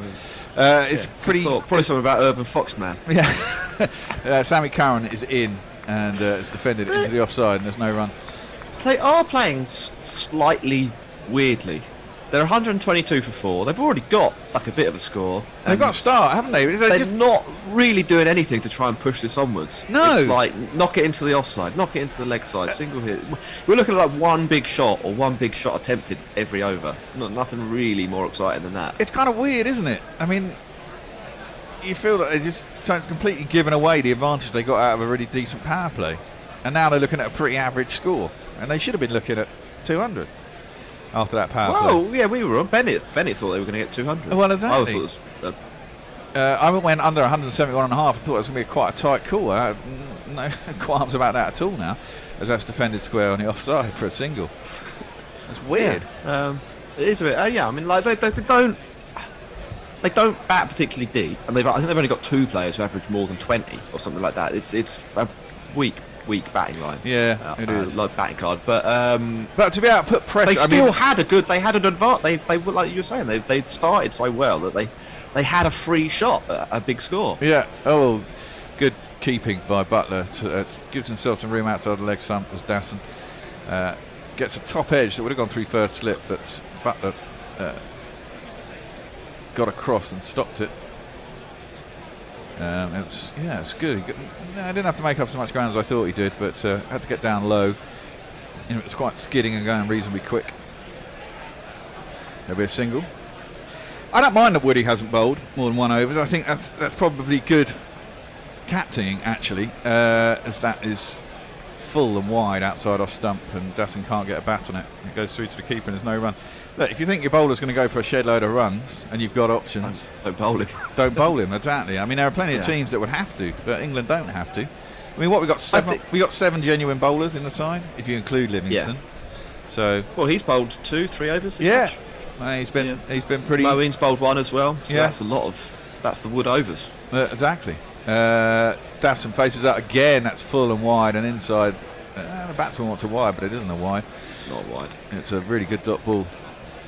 It's pretty. Probably something about Urban Foxman. Yeah. Sammy Curran is in and it's defended into the offside, and there's no run. They are playing slightly weirdly. They're 122 for 4. They've already got like a bit of a score. They've got a start, haven't they? They're just not really doing anything to try and push this onwards. No. It's like knock it into the offside, knock it into the leg side, single hit. We're looking at like one big shot or one big shot attempted every over. Nothing really more exciting than that. It's kind of weird, isn't it? I mean, you feel that they just completely given away the advantage they got out of a really decent power play. And now they're looking at a pretty average score. And they should have been looking at 200. After that power play. Oh, yeah, we were on. Bennett thought they were going to get 200. Well, exactly. I went under 171.5 and thought it was going to be quite a tight call. I have no qualms about that at all now, as that's defended square on the offside for a single. It's weird. Yeah, it is a bit. Yeah, I mean, like they don't bat particularly deep, and I think they've only got 2 players who average more than 20 or something like that. It's a weak batting line. Yeah, it is. Like batting card, but to be able to put pressure, they had an advantage. They were, like you were saying, they started so well that they they had a free shot at a big score. Yeah. Oh, good keeping by Butler. Gives himself some room outside the leg stump as Dasson gets a top edge that would have gone through first slip, but Butler got across and stopped it. It's good. I didn't have to make up so much ground as I thought he did, but had to get down low. It was quite skidding and going reasonably quick. There'll be a single. I don't mind that Woody hasn't bowled more than 1 overs. I think that's probably good captaining, actually, as that is full and wide outside off stump, and Dasson can't get a bat on it. It goes through to the keeper and there's no run. Look, if you think your bowler's going to go for a shed load of runs and you've got options, don't bowl him. Don't bowl him, exactly. I mean, there are plenty of teams that would have to, but England don't have to. I mean, what we got seven genuine bowlers in the side, if you include Livingston. Yeah. So he's bowled 3 overs. Yeah, he's been pretty. Moeen's bowled 1 as well. So yeah, that's a lot of. That's the Wood overs. Exactly. Dasson faces that again. That's full and wide and inside. The batsman wants a wide, but it isn't a wide. It's not wide. It's a really good dot ball.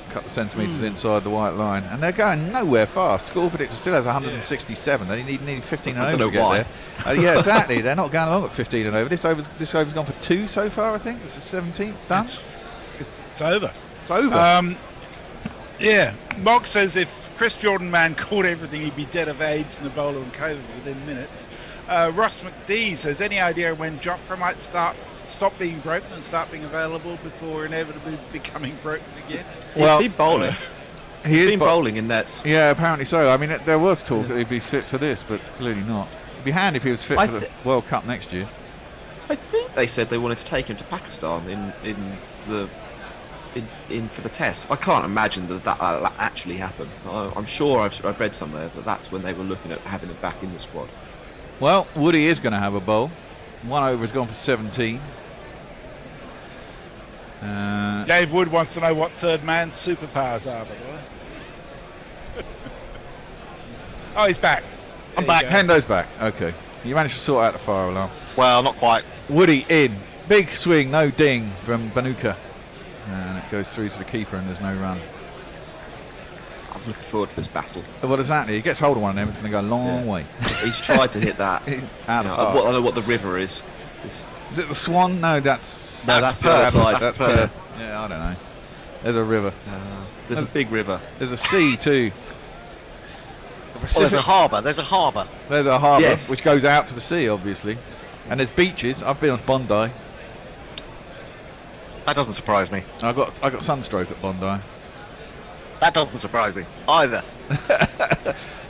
Couple of centimetres inside the white line, and they're going nowhere fast. Score predictor still has 167. They need 15 and over to get there. Yeah, exactly. They're not going along at 15 and over. This over's gone for 2 so far. I think it's the 17th done. It's over. It's over. Yeah. Mark says if Chris Jordan man caught everything, he'd be dead of AIDS and the bowler and COVID within minutes. Russ McD says, any idea when Jofra might stop being broken and start being available before inevitably becoming broken again? Well, he's been bowling. He's been bowling in nets. Yeah, apparently so. I mean, there was talk that he'd be fit for this, but clearly not. It'd be handy if he was fit for the World Cup next year. I think they said they wanted to take him to Pakistan for the test. I can't imagine that actually happened. I'm sure I've read somewhere that that's when they were looking at having him back in the squad. Well, Woody is going to have a bowl. 1 over has gone for 17. Dave Wood wants to know what third man's superpowers are, by the way. Oh, he's back. I'm back. Hendo's back. Okay. You managed to sort out the fire alarm. Well, not quite. Woody in. Big swing, no ding from Banuka. And it goes through to the keeper and there's no run. I'm looking forward to this battle. Well, exactly. He gets hold of one of them, it's going to go a long way. He's tried to hit that. I don't know what the river is. Is it the Swan? No, that's the other side. That's Perth. Yeah, I don't know. There's a river. There's a big river. There's a sea too. There's a harbour. There's a harbour. There's a harbour which goes out to the sea, obviously. And there's beaches. I've been on Bondi. That doesn't surprise me. I got sunstroke at Bondi. That doesn't surprise me either.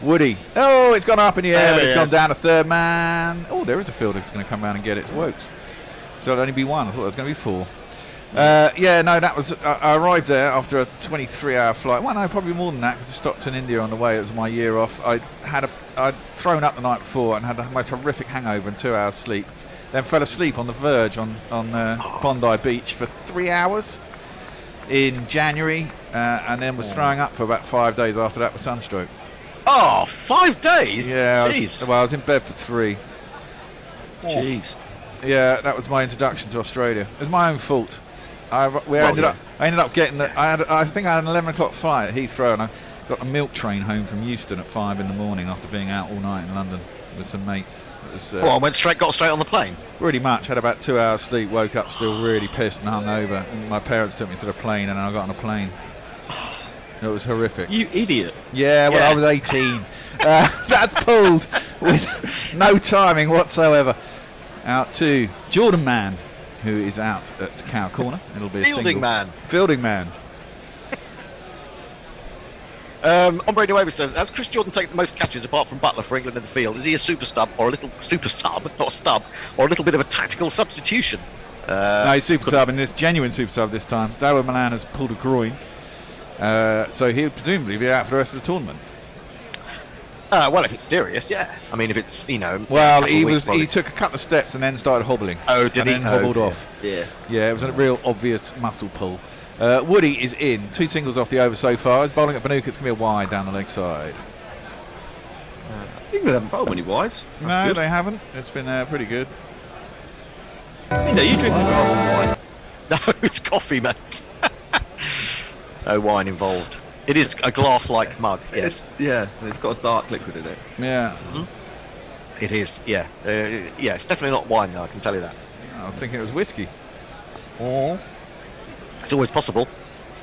Woody. Oh, it's gone up in the air, but it's gone down to third man. Oh, there is a fielder who's going to come round and get it. It's Wokes. So it'll only be 1. I thought there was going to be 4. That was. I arrived there after a 23-hour flight. Well, no, probably more than that because I stopped in India on the way. It was my year off. I'd thrown up the night before and had the most horrific hangover and 2 hours sleep. Then fell asleep on the verge on Bondi Beach for 3 hours in January, and then was throwing up for about 5 days after that with sunstroke. Oh, 5 days? Yeah, I was in bed for 3. Jeez. Yeah, that was my introduction to Australia. It was my own fault. I ended up getting I think I had an 11 o'clock flight at Heathrow, and I got a milk train home from Euston at 5 in the morning after being out all night in London with some mates. Got straight on the plane? Pretty much. Had about 2 hours sleep, woke up still really pissed and hungover. And my parents took me to the plane and I got on a plane. It was horrific. You idiot. Yeah, well, I was 18. That's pulled with no timing whatsoever. Out to Jordan Man, who is out at Cow Corner. It'll be a Fielding Man. Fielding Man. Ombre Nueva says, has Chris Jordan taken the most catches apart from Butler for England in the field? Is he a super sub or a little or a little bit of a tactical substitution? No, he's super sub, and this genuine super sub this time. Darryl Milan has pulled a groin, so he'll presumably be out for the rest of the tournament. Well, if it's serious, yeah. I mean, if it's Well, he took a couple of steps and then started hobbling. Oh, did he? And then hobbled off. Yeah. Yeah, it was a real obvious muscle pull. Woody is in. 2 singles off the over so far. He's bowling at Banuka. It's going to be a wide down the leg side. England haven't bowled many wides. No, good. They haven't. It's been pretty good. You drinking a glass of wine? No, it's coffee, mate. No wine involved. It is a glass-like mug. Yeah. Yeah, and it's got a dark liquid in it. Yeah. It is. Yeah. Yeah. It's definitely not wine, though. I can tell you that. I was thinking it was whiskey. It's always possible.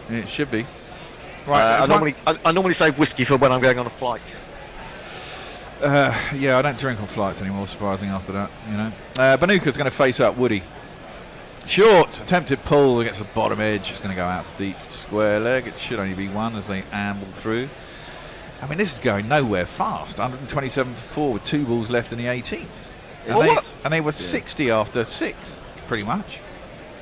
It should be. Right. I normally save whiskey for when I'm going on a flight. Yeah, I don't drink on flights anymore. Surprising after that, you know. Banuka's going to face up Woody. Short, attempted pull against the bottom edge. It's going to go out to deep square leg. It should only be one as they amble through. I mean, this is going nowhere fast. 127 for 4 with 2 balls left in the 18th. And they were 60 after 6, pretty much.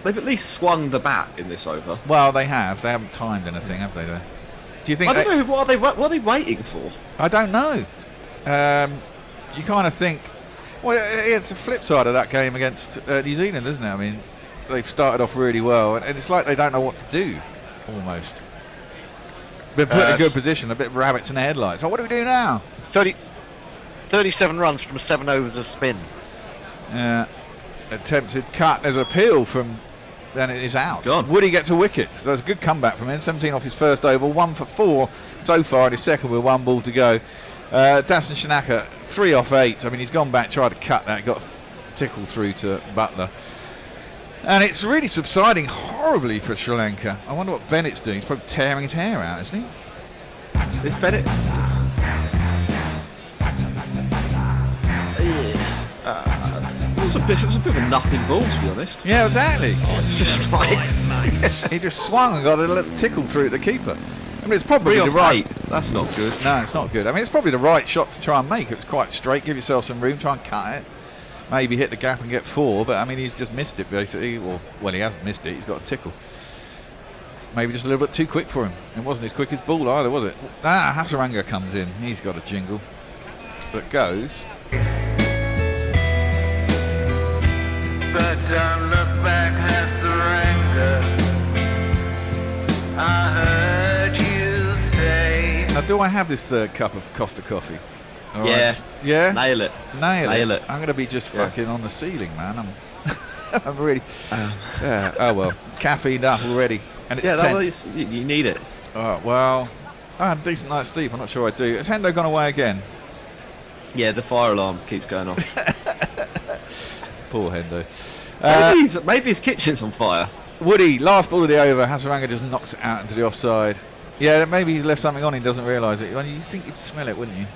They've at least swung the bat in this over. Well, they have. They haven't timed anything, have they? Do you think? I don't know. What are they waiting for? I don't know. You kind of think. Well, it's the flip side of that game against New Zealand, isn't it? I mean, they've started off really well, and it's like they don't know what to do, almost. Been put in a good position, a bit of rabbits in the headlights. So what do we do now? 37 runs from 7 overs of spin. Attempted cut. There's an appeal from. Then it is out. God. Woody gets a wicket. So that's a good comeback from him. 17 off his first over, 1 for 4 so far in his second with 1 ball to go. Dasan Shanaka, 3 off 8. I mean, he's gone back, tried to cut that, got tickled through to Butler. And it's really subsiding horribly for Sri Lanka. I wonder what Bennett's doing. He's probably tearing his hair out, isn't he? Is Bennett? It was a bit of a nothing ball, to be honest. Yeah, exactly. It's just like he just swung and got a little tickle through at the keeper. I mean, it's probably the right. That's not good. No, it's not good. I mean, it's probably the right shot to try and make. It's quite straight. Give yourself some room. Try and cut it. Maybe hit the gap and get 4. But I mean, he's just missed it basically. Well, he hasn't missed it. He's got a tickle. Maybe just a little bit too quick for him. It wasn't as quick as ball either, was it? Hasaranga comes in. He's got a jingle that goes. But don't look back, Hasaranga. I heard you say. Now, do I have this third cup of Costa coffee? All yeah. Right. Yeah? Nail it. Nail it. I'm going to be just fucking on the ceiling, man. I'm really. Oh well, caffeined up already. And it's you need it. Oh, well, I had a decent night's sleep. I'm not sure I do. Has Hendo gone away again? Yeah, the fire alarm keeps going off. Poor Hendo. Maybe his kitchen's on fire. Woody, last ball of the over. Hasaranga just knocks it out into the offside. Yeah, maybe he's left something on. He doesn't realise it. Well, you think you'd smell it, wouldn't you?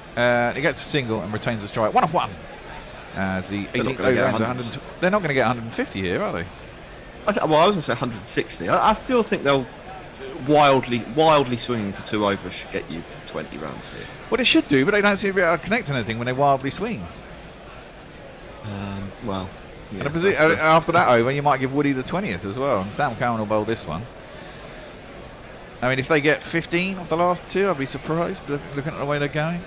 He gets a single and retains the strike. 1 off 1. As the 18th over ends 100. They're not going to get 150 here, are they? I was going to say 160. I still think they'll wildly swinging for 2 overs should get you 20 runs here. Well, they should do, but they don't seem to be able to connect anything when they wildly swing. Well, yeah, and after that over, you might give Woody the 20th as well, and Sam Cowan will bowl this one. I mean, if they get 15 off the last 2, I'd be surprised, looking at the way they're going.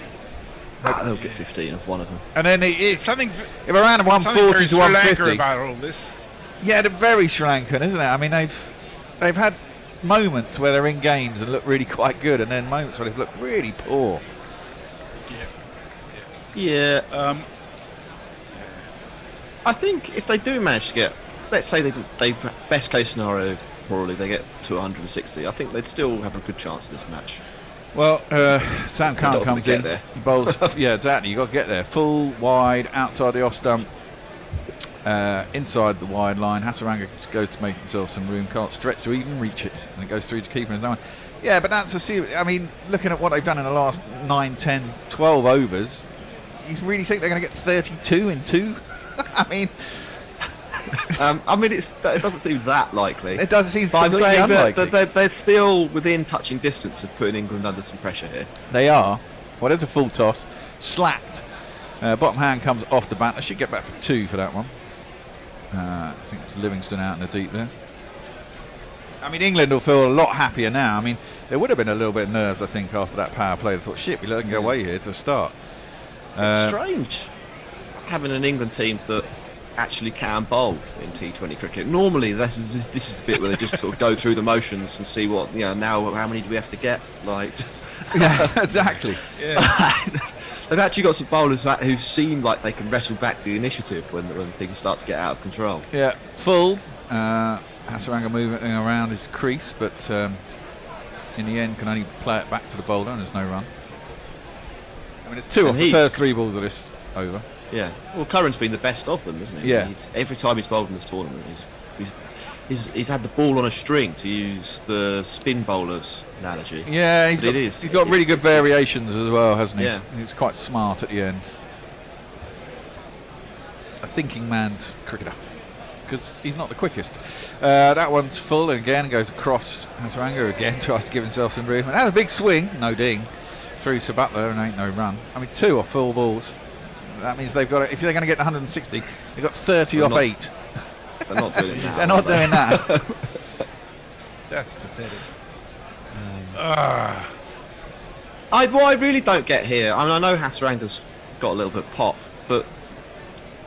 They'll get 15 off one of them. And then it's something. If around 140 to 150. About all this. Yeah, they're very Sri Lankan, isn't it? I mean, they've had moments where they're in games and look really quite good, and then moments where they've looked really poor. Yeah. I think if they do manage to get, let's say they best case scenario, probably they get to 160. I think they'd still have a good chance in this match. Well, Sam Khan comes in. There. He bowls. Yeah, exactly. You got to get there. Full, wide, outside the off stump, inside the wide line. Hasaranga goes to make himself some room. Can't stretch to even reach it, and it goes through to keeper. And no one. Yeah, but that's a serious. I mean, looking at what they've done in the last 9, 10, 12 overs, you really think they're going to get 32 in 2? I mean. It doesn't seem that likely. It doesn't seem completely unlikely. They're still within touching distance of putting England under some pressure here. They are. Well, there's a full toss. Slapped. Bottom hand comes off the bat. I should get back for 2 for that one. I think it's Livingston out in the deep there. I mean, England will feel a lot happier now. I mean, there would have been a little bit of nerves, I think, after that power play. They thought, shit, we let them go away here to start. It's strange having an England team that actually can bowl in T20 cricket. Normally this is the bit where they just sort of go through the motions and see what, now how many do we have to get, yeah, exactly. Yeah. They've actually got some bowlers who seem like they can wrestle back the initiative when things start to get out of control. Yeah, full. Hasaranga moving around his crease, but in the end can only play it back to the bowler, and there's no run. I mean, it's 2 And off the first 3 balls of this over. Yeah. Well, Curran's been the best of them, isn't he? Yeah. Every time he's bowled in this tournament, he's had the ball on a string, to use the spin bowler's analogy. Yeah, he's got really good variations as well, hasn't he? Yeah. He's quite smart at the end. A thinking man's cricketer, because he's not the quickest. That one's full, and again goes across. Hasaranga again tries to give himself some room. And that's a big swing, no ding, through to Butler, and ain't no run. I mean, 2 off full balls. That means they've got, if they're going to get 160, they've got 30 off 8. They're not doing it now. They're not doing that. That's pathetic. What I really don't get here, I mean, I know Hasaranga's got a little bit pop, but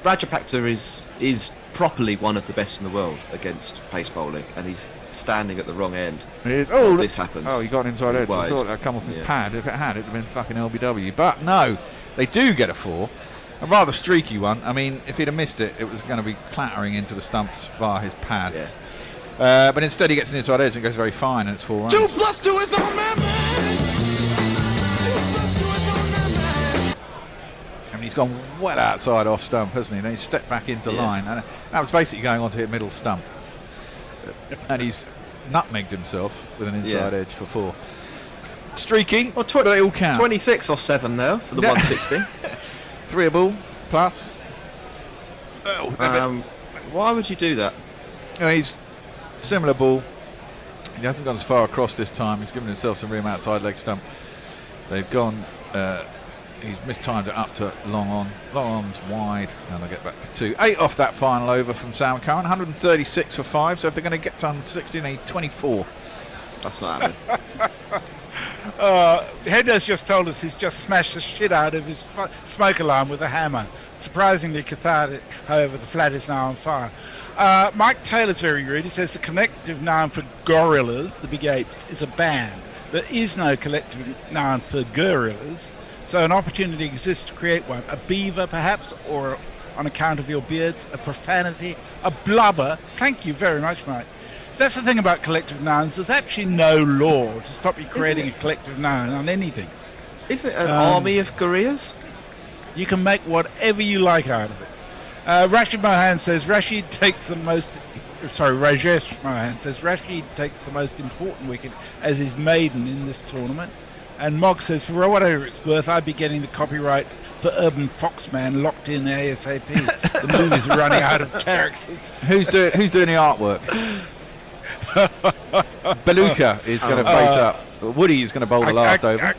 Rajapaksa is properly one of the best in the world against pace bowling, and he's standing at the wrong end. This happens. Oh, he got inside edge. I thought that'd come off his pad. If it had, it'd have been fucking LBW. But no, they do get a 4. A rather streaky one. I mean, if he'd have missed it, it was going to be clattering into the stumps via his pad. Yeah. But instead he gets an inside edge and goes very fine, and it's 4 runs. 2 + 2 is on man. I mean, he's gone well outside off stump, hasn't he? Then he stepped back into line, and that was basically going on to hit middle stump. And he's nutmegged himself with an inside edge for 4. Streaky, well, they all count. 26 off 7 now for the 160. 3 a ball plus. Why would you do that? He's similar ball. He hasn't gone as far across this time. He's given himself some room outside leg stump. They've gone. He's mistimed it up to long on. Long on's wide, and they'll get back for 2. 8 off that final over from Sam Curran. 136 for 5. So if they're going to get to 160, they need 24. That's not happening. Hendo's just told us he's just smashed the shit out of his smoke alarm with a hammer. Surprisingly cathartic, however, the flat is now on fire. Mike Taylor's very rude. He says the collective noun for gorillas, the big apes, is a band. There is no collective noun for gorillas, so an opportunity exists to create one. A beaver, perhaps, or on account of your beards, a profanity, a blubber. Thank you very much, Mike. That's the thing about collective nouns. There's actually no law to stop you creating a collective noun on anything. Isn't it an army of gorillas? You can make whatever you like out of it. Rashid Mohan says Rashid takes the most. Rajesh Mohan says Rashid takes the most important wicket as his maiden in this tournament. And Mog says, for whatever it's worth, I'd be getting the copyright for Urban Foxman locked in ASAP. The movies are running out of characters. Who's doing the artwork? Beluga is going to face up. Woody is going to bowl the last over.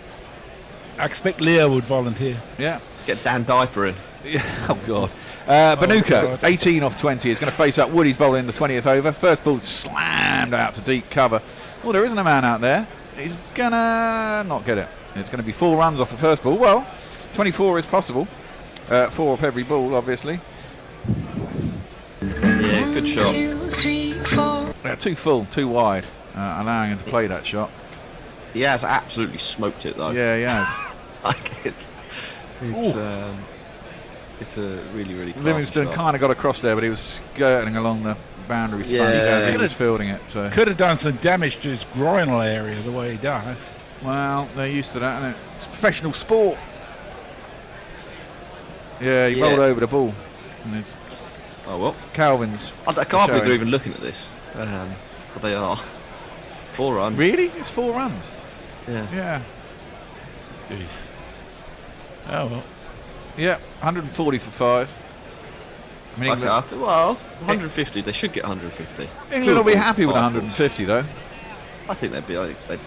I expect Leo would volunteer. Yeah. Get Dan Diaper in. Yeah. Oh, God. Banuka, 18 off 20, is going to face up. Woody's bowling the 20th over. First ball slammed out to deep cover. Well, there isn't a man out there. He's going to not get it. It's going to be 4 runs off the first ball. Well, 24 is possible. 4 off every ball, obviously. Yeah, good shot. 2, 3, 4. 2 full, 2 wide, allowing him to play that shot. He has absolutely smoked it, though. Yeah, he has. Like it's a really, really classy Livingston shot. kind of got across there, but he was skirting along the boundary sponge as he was fielding it. So. Could have done some damage to his groinal area the way he died. Well, they're used to that, isn't it? It's professional sport. Yeah, he rolled over the ball. And it's Calvin's. I can't believe they're even looking at this. But they are. 4 runs. Really? It's 4 runs. Yeah. Yeah. Jeez. Oh well. Yeah, 140 for 5. I mean, England, 150. They should get 150. England will be happy with 150 though. I think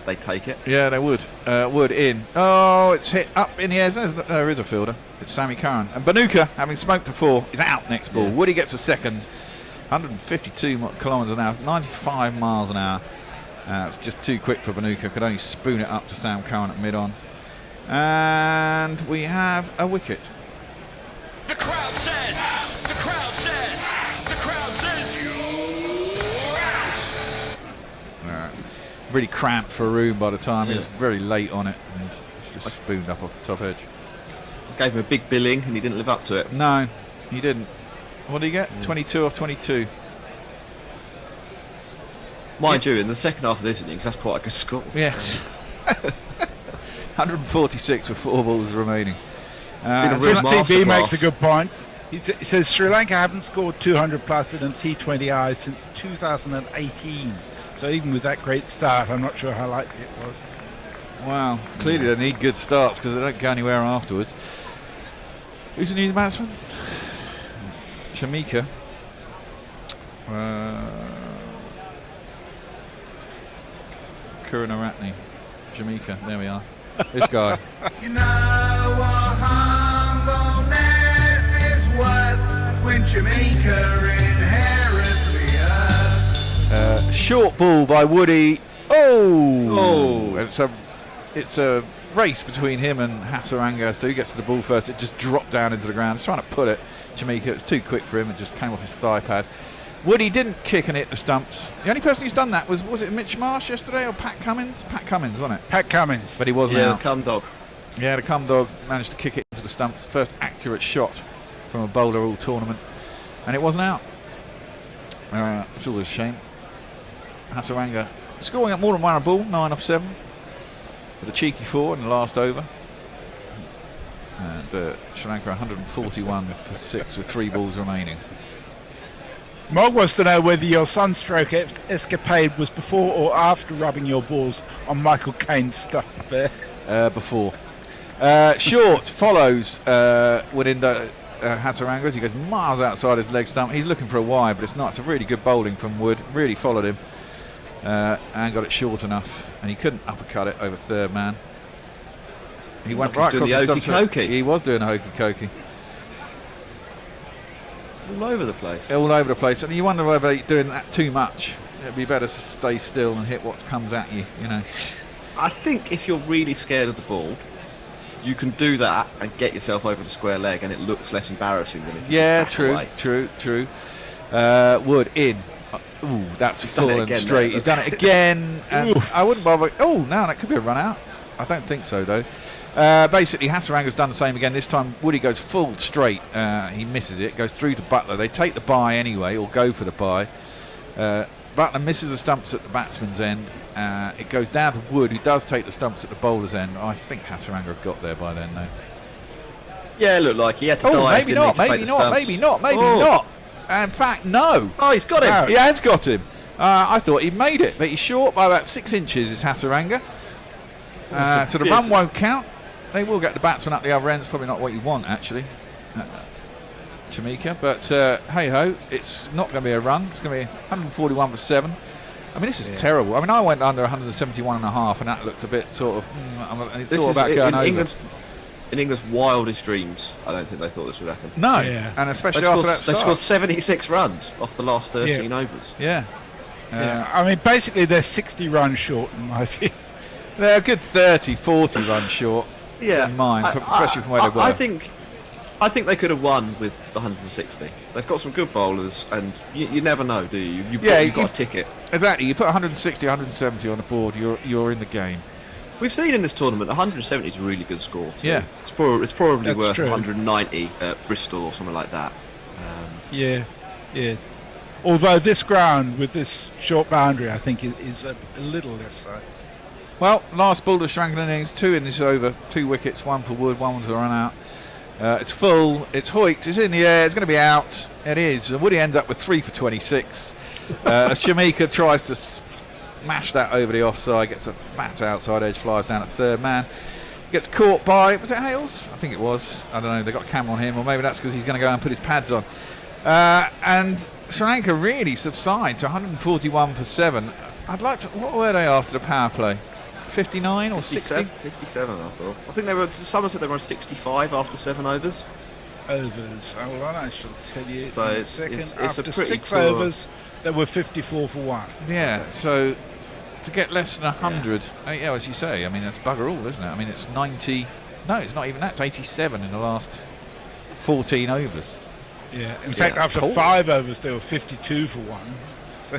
they take it. Yeah, they would. Wood in. Oh, it's hit up in the air. There is a fielder. It's Sammy Curran. And Banuka, having smoked a 4, is out next ball. Woody gets a second. 152 kilometres an hour, 95 miles an hour. It's just too quick for Banuka. Could only spoon it up to Sam Curran at mid-on. And we have a wicket. The crowd says, the crowd says, the crowd says you're out. Really cramped for a room by the time. He was very late on it. And it's just spooned up off the top edge. Gave him a big billing and he didn't live up to it. No, he didn't. What did he get? 22 off 22. Mind you, in the second half of this innings, that's quite a good score. Yeah. 146 with 4 balls remaining. Chris TV makes a good point. He says Sri Lanka haven't scored 200 plus in a T20I since 2018. So even with that great start, I'm not sure how likely it was. Wow, clearly they need good starts because they don't go anywhere afterwards. Who's the news batsman? Shamika. Karunaratne. Jamaica, there we are. This guy. You know what humbleness is worth when Jamaica inherently earth. Short ball by Woody. Oh! It's a race between him and Hasaranga as to who gets to the ball first. It just dropped down into the ground. He's trying to pull it. Jamaica, it was too quick for him. It just came off his thigh pad. Woody didn't kick and hit the stumps. The only person who's done that was it Mitch Marsh yesterday or Pat Cummins? Pat Cummins, wasn't it? Pat Cummins. But he wasn't out. The cum dog. Yeah, the cum dog managed to kick it into the stumps. First accurate shot from a bowler all tournament. And it wasn't out. It's always a shame. Hasaranga scoring at more than 1 a ball, 9 off 7. With a cheeky 4 in the last over. And Sri Lanka 141 for 6 with 3 balls remaining. Mog wants to know whether your sunstroke escapade was before or after rubbing your balls on Michael Caine's stuff there. Before. Short follows Woodinder Hasaranga as he goes miles outside his leg stump. He's looking for a wide, but it's not. It's a really good bowling from Wood. Really followed him and got it short enough. And he couldn't uppercut it over third man. He went right across the stump. He was doing a hokey cokey. All over the place. All over the place. And you wonder whether you're doing that too much. It'd be better to stay still and hit what comes at you, you know. I think if you're really scared of the ball, you can do that and get yourself over the square leg, and it looks less embarrassing than if you back away. True. Wood in. Ooh, that's fallen straight. He's done it again. And I wouldn't bother. Oh, no, that could be a run out. I don't think so, though. Basically, Hasaranga's done the same again. This time, Woody goes full straight. He misses it, goes through to Butler. They take the bye anyway, or go for the bye. Butler misses the stumps at the batsman's end. It goes down to Wood, who does take the stumps at the bowler's end. I think Hasaranga have got there by then, though. Yeah, it looked like he had to dive. Maybe not. In fact, no. Oh, he's got him. No. He has got him. I thought he made it, but he's short by about 6 inches, is Hasaranga. So the run won't count. They will get the batsman up the other end. It's probably not what you want, actually, Jamaica. But hey-ho, it's not going to be a run. It's going to be 141 for 7. I mean, this is terrible. I mean, I went under 171.5, and that looked a bit sort of... I thought about going over. In England's wildest dreams, I don't think they thought this would happen. No, and especially after that start. They scored 76 runs off the last 13 overs. Yeah. I mean, basically, they're 60 runs short, in my view. They're a good 30, 40 runs short. Yeah, in mind, especially from where they were. I think they could have won with the 160. They've got some good bowlers, and you never know, do you? You've got a ticket. Exactly. You put 160, 170 on the board, you're in the game. We've seen in this tournament 170 is a really good score. Too. Yeah, it's probably worth 190 at Bristol or something like that. Yeah. Although this ground with this short boundary, I think is a little less so. Well, last ball of Sri Lankan innings, 2 in this over, 2 wickets, 1 for Wood, 1 was a run out. It's full, it's hoiked, it's in the air, it's going to be out. It is. And Woody ends up with 3 for 26. Jamaica tries to smash that over the offside, gets a fat outside edge, flies down at third man. Gets caught by, was it Hales? I think it was. I don't know, they got a camera on him, or maybe that's because he's going to go and put his pads on. And Sri Lanka really subside to 141 for 7. I'd like to, what were they after the power play? 59 or 60? 57, I thought. I think someone said they were on 65 after 7 overs. Hold on, I shall tell you so in a second. After 6 overs, there were 54 for 1. Yeah, so to get less than 100, as you say, I mean, that's bugger all, isn't it? I mean, it's 90, no, it's not even that, it's 87 in the last 14 overs. Yeah, in fact, after 5 overs, there were 52 for 1. So,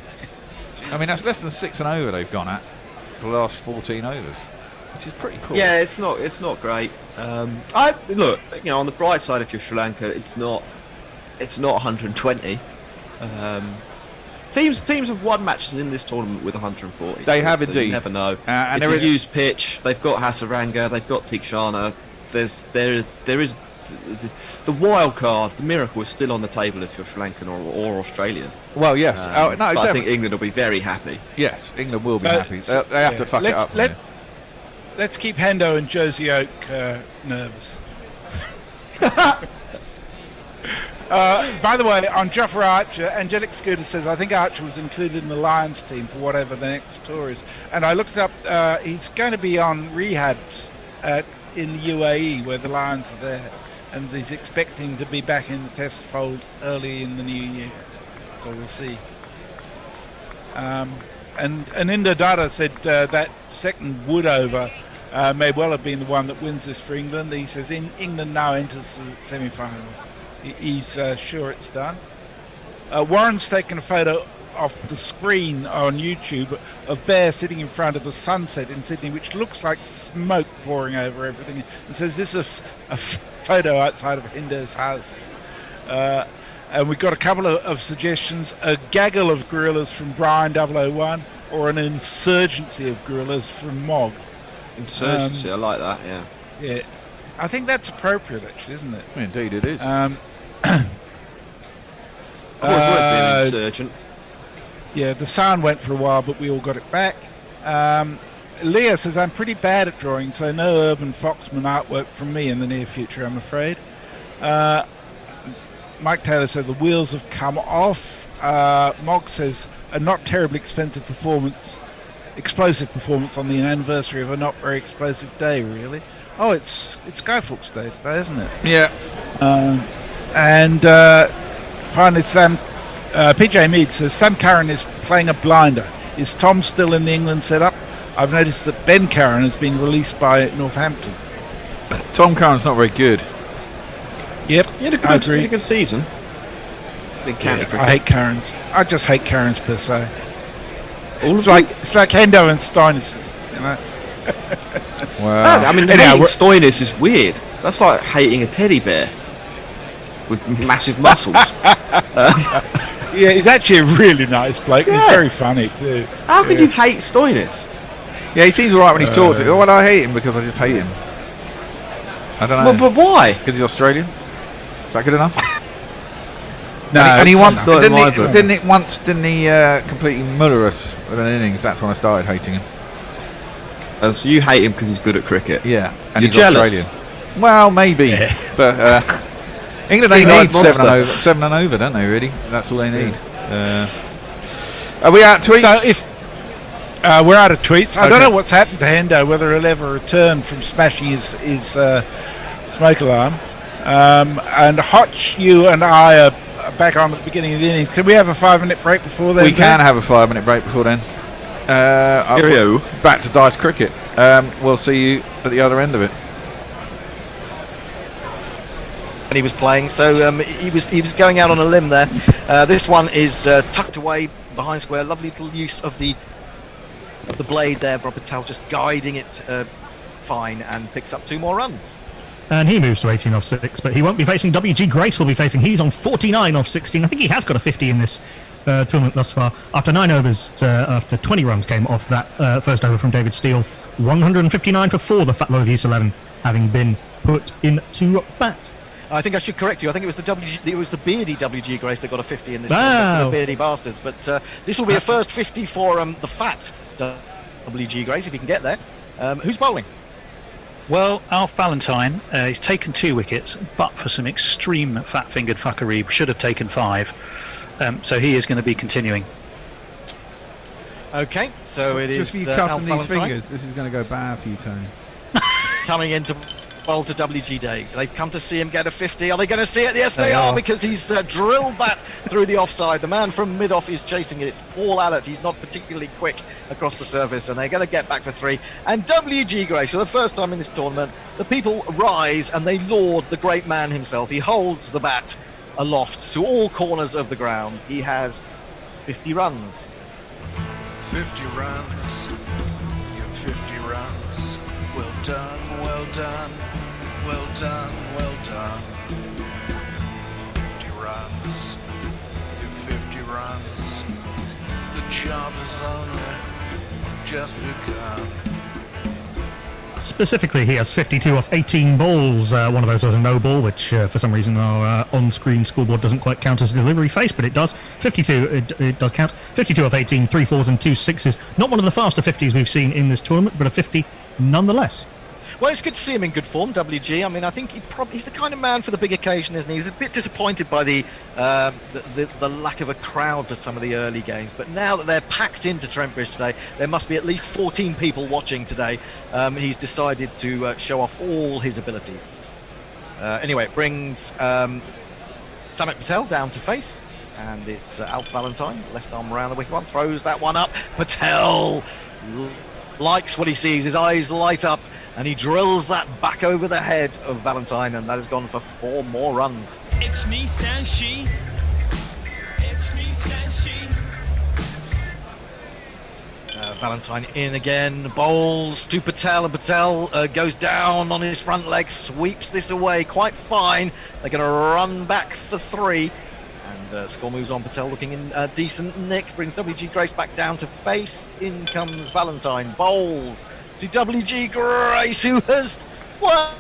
I mean, that's less than 6 an over they've gone at for the last 14 overs, which is pretty cool. Yeah, it's not great. I look, on the bright side, if you're Sri Lanka, it's not 120. Teams have won matches in this tournament with 140. They have so indeed. You never know. And it's a used pitch. They've got Hasaranga. They've got Tikshana. There is the wild card. The miracle is still on the table if you're Sri Lankan or Australian. Well, yes. But I think England will be very happy. Yes, England will be happy. They have to fuck it up. Let's keep Hendo and Josie Oak nervous. By the way, on Jofra Archer, Angelic Scooter says, I think Archer was included in the Lions team for whatever the next tour is. And I looked up, he's going to be on rehabs in the UAE where the Lions are there. And he's expecting to be back in the test fold early in the new year. So we'll see. And Indo Dada said that second Wood over may well have been the one that wins this for England. He says England now enters the semi-finals. He's sure it's done. Warren's taken a photo off the screen on YouTube of Bear sitting in front of the sunset in Sydney, which looks like smoke pouring over everything. And says this is a photo outside of Hinder's house. And we've got a couple of suggestions: a gaggle of gorillas from Brian 001, or an insurgency of gorillas from Mog. Insurgency, I like that. Yeah. Yeah, I think that's appropriate, actually, isn't it? Indeed, it is. I've always wanted to be an insurgent. Yeah, the sound went for a while, but we all got it back. Leah says, I'm pretty bad at drawing, so no Urban Foxman artwork from me in the near future, I'm afraid. Mike Taylor said the wheels have come off. Mog says a not terribly explosive performance on the anniversary of a not very explosive day, really. Oh, it's Guy Fawkes Day today, isn't it? Yeah. And finally, PJ Mead says Sam Curran is playing a blinder. Is Tom still in the England setup? I've noticed that Ben Curran has been released by Northampton. Tom Curran's not very good. Yep, He had a good season. I hate Currans. I just hate Currans per se. It's like Hendo and Steinis, you know. Wow. I mean, hating Stoinis is weird. That's like hating a teddy bear with massive muscles. Yeah, he's actually a really nice bloke. Yeah. He's very funny too. How can you hate Stoinis? Yeah, he seems alright when he's talked to. Well, I hate him because I just hate him. I don't know. But why? Because he's Australian. Is that good enough? No. And he once didn't he completely muller us with an innings? That's when I started hating him. So you hate him because he's good at cricket? Yeah, and You're he's jealous? Australian. Well, maybe, but England they need 7 and over, don't they? Really, that's all they need. Are we out tweets? So if we're out of tweets, I don't know what's happened to Hendo. Whether he'll ever return from smashing his smoke alarm. And Hotch, you and I are back on at the beginning of the innings. Can we have a 5-minute break before then? We can have a 5-minute break before then. Back to Dice Cricket. We'll see you at the other end of it. And he was playing, so he was going out on a limb there. This one is tucked away behind square. Lovely little use of the blade there. Rob Patel just guiding it fine and picks up 2 more runs. And he moves to 18 off 6, but he won't be facing WG Grace. Will be facing. He's on 49 off 16. I think he has got a 50 in this tournament thus far. After 9 overs, after 20 runs came off that first over from David Steele. 159 for 4. The Fat Low of Use 11 having been put into bat. I think I should correct you. I think it was the beardy WG Grace that got a 50 in this tournament, the beardy bastards. But this will be a first 50 for the fat WG Grace if he can get there. Who's bowling? Well, Alf Valentine, he's taken 2 wickets, but for some extreme fat-fingered fuckery, should have taken 5. So he is going to be continuing. Okay, so it just is for you cussing these Valentine. fingers, this is going to go bad for you, Tony. Coming into bowl to WG Day. They've come to see him get a 50. Are they going to see it? Yes, they are, because he's drilled that through the offside. The man from mid-off is chasing it. It's Paul Allett. He's not particularly quick across the surface, and they're going to get back for 3. And WG Grace, for the first time in this tournament, the people rise and they laud the great man himself. He holds the bat aloft to all corners of the ground. He has 50 runs. 50 runs. Your 50 runs. Well done, well done. Well done, well done. 50 runs. Your 50 runs. job has only just begun. Specifically, he has 52 off 18 balls. One of those was a no ball, which for some reason our on-screen scoreboard doesn't quite count as a delivery face, but it does. 52, it does count. 52 off 18, 3 4s and 2 6s. Not one of the faster 50s we've seen in this tournament, but a 50 nonetheless. Well, it's good to see him in good form, WG. I mean, I think he's the kind of man for the big occasion, isn't he? He was a bit disappointed by the lack of a crowd for some of the early games. But now that they're packed into Trent Bridge today, there must be at least 14 people watching today. He's decided to show off all his abilities. Anyway, it brings Samit Patel down to face. And it's Alf Valentine, left arm around the wicket one, throws that one up. Patel likes what he sees. His eyes light up. And he drills that back over the head of Valentine, and that has gone for 4 more runs. It's Nissan She. It's Nissan She. Valentine in again, bowls to Patel, and Patel goes down on his front leg, sweeps this away quite fine. They're going to run back for 3. And score moves on. Patel looking in decent nick, brings WG Grace back down to face. In comes Valentine, bowls to WG Grace, who has, well,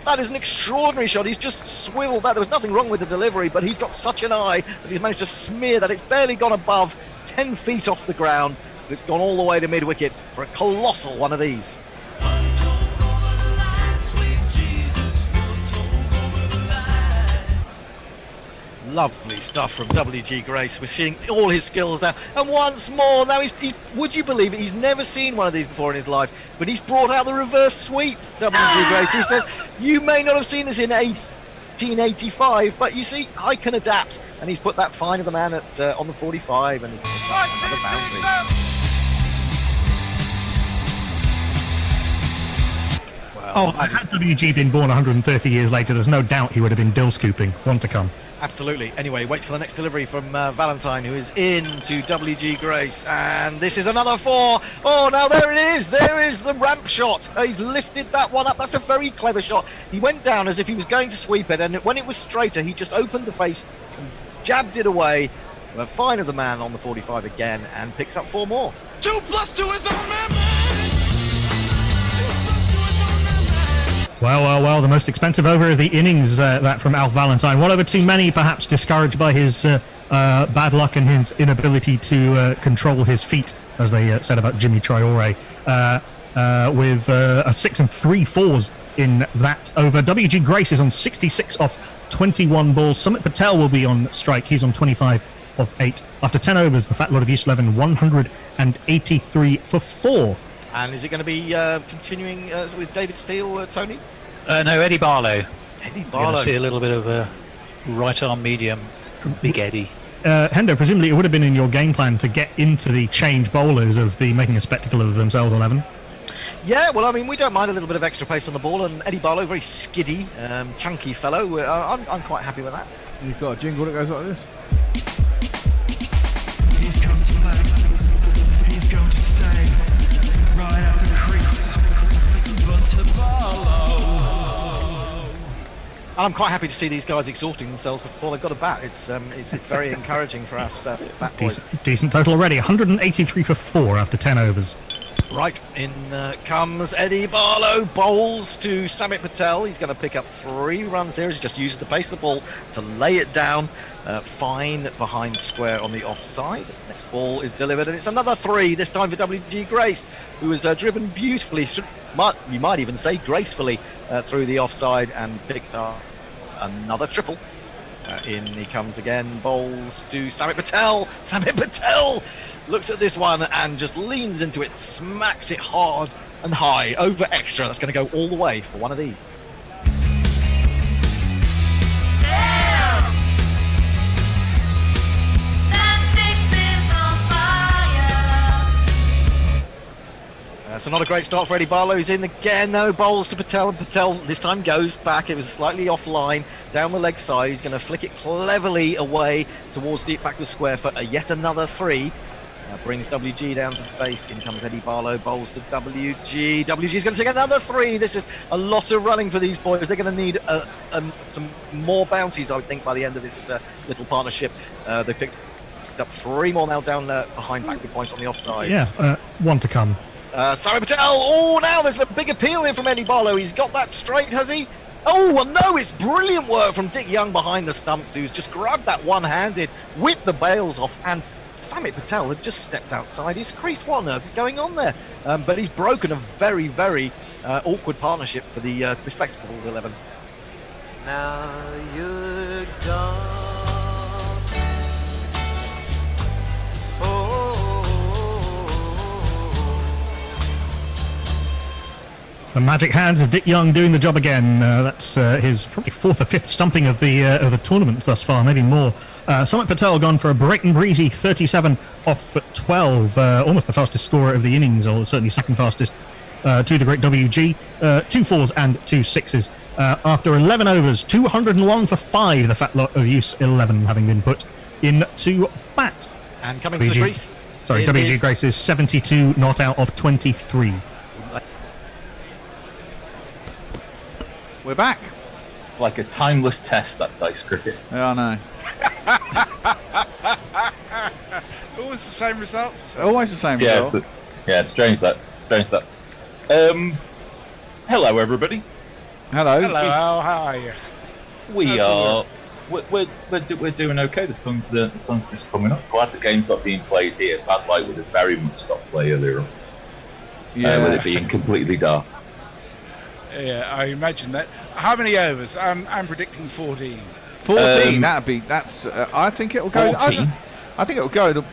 that is an extraordinary shot. He's just swiveled that. There was nothing wrong with the delivery, but he's got such an eye that he's managed to smear that. It's barely gone above 10 feet off the ground, but it's gone all the way to mid-wicket for a colossal one of these. Lovely stuff from WG Grace. We're seeing all his skills now. And once more, now would you believe it? He's never seen one of these before in his life, but he's brought out the reverse sweep, WG Grace. He says, you may not have seen this in 1885, but you see, I can adapt. And he's put that fine of the man at on the 45, and he's put another boundary. Well, had WG been born 130 years later, there's no doubt he would have been dill scooping. One to come. Absolutely. Anyway, wait for the next delivery from Valentine, who is in to WG Grace. And this is another 4. Oh, now there it is. There is the ramp shot. He's lifted that one up. That's a very clever shot. He went down as if he was going to sweep it. And when it was straighter, he just opened the face and jabbed it away. Well, fine of the man on the 45 again, and picks up 4 more. 2 + 2 is on man. Well, the most expensive over of the innings, that from Alf Valentine. One over too many, perhaps discouraged by his bad luck and his inability to control his feet, as they said about Jimmy Traore, with a 6 and 3 4s in that over. WG Grace is on 66 off 21 balls. Samit Patel will be on strike. He's on 25 of 8. After 10 overs, the Fat Lord of East 11, 183 for 4. And is it going to be continuing with David Steele, Tony? No, Eddie Barlow. Eddie You're Barlow. going to see a little bit of a right arm medium from Big Eddie. Hendo, presumably it would have been in your game plan to get into the change bowlers of the making a spectacle of themselves 11. Yeah, well, I mean, we don't mind a little bit of extra pace on the ball, and Eddie Barlow, very skiddy, chunky fellow. I'm quite happy with that. You've got a jingle that goes like this. He's come to play. He's going to stay right at the crease. But to Barlow. And I'm quite happy to see these guys exhausting themselves before they've got a bat. It's very encouraging for us fat boys. Decent total already. 183 for 4 after 10 overs. Right, in comes Eddie Barlow, bowls to Samit Patel. He's going to pick up 3 runs here as he just uses the pace of the ball to lay it down. Fine behind square on the offside. Next ball is delivered, and it's another 3, this time for WG Grace, who has driven beautifully, you might even say gracefully, through the offside and picked up another triple. In he comes again, bowls to Samit Patel. Samit Patel looks at this one and just leans into it, smacks it hard and high, over extra. That's going to go all the way for one of these. So not a great start for Eddie Barlow. He's in again, no bowls to Patel, and Patel this time goes back. It was slightly offline, down the leg side. He's going to flick it cleverly away towards deep back of the square for yet another 3. Brings WG down to the face. In comes Eddie Barlow, bowls to WG. WG's going to take another 3. This is a lot of running for these boys. They're going to need some more bounties, I would think, by the end of this little partnership. They picked picked up 3 more now down behind backward points on the offside. Yeah, 1 to come. Sami Patel, oh, now there's a big appeal here from Eddie Barlow. He's got that straight, has he? Oh, well, no, it's brilliant work from Dick Young behind the stumps, who's just grabbed that one-handed, whipped the bails off, and Sami Patel had just stepped outside his crease. What on earth is going on there? But he's broken a very, very awkward partnership for the respectable 11. Now you're gone. The magic hands of Dick Young doing the job again. That's his probably 4th or 5th stumping of the tournament thus far, maybe more. Sami Patel gone for a bright and breezy 37 off 12, almost the fastest scorer of the innings, or certainly second fastest to the great WG. 2 4s and 2 6s. After 11 overs, 201 for 5, the fat lot of use 11 having been put into bat. And coming to the crease. Sorry, WG Grace is 72 not out of 23. We're back. It's like a timeless test, that dice cricket. Yeah, I know. Always the same result. Always the same result. Strange that. Hello, everybody. Hello. Hello, Al. How are you? We're doing okay. The sun's just coming up. Glad the game's not being played here. Bad light would have very much stopped play earlier on. Yeah. With it being completely dark. Yeah, I imagine that. How many overs? I'm predicting 14. 14. That's. I think it'll go. 14. I think it'll go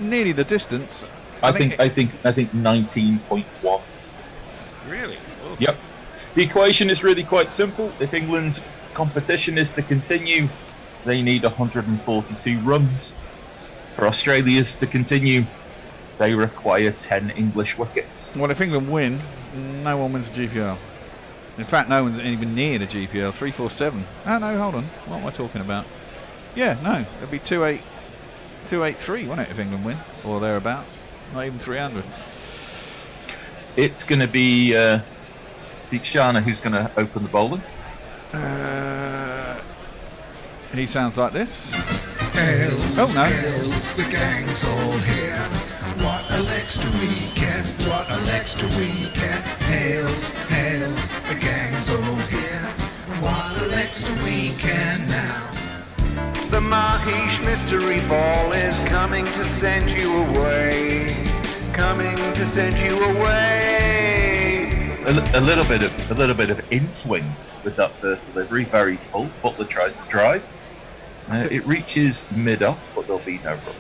nearly the distance. I think 19.1. Really? Oh. Yep. The equation is really quite simple. If England's competition is to continue, they need 142 runs. For Australia's to continue, they require 10 English wickets. Well, if England win, no one wins the GPL. In fact, no one's even near the GPL. 347. Oh no, hold on. What am I talking about? Yeah, no, it'll be 283, won't it, if England win or thereabouts? Not even 300. It's going to be Deekshana who's going to open the bowling. He sounds like this. Hails, oh no! Hails, the gang's all here. What a extra weekend! What a extra weekend! Hails, hails, the gang's all here. What a extra weekend now. The Mahesh Mystery Ball is coming to send you away. Coming to send you away. A little bit of in swing with that first delivery. Very full. Butler tries to drive. It reaches mid-off, but there'll be no run.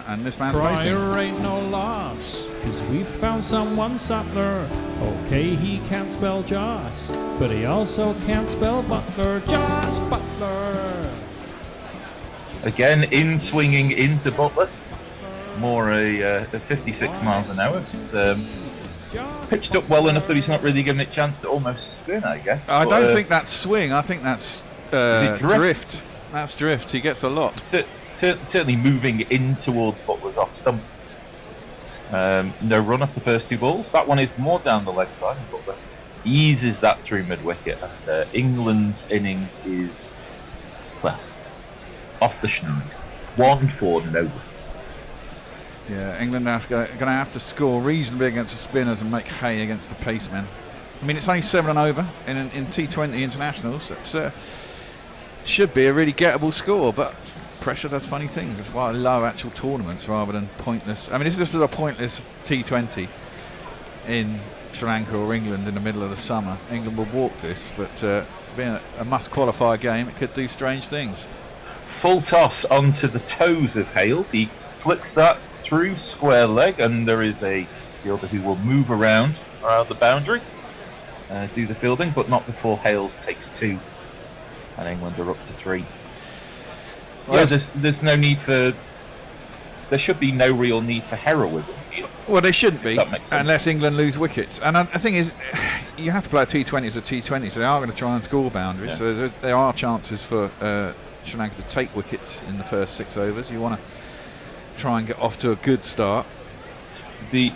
And this man's Pryor ain't no loss, 'cause we found someone Sutler. Okay, he can't spell Joss, but he also can't spell Butler. Joss Butler. Again, in swinging into Butler. More a 56 miles an hour. It's pitched up well enough that he's not really given it a chance to almost spin, I guess. I don't think that's swing. I think that's drift. That's drift. He gets a lot. Certainly moving in towards Butler's off stump. No run off the first 2 balls. That one is more down the leg side. Butler eases that through mid-wicket. And England's innings is, well, off the schneid. 1-4, no runs. Yeah, England are going to have to score reasonably against the spinners and make hay against the pacemen. I mean, it's only 7 and over in T20 internationals. It should be a really gettable score, but pressure does funny things. That's why I love actual tournaments rather than pointless. I mean, this is a pointless T20 in Sri Lanka or England in the middle of the summer. England will walk this, but being a must-qualify game, it could do strange things. Full toss onto the toes of Hales. He flicks that through square leg, and there is a fielder who will move around the boundary, do the fielding, but not before Hales takes 2, and England are up to 3. Well, yeah, there's no need for. There should be no real need for heroism here. Well, there shouldn't be, unless England lose wickets. And the thing is, you have to play a T20 as a T20, so they are going to try and score boundaries. Yeah. So there are chances for Sri Lanka to take wickets in the first 6 overs. You want to try and get off to a good start.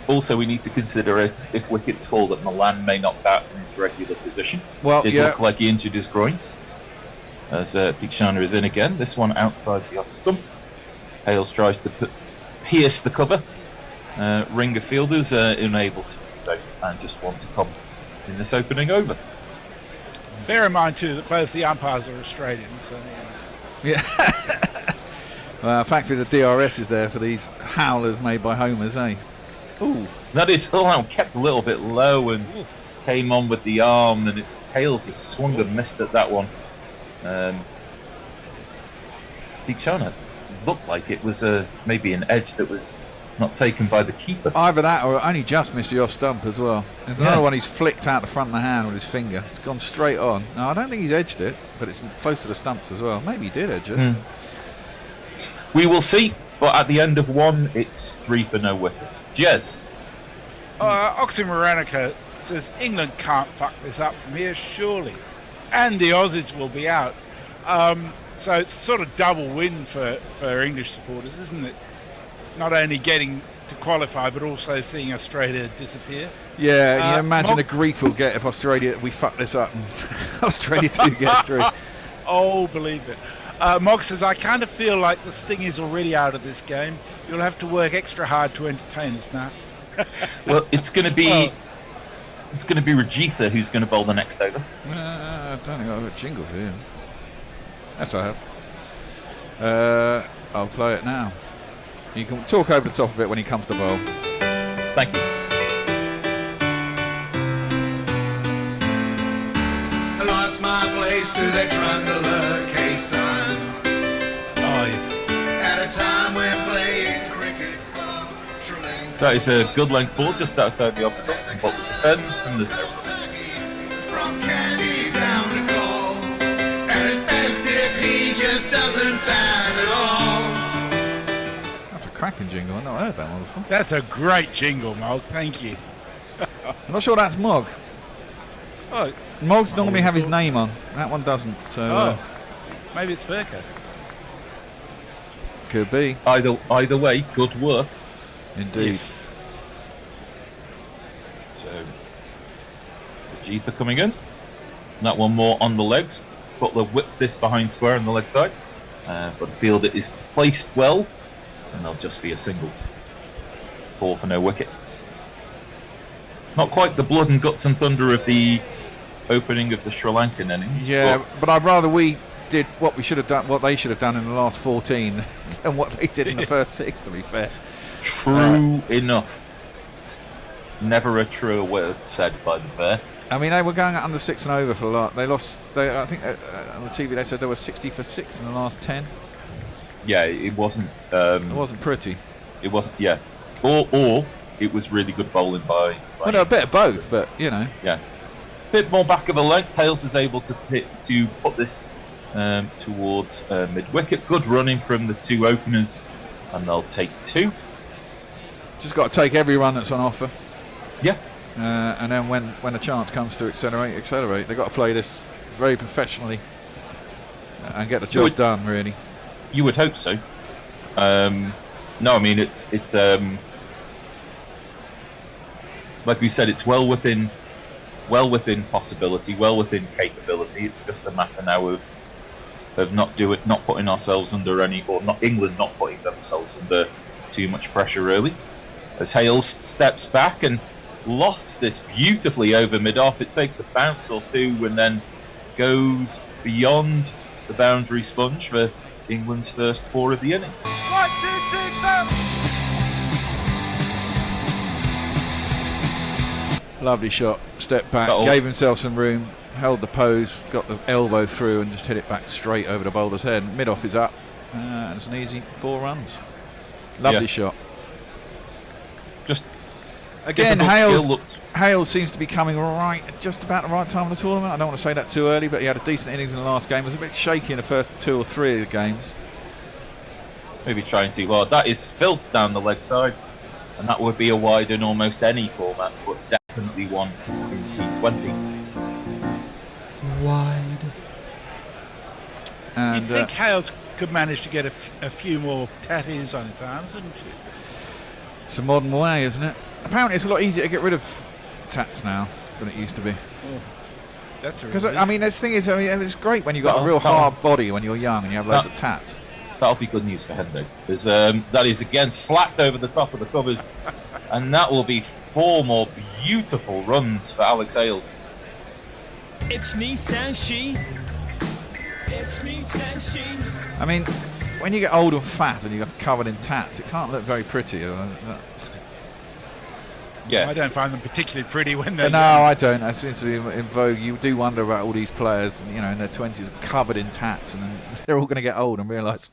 Also, we need to consider if wickets fall that Milan may not bat in his regular position. Well, it did look like he injured his groin. As Deekshana is in again. This one outside the off stump. Hales tries to pierce the cover. Ringer fielders are unable to do so and just want to come in this opening over. Bear in mind too that both the umpires are Australian, so Yeah. Well, thankfully the DRS is there for these howlers made by homers, eh? Ooh, that is kept a little bit low and came on with the arm, and Hales has swung and missed at that one. Dechana looked like it was maybe an edge that was not taken by the keeper. Either that or only just missed the off stump as well. There's another one he's flicked out the front of the hand with his finger. It's gone straight on. No, I don't think he's edged it, but it's close to the stumps as well. Maybe he did edge it. We will see, but at the end of one, it's 3 for no wicket. Jez. Oxymoranica says England can't fuck this up from here, surely. And the Aussies will be out. So it's sort of double win for English supporters, isn't it? Not only getting to qualify, but also seeing Australia disappear. Yeah, you imagine the grief we'll get if we fuck this up and Australia do get through. Oh, believe it. Mog says, I kind of feel like the sting is already out of this game. You'll have to work extra hard to entertain us now. Well, it's going to be Rajitha who's going to bowl the next over. I don't think I've got a jingle for him. That's what I have. I'll play it now. You can talk over the top of it when he comes to bowl. Thank you. I lost my place to the Trundler K-Sun. Nice. At a time when playing cricket for Sri Lanka. That is a good length ball just outside the off stump. But defends and there's no. From Candy down to goal. And it's best if he just doesn't bat at all. That's a cracking jingle. I've not heard that one before. That's a great jingle, Mog. Thank you. I'm not sure that's Mog. Oh, Mogs normally have his name on. That one doesn't. So maybe it's Burko. Could be. Either way, good work. Indeed. Yes. So, Rajitha coming in. That one more on the legs. Butler whips this behind square on the leg side. But the fielder is placed well. And there'll just be a single. 4 for no wicket. Not quite the blood and guts and thunder of the opening of the Sri Lankan innings. Yeah, but I'd rather we did what we should have done, what they should have done in the last 14, than what they did in the first 6. To be fair. True enough. Never a truer word said by the Bear. I mean, they were going under 6 and over for a lot. They lost. I think on the TV they said they were 60 for 6 in the last 10. Yeah, it wasn't. It wasn't pretty. It wasn't. Yeah, or it was really good bowling by well, no, a bit of both, but you know. Yeah, bit more back of a length. Hales is able to put this towards mid wicket. Good running from the 2 openers, and they'll take 2. Just got to take every run that's on offer. Yeah. And then when a chance comes to accelerate. They've got to play this very professionally and get the job done. Really. You would hope so. No, I mean it's like we said, it's well within possibility, well within capability. It's just a matter now of not putting ourselves under England not putting themselves under too much pressure early. As Hales steps back and lofts this beautifully over mid-off, it takes a bounce or 2 and then goes beyond the boundary sponge for England's first 4 of the innings. 1, 2, 3, 4. Lovely shot. Stepped back, gave himself some room, held the pose, got the elbow through, and just hit it back straight over the bowler's head. Mid-off is up, and it's an easy 4 runs. Lovely shot. Just again, Hales seems to be coming right at just about the right time of the tournament. I don't want to say that too early, but he had a decent innings in the last game. It was a bit shaky in the first 2 or 3 of the games. Maybe trying too hard. That is filth down the leg side, and that would be a wide in almost any format, but definitely one in T20. Wide. And you'd think Hales could manage to get a few more tattoos on his arms, wouldn't you? It's a modern way, isn't it? Apparently, it's a lot easier to get rid of tats now than it used to be. Oh, that's because I mean, the thing is, it's great when you've got a real hard body when you're young and you have loads of tats. That'll be good news for Hendo. Because that is again slapped over the top of the covers, and that will be 4 more beautiful runs for Alex Hales. It's Nissan She. It's Nissan She. I mean, when you get old and fat and you're covered in tats, it can't look very pretty. Yeah, I don't find them particularly pretty when they're No, I don't. That seems to be in vogue. You do wonder about all these players, you know, in their 20s, covered in tats, and then they're all going to get old and realise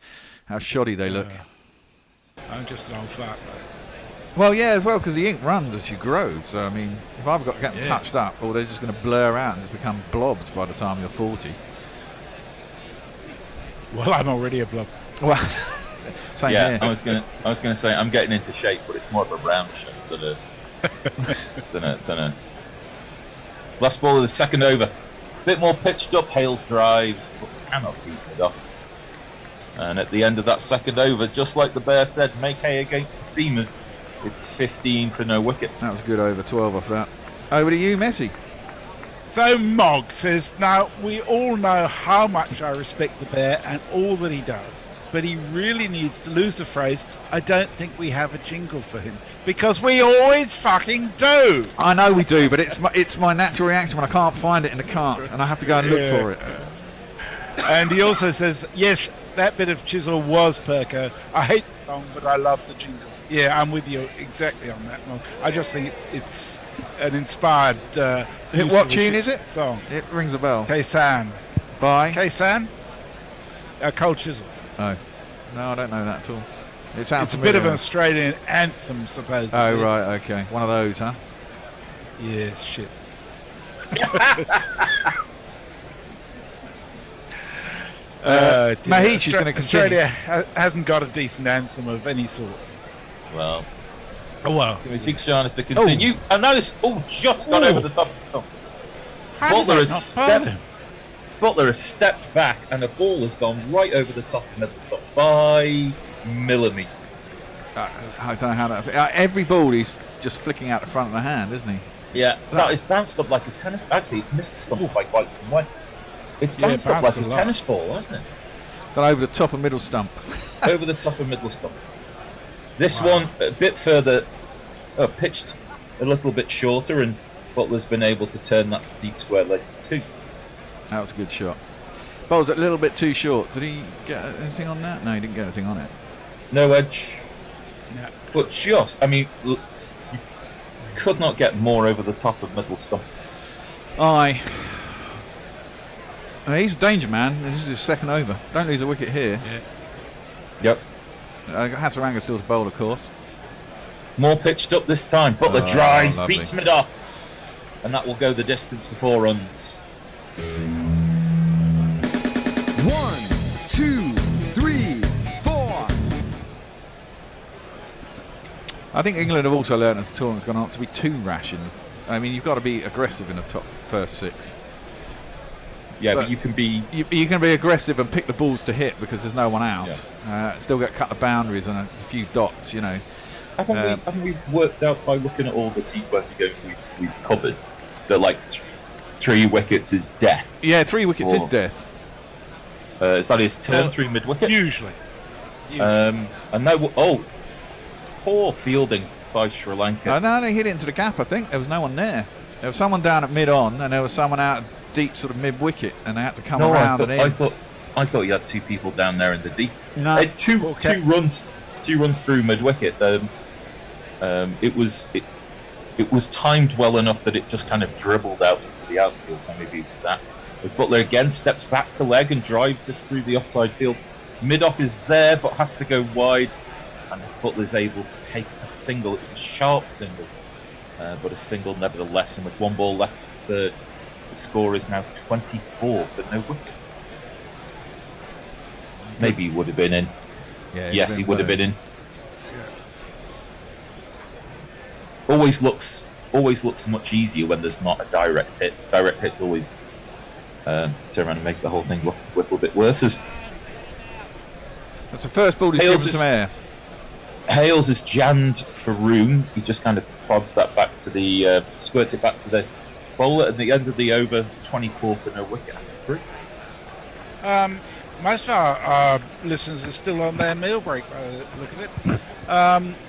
how shoddy they look. I'm just an old fat. Well, yeah, as well, because the ink runs as you grow. So, I mean, if I've got to get them touched up, or they're just going to blur out and just become blobs by the time you're 40. Well, I'm already a blob. Well, same here. I was gonna say I'm getting into shape, but it's more of a round shape than a. Last ball of the second over. Bit more pitched up. Hales drives, but cannot keep it off. And at the end of that second over, just like the Bear said, make hay against the seamers. It's 15 for no wicket. That was good over 12 off that. Over to you, Messi. So Mog says, now we all know how much I respect the Bear and all that he does, but he really needs to lose the phrase, I don't think we have a jingle for him, because we always fucking do. I know we do, but it's my natural reaction when I can't find it in the cart and I have to go and look for it. And he also says, yes, that bit of chisel was Perko. I hate the song, but I love the jingle. Yeah, I'm with you exactly on that one. I just think it's an inspired. What tune is it? Song. It rings a bell. K-San. By? K-San? Cold Chisel. Oh. No, I don't know that at all. It sounds It's a bit of an Australian anthem, supposedly. Oh, right, okay. One of those, huh? Yes, shit. Mahesh is going to continue. Australia hasn't got a decent anthem of any sort. Well. Oh, well. Can we think Sean is to continue? Oh. And notice, just got over the top of the stump. Butler has stepped back and the ball has gone right over the top of the middle stump by millimetres. I don't know how that. Every ball he's just flicking out the front of the hand, isn't he? Yeah, that is bounced up like a tennis. Actually, it's missed the stump by quite some way. It's bounced up like a tennis ball, hasn't it? But over the top of middle stump. Over the top of middle stump. This one a bit further, pitched a little bit shorter, and Butler's been able to turn that to deep square leg 2. That was a good shot. Bowl's a little bit too short. Did he get anything on that? No, he didn't get anything on it. No edge. No. But just, I mean, you could not get more over the top of middle stump. He's a danger man. This is his second over. Don't lose a wicket here. Yeah. Yep. Hasaranga still to bowl, of course. More pitched up this time. Butler drives, beats mid off, and that will go the distance for 4 runs. 1, 2, 3, 4. I think England have also learned as the tournament's gone on not to be too rash. I mean, you've got to be aggressive in the top first 6. Yeah, but you can be... You can be aggressive and pick the balls to hit because there's no one out. Yeah. Still get cut the boundaries and a few dots, you know. Haven't we worked out by looking at all the T20 games we've covered that like 3 wickets is death? Yeah, 3 wickets is death. Is that his turn 3 mid-wicket? Usually. And now... poor fielding by Sri Lanka. No, they hit it into the gap, I think. There was no one there. There was someone down at mid-on and there was someone out deep sort of mid-wicket and they had to come around and in. I thought you had 2 people down there in the deep. No. Two runs through mid-wicket. It was timed well enough that it just kind of dribbled out into the outfield, so maybe it's that. As Butler again steps back to leg and drives this through the offside field. Mid-off is there but has to go wide, and Butler's able to take a single. It was a sharp single, but a single nevertheless, and with 1 ball left third, the score is now 24 for no wicket. Maybe he would have been in. Yeah, yes, he would have been in. Yeah. Always looks much easier when there's not a direct hit. Direct hits always turn around and make the whole thing look a little bit worse. That's the first ball he's given some air. Hales is jammed for room. He just kind of prods that back to the squirts it back to the bowler at the end of the over. 24 for no wicket after 3. Most of our listeners are still on their meal break by the look of it,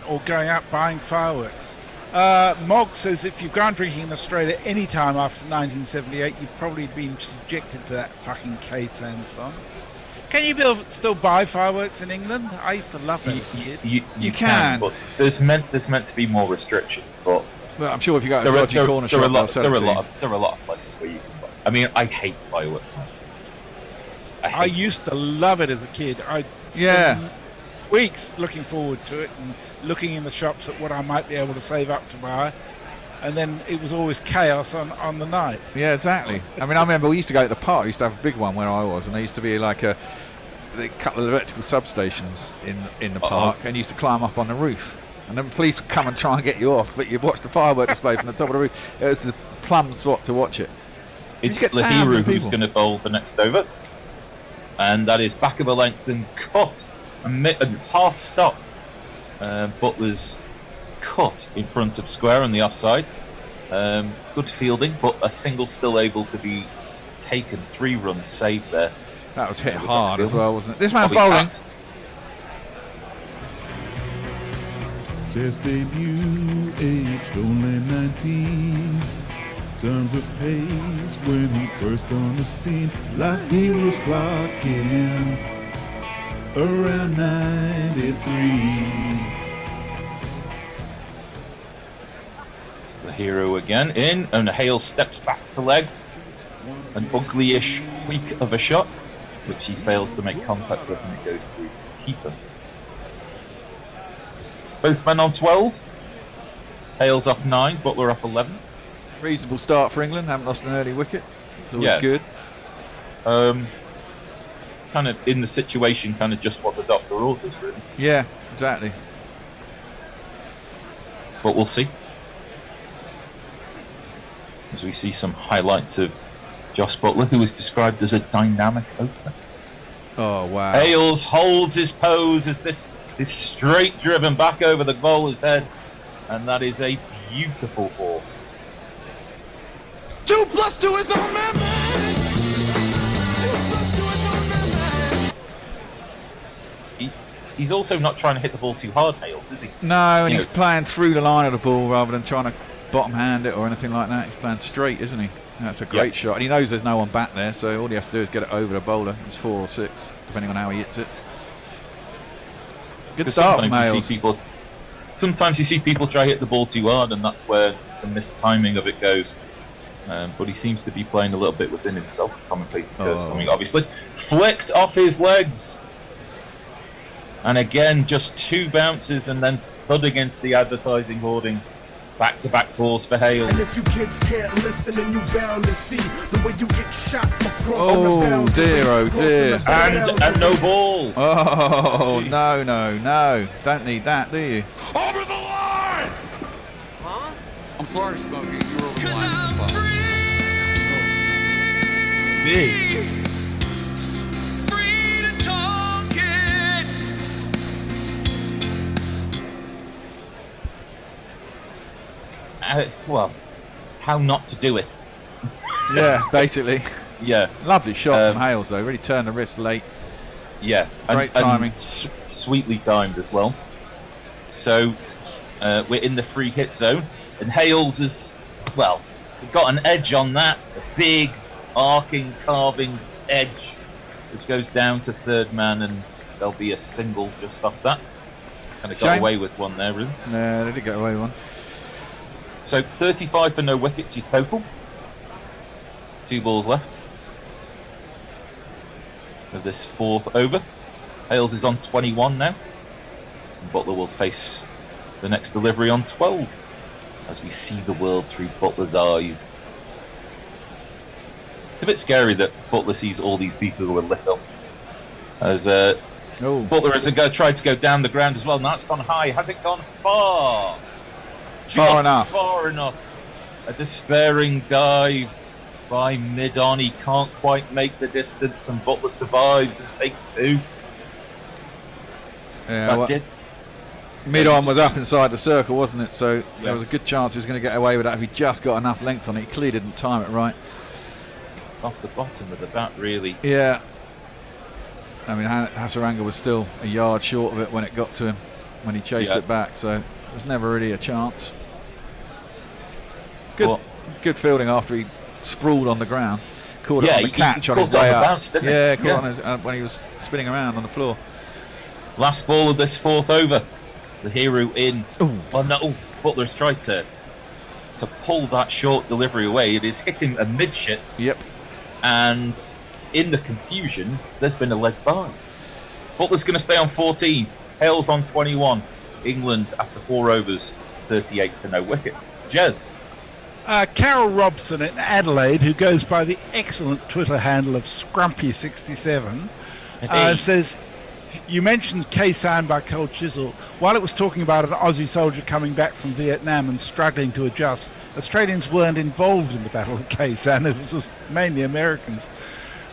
or going out buying fireworks. Mog says if you've gone drinking in Australia any time after 1978, you've probably been subjected to that fucking K-San song. Can you still buy fireworks in England? I used to love that as a kid. You can, but there's meant to be more restrictions. But well, I'm sure if you go to a dodgy corner shop, there are a lot of places where you can buy. I mean, I hate fireworks now. I used to love it as a kid. I spent weeks looking forward to it and looking in the shops at what I might be able to save up to buy, and then it was always chaos on the night. Yeah, exactly. I mean, I remember we used to go to the park. We used to have a big one where I was, and there used to be like a couple of electrical substations in the park, and you used to climb up on the roof, and then the police would come and try and get you off, but you'd watch the firework display from the top of the roof. It was the plum spot to watch it. It's Lahiru who's going to bowl the next over, and that is back of a length and cut and half stop. Butler's cut in front of square on the offside. Good fielding, but a single still able to be taken. 3 runs saved there. That was hit hard as well, wasn't it? This man's bowling. Test debut, aged only 19. Tons of pace when he burst on the scene. Like he was clocking around 93. The hero again in, and Hale steps back to leg. An ugly-ish tweak of a shot, which he fails to make contact with, and it goes through to the keeper. Both men on 12. Hale's off 9, Butler up 11. Reasonable start for England. Haven't lost an early wicket. It's always good. Kind of in the situation, kind of just what the doctor orders, really. Yeah, exactly. But we'll see. As we see some highlights of Josh Butler, who is described as a dynamic opener. Oh, wow. Hales holds his pose as this is straight driven back over the bowler's head, and that is a beautiful ball. 2 + 2 is our man. He's also not trying to hit the ball too hard, Hales, is he? No, and he's playing through the line of the ball rather than trying to bottom hand it or anything like that. He's playing straight, isn't he? That's a great shot. And he knows there's no one back there, so all he has to do is get it over the bowler. It's 4 or 6, depending on how he hits it. Good start from Hales. Sometimes you see people try to hit the ball too hard, and that's where the mistiming of it goes. But he seems to be playing a little bit within himself. Commentator's curse coming, obviously. Flicked off his legs. And again, just 2 bounces and then thud against the advertising hoardings. Back-to-back force for Hales. And if you kids can't listen, and you bound to see the way you get shot across oh dear. And no ball. Oh, no. Don't need that, do you? Over the line! Huh? I'm sorry, Smokey. You were over the line. Big. Free to talk it. Well, how not to do it? Yeah, basically. Yeah. Lovely shot from Hales, though. Really turned the wrist late. Yeah. Great timing. And sweetly timed as well. So, we're in the free hit zone. And Hales has, well, got an edge on that. A big, arcing, carving edge, which goes down to third man, and there'll be a single just off that. Kind of got away with one there, really. Yeah, they did get away with one. So 35 for no wickets, your total. 2 balls left of this 4th over. Hales is on 21 now. And Butler will face the next delivery on 12 as we see the world through Butler's eyes. It's a bit scary that Butler sees all these people who are lit up. As Butler has tried to go down the ground as well, and that's gone high. Has it gone far? Far enough. Far enough. A despairing dive by mid-on. He can't quite make the distance, and Butler survives and takes 2. Yeah, mid-on was up inside the circle, wasn't it? So there was a good chance he was going to get away with that if he just got enough length on it. He clearly didn't time it right. Off the bottom of the bat, really. Yeah. I mean, Hasaranga was still a yard short of it when it got to him, when he chased it back, so there was never really a chance. Good fielding after he sprawled on the ground. Caught it on the catch on his way up. Bounce, didn't yeah, caught on his, when he was spinning around on the floor. Last ball of this 4th over. The hero in. Well, no, Butler's tried to pull that short delivery away. It is hitting amidships. Yep. And in the confusion, there's been a leg by. Butler's going to stay on 14. Hales on 21. England after 4 overs, 38 for no wicket. Jez. Carol Robson in Adelaide, who goes by the excellent Twitter handle of Scrumpy67, says, you mentioned Khe-Sanh by Cold Chisel. While it was talking about an Aussie soldier coming back from Vietnam and struggling to adjust, Australians weren't involved in the Battle of Khe-Sanh. It was mainly Americans.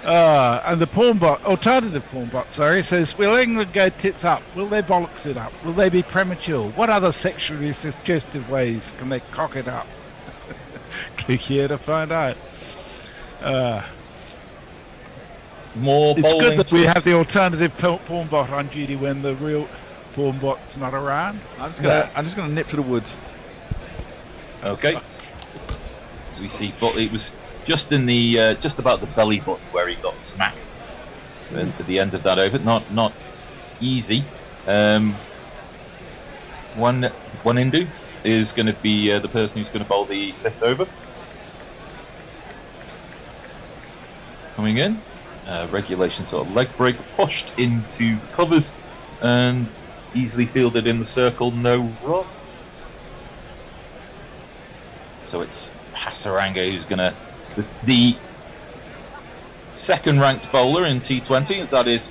And the alternative porn bot, says, will England go tits up? Will they bollocks it up? Will they be premature? What other sexually suggestive ways can they cock it up? Click here to find out. It's good that we have the alternative porn bot on duty when the real porn bot's not around. I'm just gonna nip to the woods. Okay. So we see, but it was just in the just about the belly button where he got smacked at the end of that over. Not easy. One Indu is going to be the person who's going to bowl the 5th over. Coming in. Regulation sort of leg break, pushed into covers and easily fielded in the circle, no run. So it's Hasaranga who's going to... The second ranked bowler in T20, as that is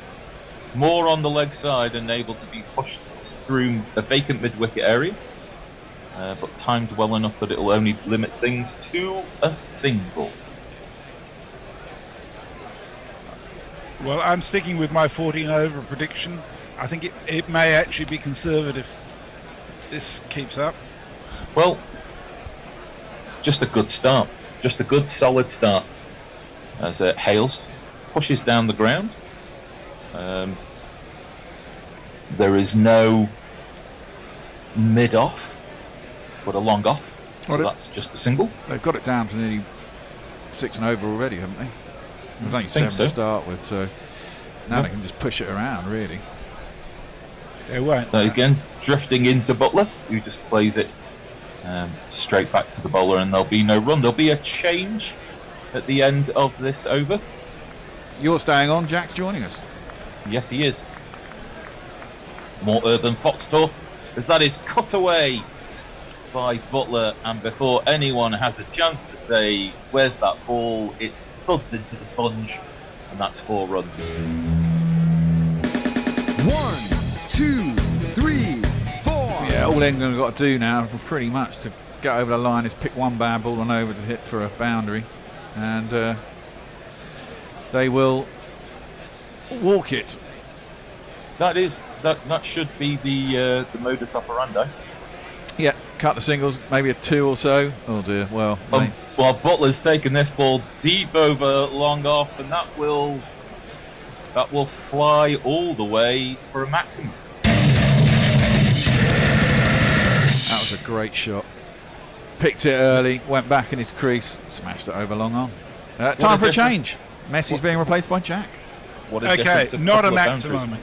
more on the leg side and able to be pushed through a vacant mid-wicket area, but timed well enough that it'll only limit things to a single. Well, I'm sticking with my 14 over prediction. I think it may actually be conservative if this keeps up. Well, just a good start. Just a good solid start. As Hales pushes down the ground. There is no mid-off, but a long off. So that's just a single. They've got it down to nearly 6 and over already, haven't they? There's only 7 to start with, so now they can just push it around, really. They won't. So again, drifting into Butler, who just plays it straight back to the bowler, and there'll be no run. There'll be a change at the end of this over. You're staying on, Jack's joining us. Yes, he is. More Urban Foxtor, as that is cut away by Butler, and before anyone has a chance to say, where's that ball, it thuds into the sponge, and that's 4 runs. 1, 2, 3, 4. Yeah, all England have got to do now, pretty much, to get over the line is pick one bad ball and over to hit for a boundary, and they will walk it. That should be the modus operandi. Yeah, cut the singles, maybe a 2 or so. Oh dear, well. Well, Butler's taken this ball deep over long off, and that will fly all the way for a maximum. That was a great shot. Picked it early, went back in his crease, smashed it over long on. Time for a change. Messi's being replaced by Jack. Okay, not a maximum.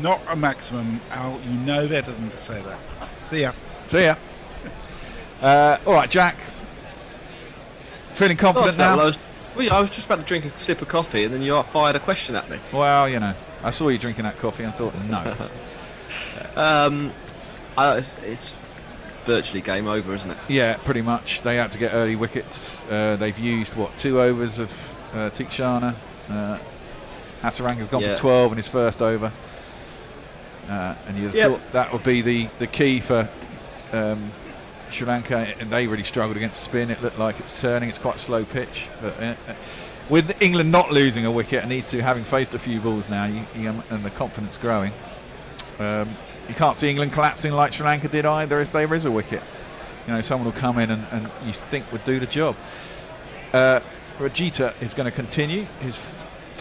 Not a maximum, Al. You know better than to say that. See ya. See ya. All right, Jack. Feeling confident now? I was just about to drink a sip of coffee, and then you fired a question at me. Well, you know, I saw you drinking that coffee and thought, no. It's virtually game over, isn't it? Yeah, pretty much. They had to get early wickets. They've used, 2 overs of Tikshana. Hasaranga's gone for 12 in his first over. And you thought that would be the key for Sri Lanka, and they really struggled against spin. It looked like it's turning. It's quite a slow pitch, but with England not losing a wicket and these two having faced a few balls now, and the confidence growing, you can't see England collapsing like Sri Lanka did either if there is a wicket. You know, someone will come in and you think would do the job. Rajita is going to continue his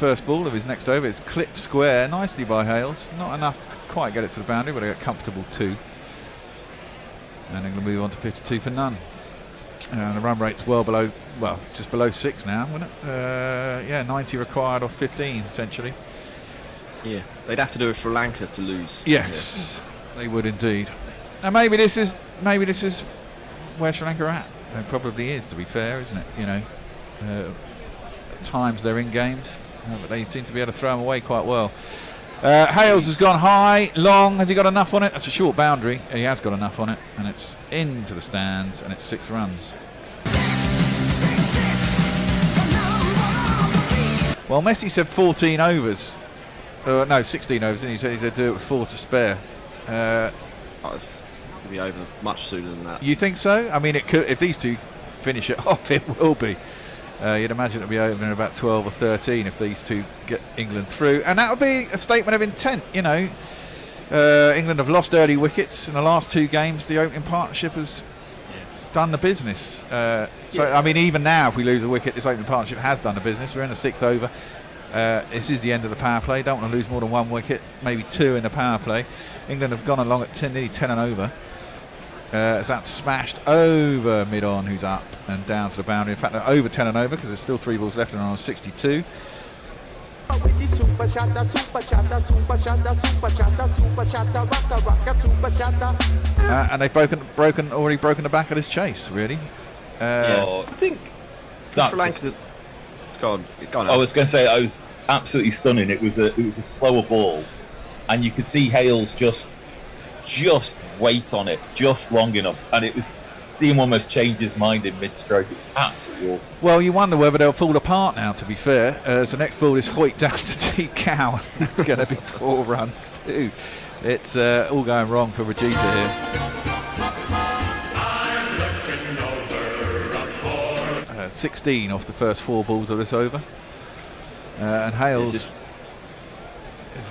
first ball of his next over. It's clipped square nicely by Hales. Not enough to quite get it to the boundary, but a comfortable 2. And England move on to 52 for none. And the run rate's well below, well, just below 6 now, wouldn't it? Yeah, 90 required off 15 essentially. Yeah, they'd have to do a Sri Lanka to lose. Yes, they would indeed. And maybe this is where Sri Lanka are at. It probably is, to be fair, isn't it? You know, at times they're in games, but they seem to be able to throw them away quite well. Hales has gone high, long. Has he got enough on it? That's a short boundary. He has got enough on it, and it's into the stands, and it's 6 runs. Well, Messi said 14 overs. No, 16 overs, and he said he'd do it with 4 to spare. It's going to be over much sooner than that. You think so? I mean, it could. If these two finish it off, it will be. You'd imagine it'll be over in about 12 or 13 if these two get England through, and that would be a statement of intent. You know, England have lost early wickets in the last 2 games. The opening partnership has done the business. I mean, even now, if we lose a wicket, this opening partnership has done the business. We're in the 6th over. This is the end of the power play. Don't want to lose more than 1 wicket, maybe 2 in the power play. England have gone along at nearly 10 and over. As that's smashed over mid-on, who's up and down to the boundary. In fact, they're over 10 and over because there's still 3 balls left and on 62. And they've already broken the back of this chase, really. I think Sri Lanka. Go on. I was going to say, I was absolutely stunning. It was a slower ball, and you could see Hales just wait on it just long enough, and it was see him almost change his mind in mid-stroke. It was absolutely awesome. Well, you wonder whether they'll fall apart now, to be fair, as the next ball is Hoyt down to T Cow. It's going to be 4 runs too. It's all going wrong for Rajita here. 16 off the first 4 balls of this over, and Hales is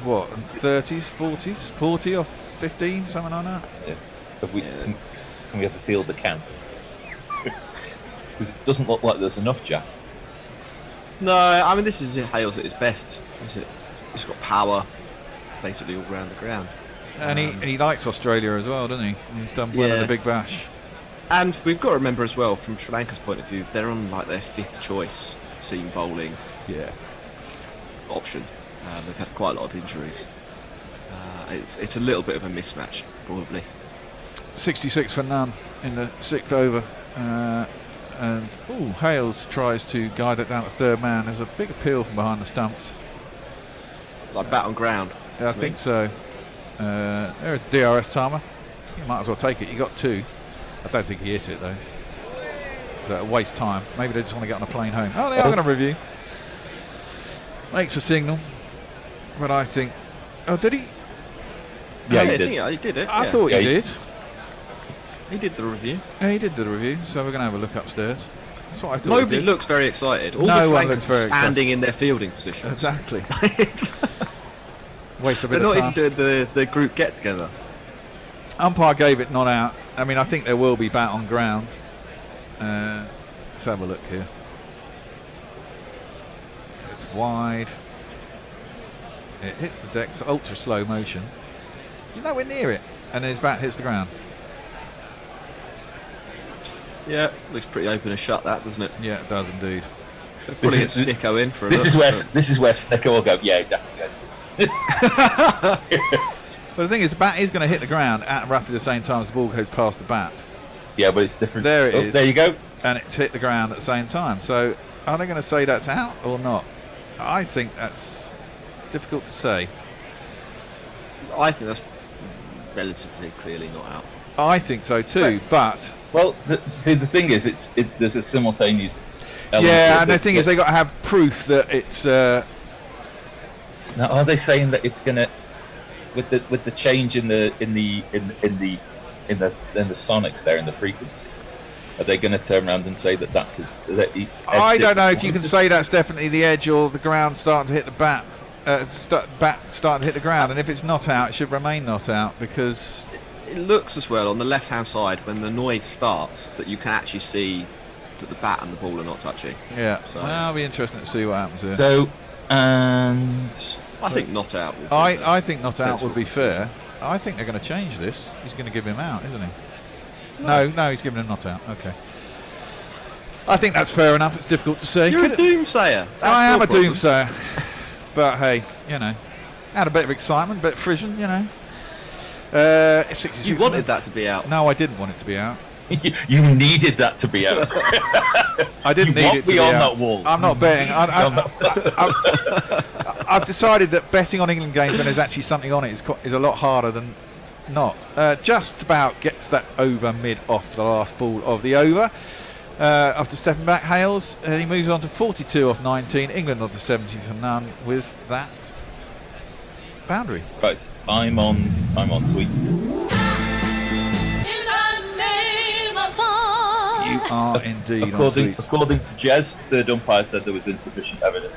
what, 30s, 40s, 40 off 15, something like that. Yeah. Can we have the field that count? Because it doesn't look like there's enough, Jack. No, I mean, this is Hales at his best. He's got power basically all around the ground. And he likes Australia as well, doesn't he? He's done well in the Big Bash. And we've got to remember as well, from Sri Lanka's point of view, they're on like their 5th choice seam bowling option. They've had quite a lot of injuries. It's a little bit of a mismatch, probably. 66 for none in the 6th over. And Hales tries to guide it down to 3rd man. There's a big appeal from behind the stumps. Like bat on ground. Yeah, I think so. There's the DRS timer. You might as well take it. You got 2. I don't think he hit it though. It's a waste time. Maybe they just want to get on a plane home. Oh, they are going to review. Makes a signal. But I think... Oh, did he? Yeah, he did it. I thought he did. He did the review. Yeah, he did the review. So we're going to have a look upstairs. That's what I thought. Nobody looks very excited. All the flankers are standing in their fielding positions. Exactly. Waste a bit They're of time. not even doing the group get together. Umpire gave it not out. I mean, I think there will be bat on ground. Let's have a look here. It's wide. It hits the deck, it's ultra slow motion. He's nowhere near it, and his bat hits the ground. Yeah, looks pretty open and shut, that, doesn't it? Yeah, it does indeed. So probably get Snicko in for a this look. This is where Snicko will go. Yeah, definitely. But the thing is, the bat is going to hit the ground at roughly the same time as the ball goes past the bat. Yeah, but it's different. There it is. There you go. And it's hit the ground at the same time. So, are they going to say that's out or not? I think that's difficult to say. I think that's relatively clearly not out. I think so too, but... Well, the thing is, there's a simultaneous element. Yeah, and the thing is, they got to have proof that it's... Now, are they saying that it's gonna, with the change in the sonics there in the frequency, are they going to turn around and say that it's? I don't know if you can say that's definitely the edge or the ground starting to hit the bat. Bat starting to hit the ground, and if it's not out, it should remain not out because it looks as well on the left-hand side when the noise starts that you can actually see that the bat and the ball are not touching. Yeah, so well, it'll be interesting to see what happens here. So And I think not out. I think not out would be fair. I think they're going to change this. He's going to give him out, isn't he? No, he's giving him not out. Okay. I think that's fair enough. It's difficult to say. You're a doomsayer. I am a doomsayer. But hey, you know, had a bit of excitement, a bit of frisson, you know. 66 You wanted that to be out. No, I didn't want it to be out. You needed that to be out. I didn't need it to be on out. that wall. I'm not betting. I've decided that betting on England games when there's actually something on it is a lot harder than not. Just about gets that over mid off the last ball of the over. After stepping back, Hales, he moves on to 42 off 19. England on to 70 for none with that boundary. Right, I'm on tweets. You are indeed According on tweets. to Jez, third umpire said there was insufficient evidence.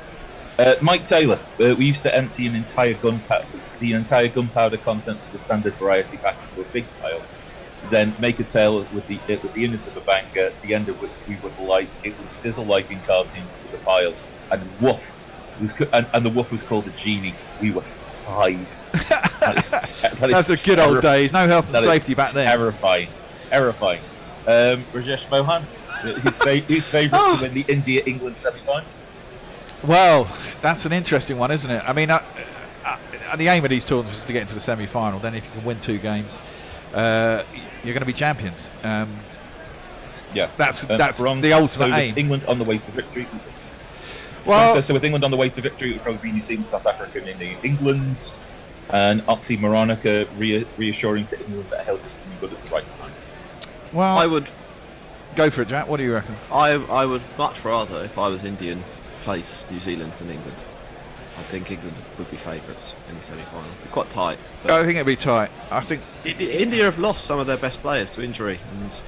Mike Taylor, we used to empty the entire gunpowder contents of a standard variety pack into a big pile, then make a tail with the innards of a banger, the end of which we would light. It would fizzle like in cartoons with the pile, and woof. And the woof was called a genie. We were 5. That's the good old days. No health and safety back then. Terrifying. Rajesh Mohan, his favourite to win the India-England semi-final. Well, that's an interesting one, isn't it? I mean, the aim of these tournaments is to get into the semi-final. Then, if you can win 2 games, you're going to be champions. Yeah, that's the ultimate aim. England on the way to victory. Well, so with England on the way to victory, it would probably be New Zealand, South Africa, and England, and oxymoronica reassuring to England that Hales is coming good at the right time. Well, I would go for it, Jack. What do you reckon? I would much rather, if I was Indian, face New Zealand than England. I think England would be favourites in the semi-final. It'd be quite tight. I think it'd be tight. I think India have lost some of their best players to injury, and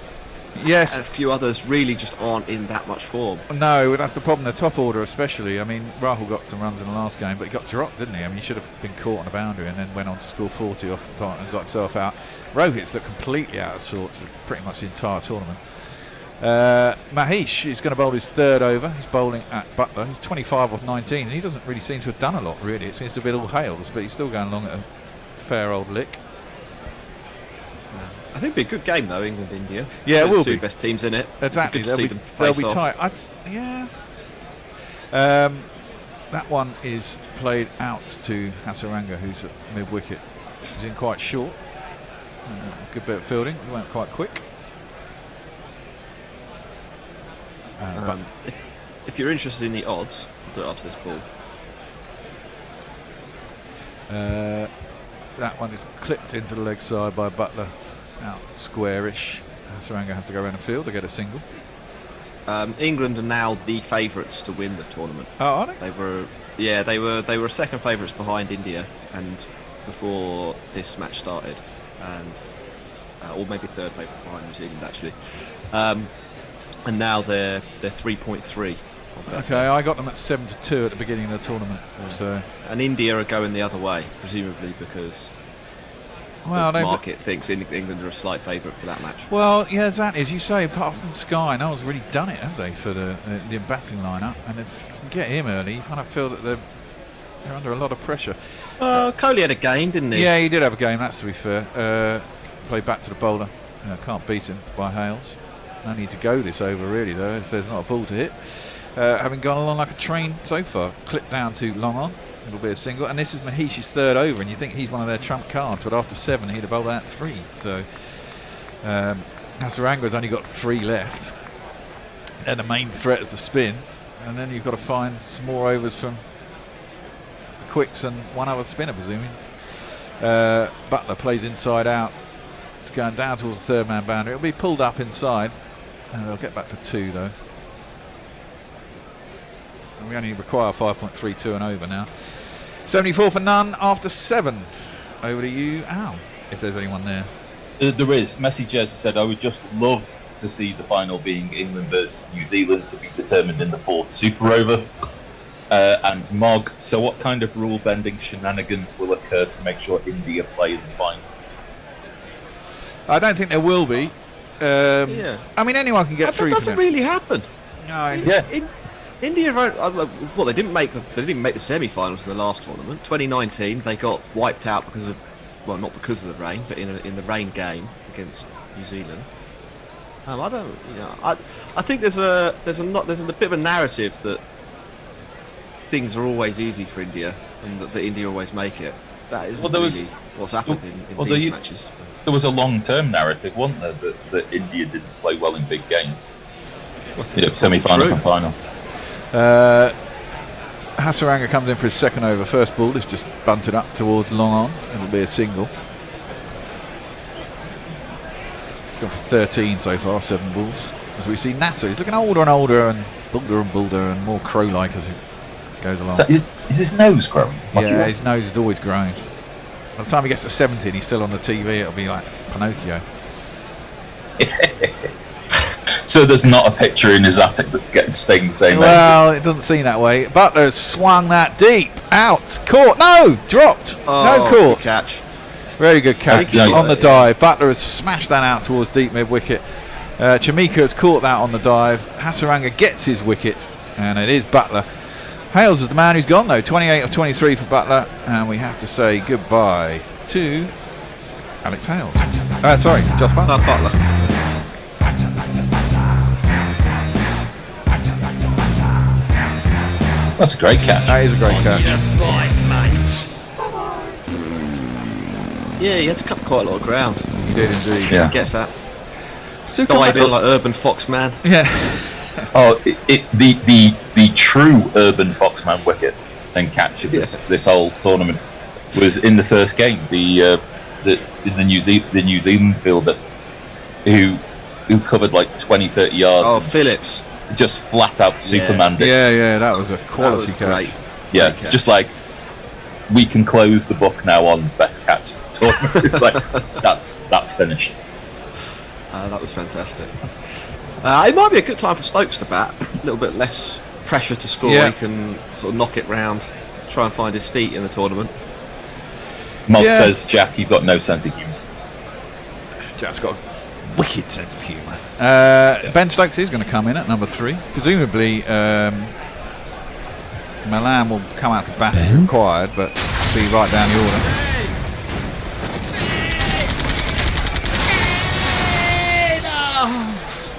yes, a few others really just aren't in that much form. No, that's the problem. The top order, especially. I mean, Rahul got some runs in the last game, but he got dropped, didn't he? I mean, he should have been caught on a boundary and then went on to score 40 off the top and got himself out. Rohit's looked completely out of sorts for pretty much the entire tournament. Mahesh is going to bowl his 3rd over. He's bowling at Butler. He's 25 off 19, and he doesn't really seem to have done a lot, really. It seems to be all Hales, but he's still going along at a fair old lick. I think it'd be a good game, though, England-India. Yeah, it will be. 2 best teams in it. Exactly. They'll be tight. Yeah. That one is played out to Hasaranga, who's at mid-wicket. He's in quite short. Good bit of fielding. He went quite quick. But if you're interested in the odds, I'll do it after this ball. That one is clipped into the leg side by Butler, out squarish. Saranga has to go around the field to get a single. England are now the favourites to win the tournament. Oh, are they? They were second favourites behind India, and before this match started, and or maybe 3rd favourite behind New Zealand actually. And now they're 3.3. Okay, I got them at 7-2 at the beginning of the tournament. So. And India are going the other way, presumably because the market thinks England are a slight favourite for that match. Well, yeah, exactly. As you say, apart from Sky, no one's really done it, have they, for the batting lineup? And if you can get him early, you kind of feel that they're under a lot of pressure. Kohli had a game, didn't he? Yeah, he did have a game, that's to be fair. Played back to the bowler. Can't beat him by Hales. No need to go this over, really, though, if there's not a ball to hit. Having gone along like a train so far, clipped down to long on, it'll be a single, and this is Mahesh's 3rd over, and you think he's one of their trump cards, but after 7 he'd have bowled out 3, so Hasaranga's only got 3 left, and the main threat is the spin, and then you've got to find some more overs from quicks and one other spinner, presuming. Butler plays inside out, it's going down towards the 3rd man boundary, it'll be pulled up inside, and they'll get back for 2 though. We only require 5.32 and over now. 74 for none after 7. Over to you, Al, if there's anyone there. There is. Messi Jez said, I would just love to see the final being England versus New Zealand to be determined in the 4th super over. And Mog, so what kind of rule bending shenanigans will occur to make sure India play in the final? I don't think there will be. I mean, anyone can get through. That doesn't really happen. No. India, well, they didn't make the semi-finals in the last tournament. 2019, they got wiped out because of, well, not because of the rain, but in the rain game against New Zealand. I don't, you know, I think there's a bit of a narrative that things are always easy for India and that India always make it. That is really what's happened in these matches. There was a long-term narrative, wasn't there, that India didn't play well in big games. Semi-finals and final. Hasaranga comes in for his second over. First ball is just bunted up towards long on. It'll be a single. He's gone for 13 so far, 7 balls. As we see Nasser, he's looking older and older and bolder and more crow-like as it goes along. Is his nose growing? Yeah, his nose is always growing. By the time he gets to 70 and he's still on the TV, it'll be like Pinocchio. So there's not a picture in his attic that's getting sting saying well, it doesn't seem that way. Butler swung that deep, out, caught, no, dropped, no caught. Good catch. Very good catch on the dive. Butler has smashed that out towards deep mid wicket. Chamika has caught that on the dive. Hasaranga gets his wicket, and it is Butler. Hales is the man who's gone though, 28 of 23 for Butler, and we have to say goodbye to Alex Hales. Sorry, just Butler. That's a great catch. That is a great catch. Yeah, he had to cut quite a lot of ground. He did indeed. Yeah, gets that. Diving like Urban Foxman. Yeah. The true Urban Foxman wicket and catch of this whole tournament was in the first game. The New Zealand fielder who covered like 20-30 yards. Oh, Phillips. Just flat out Superman. Yeah, that was a quality catch. Great. Yeah, great catch. Just like we can close the book now on best catch of the tournament. It's like that's finished. That was fantastic. It might be a good time for Stokes to bat. A little bit less pressure to score. Yeah. He can sort of knock it round, try and find his feet in the tournament. Mod says, Jack, you've got no sense of humour. Jack's got a wicked sense of humour. Ben Stokes is going to come in at number 3. Presumably, Milan will come out to bat if required, but be right down the order.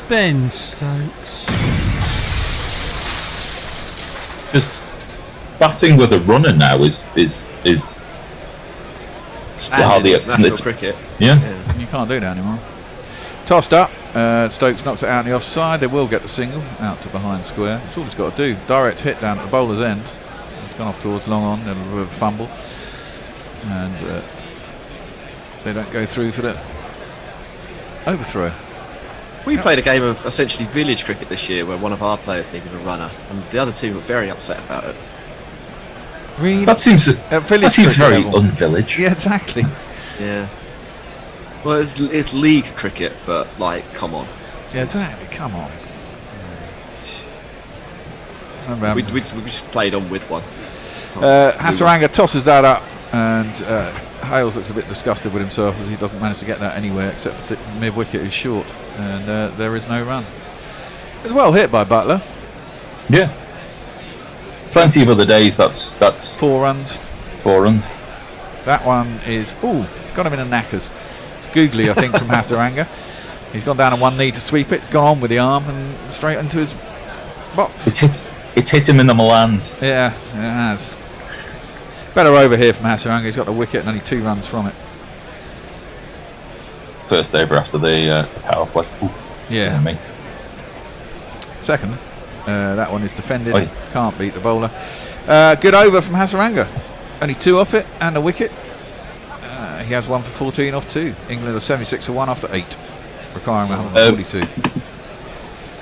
Ben Stokes. Just batting with a runner now is hardly international cricket. Yeah. You can't do that anymore. Tossed up. Stokes knocks it out on the offside. They will get the single out to behind square. That's all he's got to do. Direct hit down at the bowler's end. It's gone off towards long on. Then a fumble, and they don't go through for the overthrow. We played a game of essentially village cricket this year where one of our players needed a runner, and the other two were very upset about it. Really? That seems very un-village. Yeah, exactly. Yeah. Well, it's league cricket, but like, come on. Yeah, exactly. Come on. We just played on with one. Hasaranga tosses that up, and Hales looks a bit disgusted with himself as he doesn't manage to get that anywhere except for the mid wicket is short, and there is no run. It's well hit by Butler. Yeah. Plenty of other days. That's 4 runs. 4 runs. That one is got him in the knackers. It's googly, I think, from Hasaranga. He's gone down on one knee to sweep it. It's gone on with the arm and straight into his box. It's hit him in the Milans. Yeah, it has. Better over here from Hasaranga. He's got the wicket and only 2 runs from it. First over after the power play. Ooh, yeah. Second. That one is defended. Can't beat the bowler. Good over from Hasaranga. Only 2 off it and a wicket. He has 1 for 14 off 2. England are 76 for 1 after 8, requiring 142.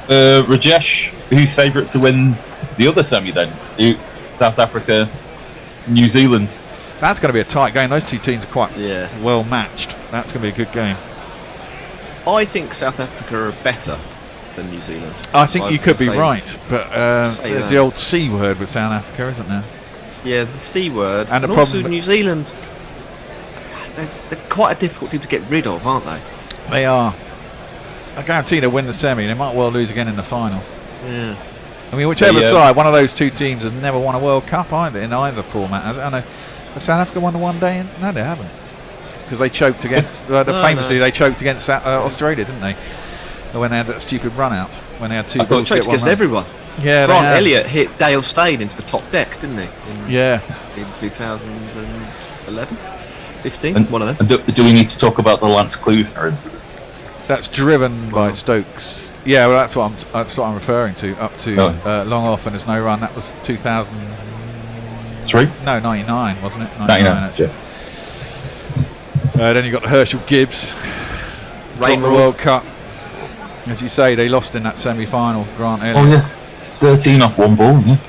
Rajesh, who's favourite to win the other semi then? South Africa, New Zealand. That's going to be a tight game. Those 2 teams are quite well matched. That's going to be a good game. I think South Africa are better than New Zealand. I think you could be right, but there's the old C word with South Africa, isn't there? Yeah, the C word. And the also problem, New Zealand, they're quite a difficult team to get rid of, aren't they? They are. I guarantee they'll win the semi. They might well lose again in the final. Yeah. I mean, whichever side, one of those two teams has never won a World Cup either in either format. I know, have South Africa won the one day? No, they haven't, because they choked against. Famously, they choked against Australia, didn't they? When they had that stupid run out, when they had two. I thought choked against everyone. Yeah, Grant Elliott hit Dale Steyn into the top deck, didn't he? In 2011, 15, one of them. And do we need to talk about the Lance Klusner incident? That's driven by Stokes. Yeah, well, that's what I'm referring to. Up to long off and there's no run. That was 2003. No, 99, wasn't it? 99 actually. Yeah. Then you got the Herschel Gibbs, Rain World Cup. As you say, they lost in that semi-final. Grant Elliott. Oh yes, it's 13 off one ball, isn't it?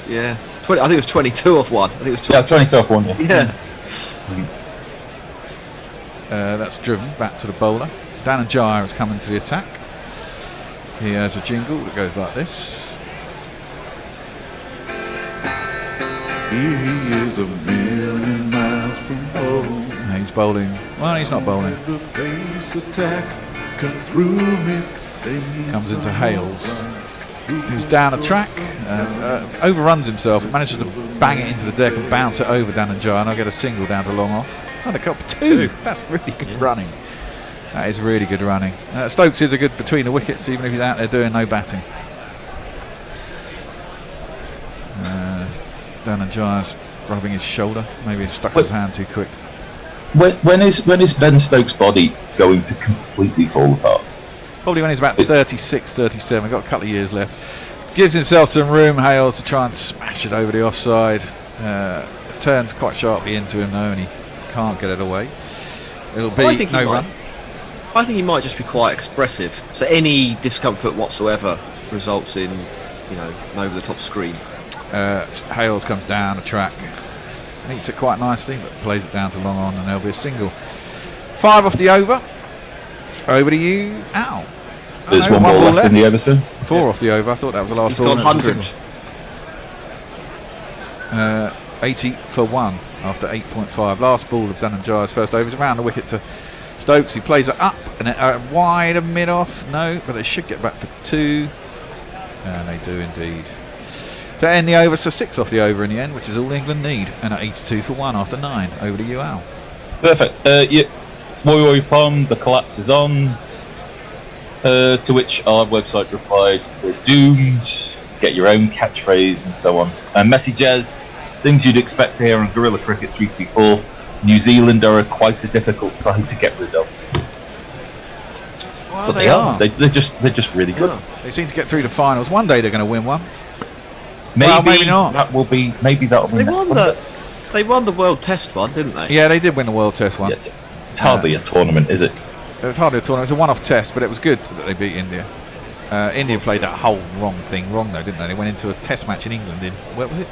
Yeah, I think it was 22 off one. I think it was 22 off one. Yeah. That's driven back to the bowler. Dhananjaya has come into the attack. He has a jingle that goes like this. Here he is, a million miles from home. He's bowling. Well, he's not bowling. The base attack cut through me. Comes into Hales, who's down a track, overruns himself, manages to bang it into the deck and bounce it over Dhananjaya, and I'll get a single down to long off. And a couple two. That's really good running. That is really good running. Stokes is a good between the wickets, even if he's out there doing no batting. Dhananjaya's rubbing his shoulder. Maybe he stuck his hand too quick. When is Ben Stokes' body going to completely fall apart? Probably when he's about 36, 37. Got a couple of years left. Gives himself some room, Hales, to try and smash it over the offside. It turns quite sharply into him though, and he can't get it away. It'll be no run. I think he might just be quite expressive. So any discomfort whatsoever results in, an over-the-top scream. Hales comes down the track, meets it quite nicely, but plays it down to long on, and there'll be a single. 5 off the over. Over to you, Al. There's one ball left in the over, sir. 4 off the over. I thought that was the last ball. He's gone 100. 80 for 1 after 8.5. Last ball of Dhananjaya's first over is around the wicket to Stokes. He plays it up and wide and mid off. No, but they should get back for 2. And they do indeed. To end the over, so 6 off the over in the end, which is all England need. And at 82 for 1 after 9. Over to you, Al. Perfect. Woi Pom, the collapse is on. To which our website replied, "We're doomed. Get your own catchphrase," and so on. Messages, things you'd expect to hear on Guerrilla Cricket 324. New Zealand are quite a difficult side to get rid of. Well, but they are. They're just really good. Yeah. They seem to get through the finals. One day they're going to win one. Maybe not. That'll be next Sunday. They won the World Test one, didn't they? Yeah, they did win the World Test one. Yeah, it's hardly a tournament, is it? It was hardly a tournament. It was a one-off test, but it was good that they beat India. India played that whole wrong though, didn't they? They went into a test match in England in, what was it?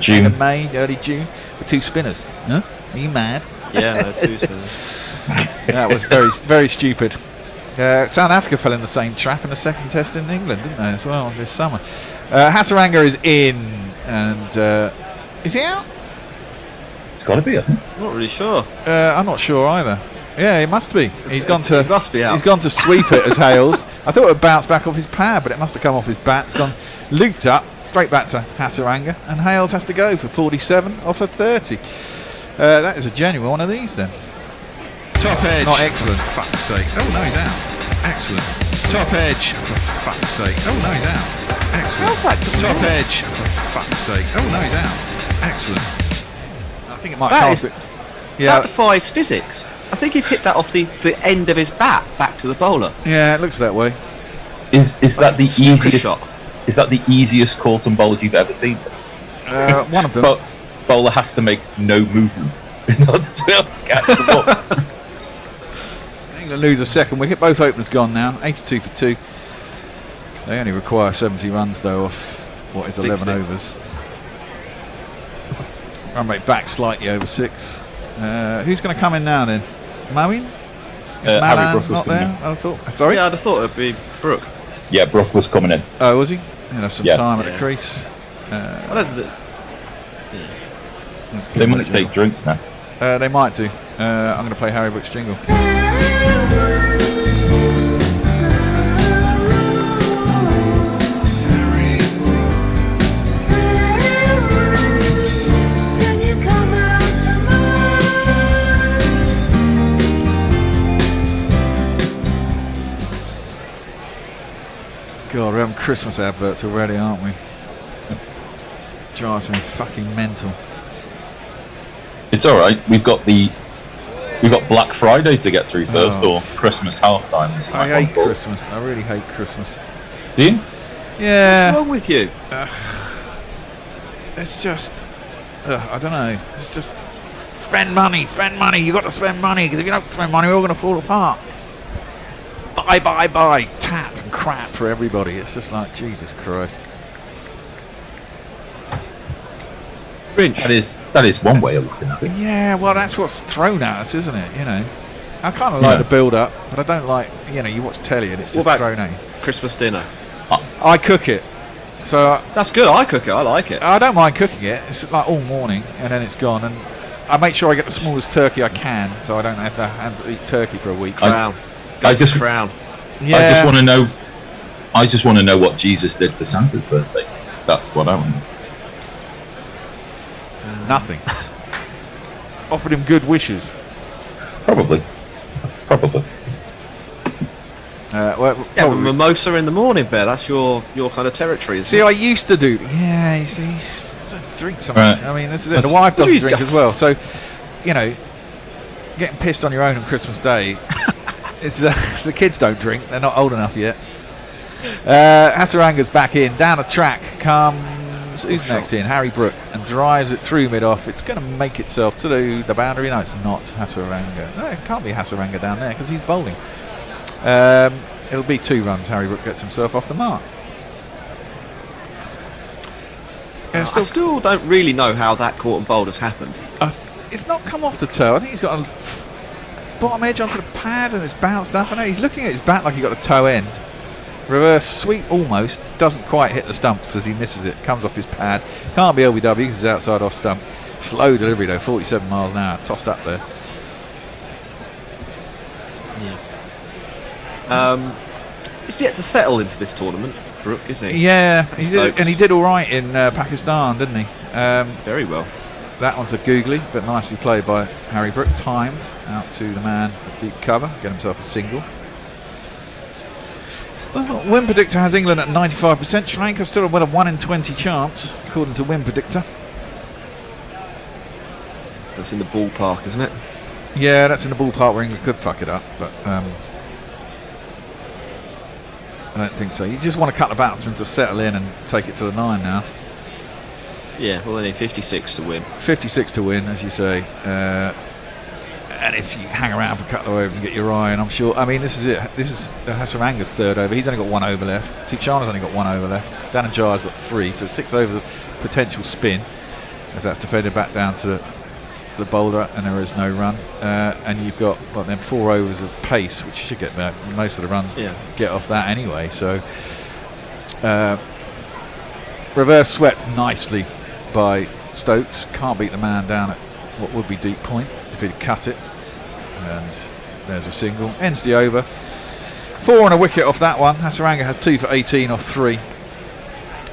June. End of May, early June, with 2 spinners. Huh? Are you mad? Yeah, they're 2 spinners. That was very, very stupid. South Africa fell in the same trap in the second test in England, didn't they, as well, this summer. Hasaranga is in, and is he out? It's got to be, I think. I'm not really sure. I'm not sure either. Yeah, it must be. He's gone to. He must be out. He's gone to sweep it as Hales. I thought it would bounce back off his pad, but it must have come off his bat. It's gone looped up straight back to Hasaranga, and Hales has to go for 47 off a 30. That is a genuine one of these then. Top edge. Not excellent. For fuck's sake. Oh no, he's out. Excellent. Top edge. For fuck's sake. Oh no, he's out. Excellent. How's that? Top edge. For fuck's sake. Oh no, he's out. Excellent. I think it might That pass is- it. Yeah. That defies physics. I think he's hit that off the end of his bat back to the bowler. Yeah, it looks that way. Is that the snooker easiest? shot. Is that the easiest caught and bowler you've ever seen? One of them. But bowler has to make no movement in order to be able to catch the ball. England lose a second wicket. Both openers gone now. 82 for 2. They only require 70 runs though off what is 11 overs. Run rate back slightly over 6. Who's going to come in now then? Moeen? Harry Brook was not coming there. I thought. Sorry. Yeah, I'd have thought it'd be Brook. Yeah, Brook was coming in. Oh, was he? He'll have some time at the crease. I don't think Let's give They him a might take jingle. drinks now. They might do. I'm going to play Harry Brook's jingle. Harry God, we're having Christmas adverts already, aren't we? Drives me fucking mental. It's all right. We've got Black Friday to get through first, or Christmas half time. I hate Christmas. I really hate Christmas. Do you? Yeah. What's wrong with you? It's just, I don't know. It's just spend money. You got to spend money, because if you don't spend money, we're all going to fall apart. Buy, tat and crap for everybody. It's just like, Jesus Christ. That is one way of looking at it. Yeah, well, that's what's thrown at us, isn't it? You know, I kind of like the build-up, but I don't like, you watch telly and it's just thrown at you. Christmas dinner? I cook it, so that's good. I cook it. I like it. I don't mind cooking it. It's like all morning, and then it's gone. And I make sure I get the smallest turkey I can, so I don't have to eat turkey for a week. Crown. I just want to know. I just want to know what Jesus did for Santa's birthday. That's what I want. Nothing. Offered him good wishes. Probably. But mimosa in the morning, Bear. That's your kind of territory. Isn't it? I used to do. Yeah, you see, I don't drink so much. Right. I mean, this is it. The wife doesn't drink as well, so getting pissed on your own on Christmas Day. It's the kids don't drink. They're not old enough yet. Hasaranga's back in. Down the track comes. Who's next in? Harry Brook, and drives it through mid-off. It's going to make itself to the boundary. No, it's not Hasaranga. No, it can't be Hasaranga down there because he's bowling. It'll be 2 runs. Harry Brook gets himself off the mark. I still don't really know how that caught and bowled has happened. It's not come off the toe. I think he's got a bottom edge onto the pad and it's bounced up. I know he's looking at his bat like he got the toe end. Reverse sweep almost, doesn't quite hit the stumps because he misses it, comes off his pad. Can't be LBW because he's outside off stump. Slow delivery though, 47 miles an hour, tossed up there. He's yet to settle into this tournament, Brook, isn't he? Yeah, he did alright in Pakistan, didn't he? Very well. That one's a googly, but nicely played by Harry Brook, timed out to the man at deep cover, get himself a single. Well, Win Predictor has England at 95%. Sri Lanka still with a 1 in 20 chance, according to Win Predictor. That's in the ballpark, isn't it? Yeah, that's in the ballpark where England could fuck it up, but I don't think so. You just want a couple of batsmen to settle in and take it to the 9 now. Yeah, well, they need 56 to win. 56 to win, as you say. And if you hang around for a couple of overs and get your eye, and I'm sure, I mean, this is it. This is Hasaranga's 3rd over. He's only got 1 over left. Tichana's only got 1 over left. Dhananjaya's got 3, so 6 overs of potential spin, as that's defended back down to the bowler, and there is no run. And you've got then 4 overs of pace, which you should get back. Most of the runs get off that anyway. So reverse swept nicely by Stokes. Can't beat the man down at what would be deep point if he'd cut it. And there's a single. Ends the over. 4 and a wicket off that one. Hasaranga has 2 for 18 off 3.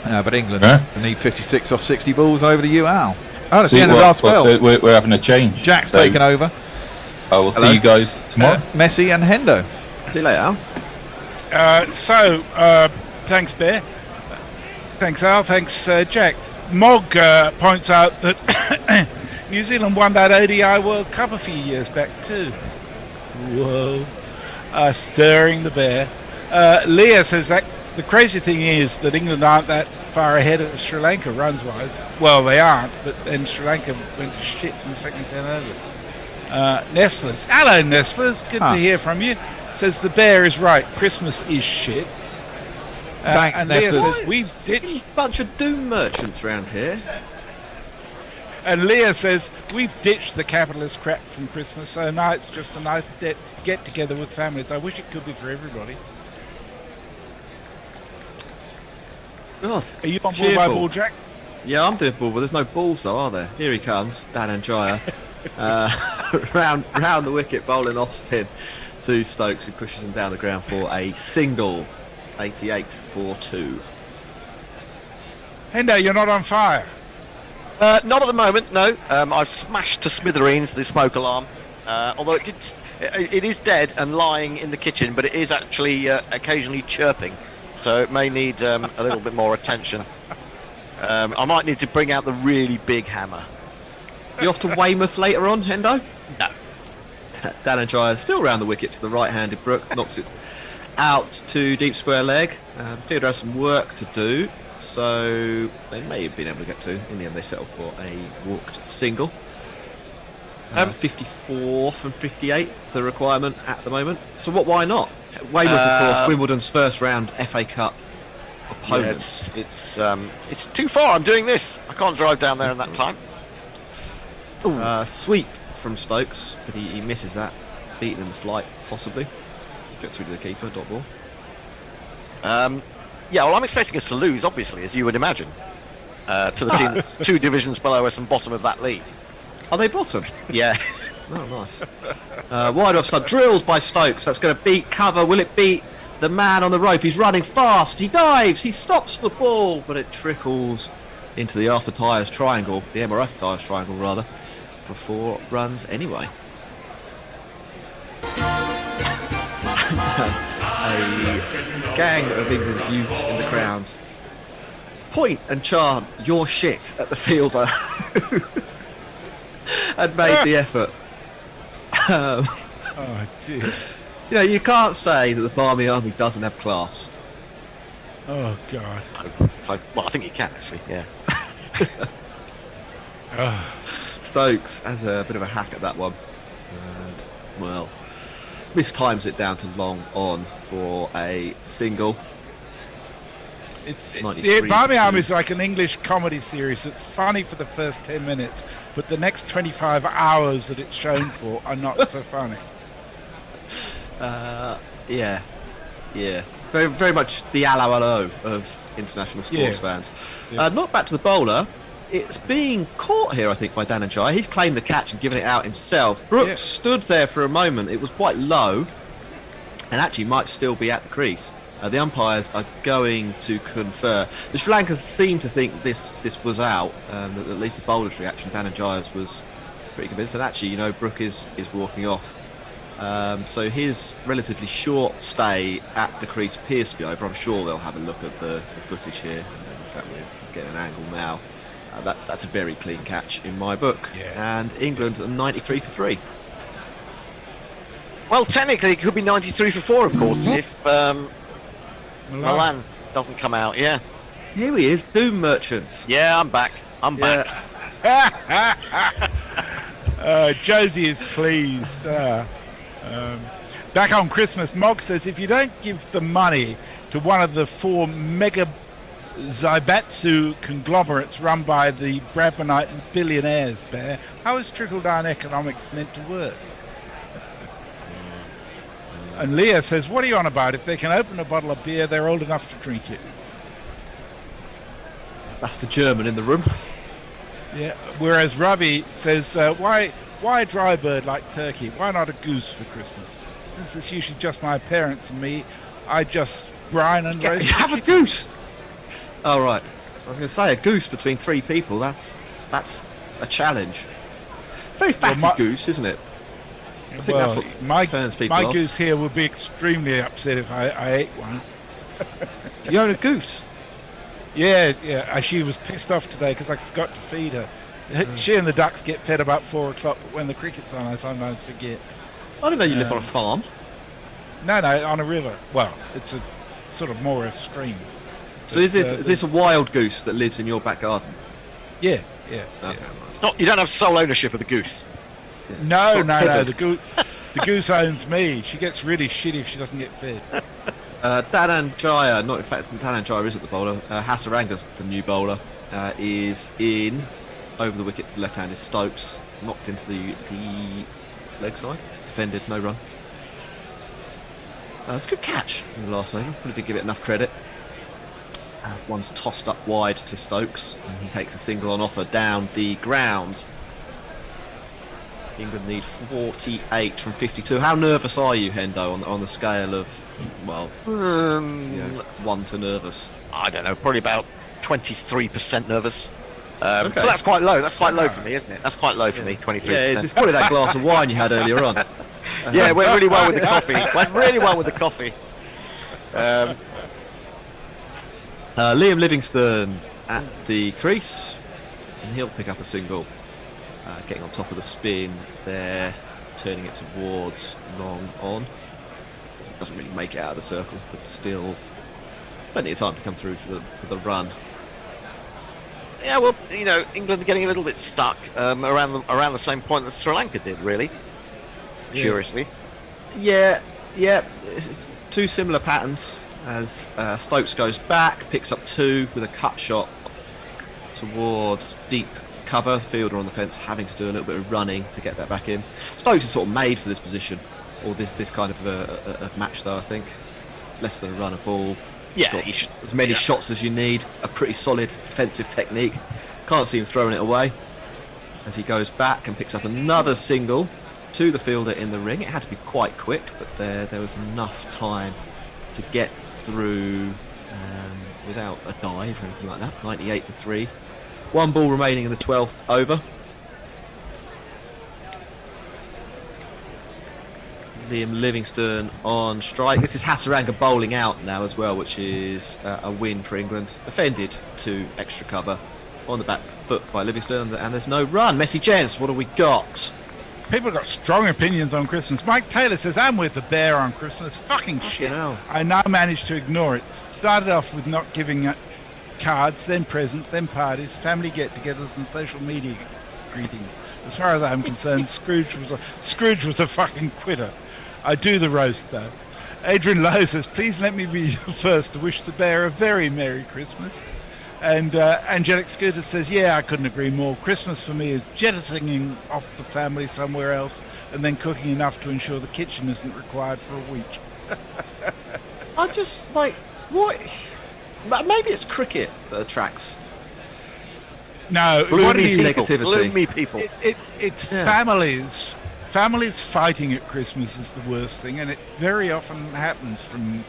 But England need 56 off 60 balls over the UL. Oh, that's the end of our spell. We're having a change. Jack's taken over. I will see you guys tomorrow. Messi and Hendo. See you later, Al. Thanks, Bear. Thanks, Al. Thanks, Jack. Mog points out that New Zealand won that ODI World Cup a few years back too. Whoa. Stirring the bear. Leah says that the crazy thing is that England aren't that far ahead of Sri Lanka runs-wise. Well, they aren't, but then Sri Lanka went to shit in the second 10 overs. Nestlers. Hello, Nestlers. Good to hear from you. Says the bear is right. Christmas is shit. Thanks, and Leah Nestlers. says we've ditched a bunch of doom merchants around here. And Leah says we've ditched the capitalist crap from Christmas, so now it's just a nice get together with families. I wish it could be for everybody. God, are you on board by ball, Jack? Yeah, I'm doing ball, but there's no balls though, are there? Here he comes, Dhananjaya. round the wicket, bowling off spin to Stokes, who pushes him down the ground for a single. 88 for 2. Hendo, you're not on fire. Not at the moment, no. I've smashed to smithereens the smoke alarm. Although it is dead and lying in the kitchen, but it is actually occasionally chirping so it may need a little bit more attention. I might need to bring out the really big hammer. You off to Weymouth later on, Hendo? No. Danajaya still round the wicket to the right-handed Brook, knocks it out to deep square leg. Fielder has some work to do, so they may have been able to get two. In the end, they settled for a walked single. 54 from 58, the requirement at the moment. So why not? Weymouth, of course, Wimbledon's first round FA Cup opponent. Yeah, it's too far. I'm doing this. I can't drive down there in that time. Sweep from Stokes, but he misses that. Beaten in the flight, possibly. Gets through to the keeper, dot ball. Yeah, well, I'm expecting us to lose, obviously, as you would imagine, to the team 2 divisions below us and bottom of that league. Are they bottom? Yeah. Oh, nice. Wide off sub, drilled by Stokes. That's going to beat cover. Will it beat the man on the rope? He's running fast. He dives. He stops the ball, but it trickles into the after tyres triangle, the MRF tyres triangle, rather, for 4 runs anyway. A gang of England youths in the crowd point and chant "You're shit" at the fielder and made the effort. Oh dear. You know, you can't say that the Barmy Army doesn't have class. Oh God. Well, I think you can actually. Yeah. Stokes has a bit of a hack at that one, and well, mistimes it down to long on for a single. The Barmy Army is like an English comedy series that's funny for the first 10 minutes, but the next 25 hours that it's shown for are not so funny. Yeah. Very, very much the allo of international sports fans. Yeah. Not back to the bowler. It's being caught here, I think, by Danajaya. He's claimed the catch and given it out himself. Brooks stood there for a moment. It was quite low, and actually might still be at the crease. The umpires are going to confer. The Sri Lankans seem to think this was out. At least the bowler's reaction, Danajaya's, was pretty convinced. And actually, you know, Brook is walking off. So his relatively short stay at the crease appears to be over. I'm sure they'll have a look at the footage here. In fact, we're getting an angle now. That's a very clean catch in my book. And England are 93 for 3. Well, technically, it could be 93 for 4, of course, if Milan doesn't come out. Yeah. Here he is, Doom Merchant. Yeah, I'm back. I'm back. Josie is pleased. Back on Christmas, Mog says if you don't give the money to one of the 4 mega Zaibatsu conglomerates run by the Bradmanite billionaires, Bear, how is trickle-down economics meant to work? And Leah says, what are you on about? If they can open a bottle of beer, they're old enough to drink it. That's the German in the room. Yeah. Whereas Ravi says, why a dry bird like turkey? Why not a goose for Christmas? Since it's usually just my parents and me, I just brine and roast. Have a goose! Oh, right. I was going to say, a goose between 3 people, that's a challenge. It's a very fatty goose, isn't it? I think that's what turns people off. My goose here would be extremely upset if I ate one. You own a goose? Yeah. She was pissed off today because I forgot to feed her. She and the ducks get fed about 4 o'clock, but when the cricket's on, I sometimes forget. I didn't know you lived on a farm. No, on a river. Well, it's a sort of more a stream. So is this a wild goose that lives in your back garden? Yeah. Okay. It's not. You don't have sole ownership of the goose. No. The goose owns me. She gets really shitty if she doesn't get fed. Danajaya, not in fact, Danajaya isn't the bowler. Hasaranga's the new bowler. Is in over the wicket to the left hand. Is Stokes knocked into the leg side. Defended, no run. It's a good catch in the last over. Probably didn't give it enough credit. One's tossed up wide to Stokes, and he takes a single on offer down the ground. England need 48 from 52. How nervous are you, Hendo, on the scale of, well, 1 to nervous? I don't know, probably about 23% nervous. So that's quite low. That's quite low for me, isn't it? That's quite low for me, 23%. Yeah, it's probably that glass of wine you had earlier on. Yeah, it went really well with the coffee. Liam Livingstone at the crease, and he'll pick up a single, getting on top of the spin there, turning it towards long on. Doesn't really make it out of the circle, but still plenty of time to come through for the run. Yeah, well, England are getting a little bit stuck around the same point that Sri Lanka did, really. Yeah. Curiously. Yeah, it's two similar patterns as Stokes goes back, picks up 2 with a cut shot towards deep cover. Fielder on the fence having to do a little bit of running to get that back in. Stokes is sort of made for this position, or this kind of a match, though. I think less than a run of ball. Yeah, got as many shots as you need. A pretty solid defensive technique. Can't see him throwing it away as he goes back and picks up another single to the fielder in the ring. It had to be quite quick, but there was enough time to get through without a dive or anything like that. 98-3. 1 ball remaining in the 12th over. Liam Livingstone on strike. This is Hasaranga bowling out now as well, which is a win for England. Defended to extra cover on the back foot by Livingstone, and there's no run. Messi Jez, what have we got? People have got strong opinions on Christmas. Mike Taylor says, I'm with the bear on Christmas. Fucking shit. Hell. I now managed to ignore it. Started off with not giving cards, then presents, then parties, family get-togethers and social media greetings. As far as I'm concerned, Scrooge was a fucking quitter. I do the roast, though. Adrian Lowe says, please let me be the first to wish the bear a very Merry Christmas. And Angelic Scooter says, yeah, I couldn't agree more. Christmas for me is jettisoning off the family somewhere else and then cooking enough to ensure the kitchen isn't required for a week. I just, what? Maybe it's cricket that attracts. No, what is negativity? People. It's families. Families fighting at Christmas is the worst thing, and it very often happens from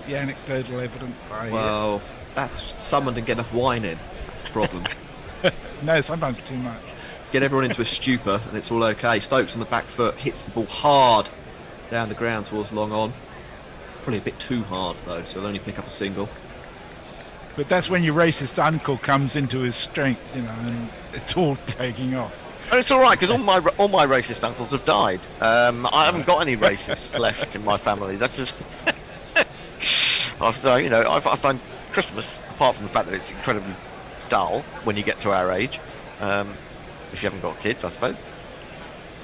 the anecdotal evidence I hear. Well, that's summoned and get enough wine in. That's the problem. No, sometimes too much. Get everyone into a stupor, and it's all okay. Stokes on the back foot hits the ball hard down the ground towards long on. Probably a bit too hard though, so he'll only pick up a single. But that's when your racist uncle comes into his strength, and it's all taking off. And it's all right because all my racist uncles have died. I haven't got any racists left in my family. That's just. So I find Christmas, apart from the fact that it's incredibly dull when you get to our age, if you haven't got kids, I suppose.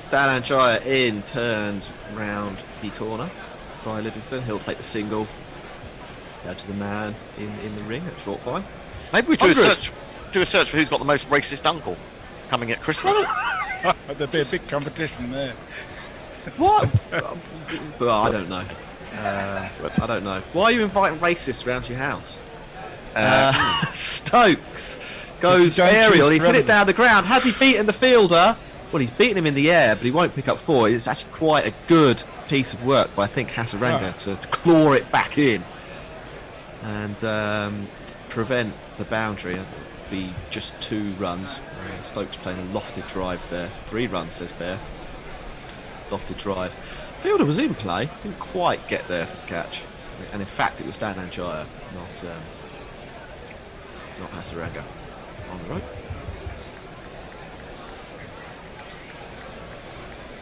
Dan Anjaya in, turned round the corner by Livingstone. He'll take the single. Down to the man in the ring at short fine. Maybe we do a search for who's got the most racist uncle coming at Christmas. There'd be a big competition there. What? Well, I don't know. I don't know. Why are you inviting racists around your house? Stokes goes aerial. He's hit it down the ground. Has he beaten the fielder? Well, he's beaten him in the air, but he won't pick up 4. It's actually quite a good piece of work by, I think, Hasaranga to claw it back in and prevent the boundary. It'll be just 2 runs. Stokes playing a lofted drive there. 3 runs, says Bear. Lofted drive. Fielder was in play, didn't quite get there for the catch. And in fact, it was Dan Anjaya, not Hasaranga on the rope.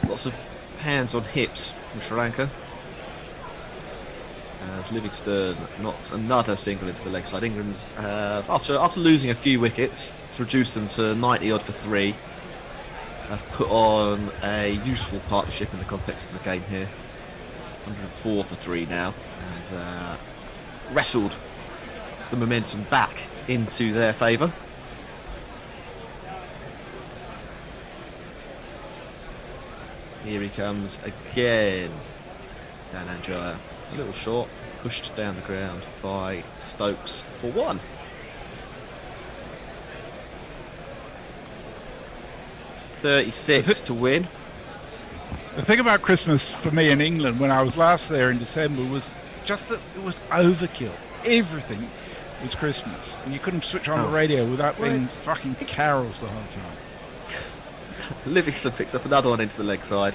Lots of hands on hips from Sri Lanka. As Livingstone knocks another single into the leg side. England, after losing a few wickets to reduce them to 90 odd for 3, have put on a useful partnership in the context of the game here. 104 for 3 now, and wrestled the momentum back into their favour. Here he comes again. Dan Anjaya, a little short, pushed down the ground by Stokes for 1. $36 to win. The thing about Christmas for me in England when I was last there in December was just that it was overkill. Everything was Christmas, and you couldn't switch on the radio without being fucking carols the whole time. Livingstone picks up another one into the leg side.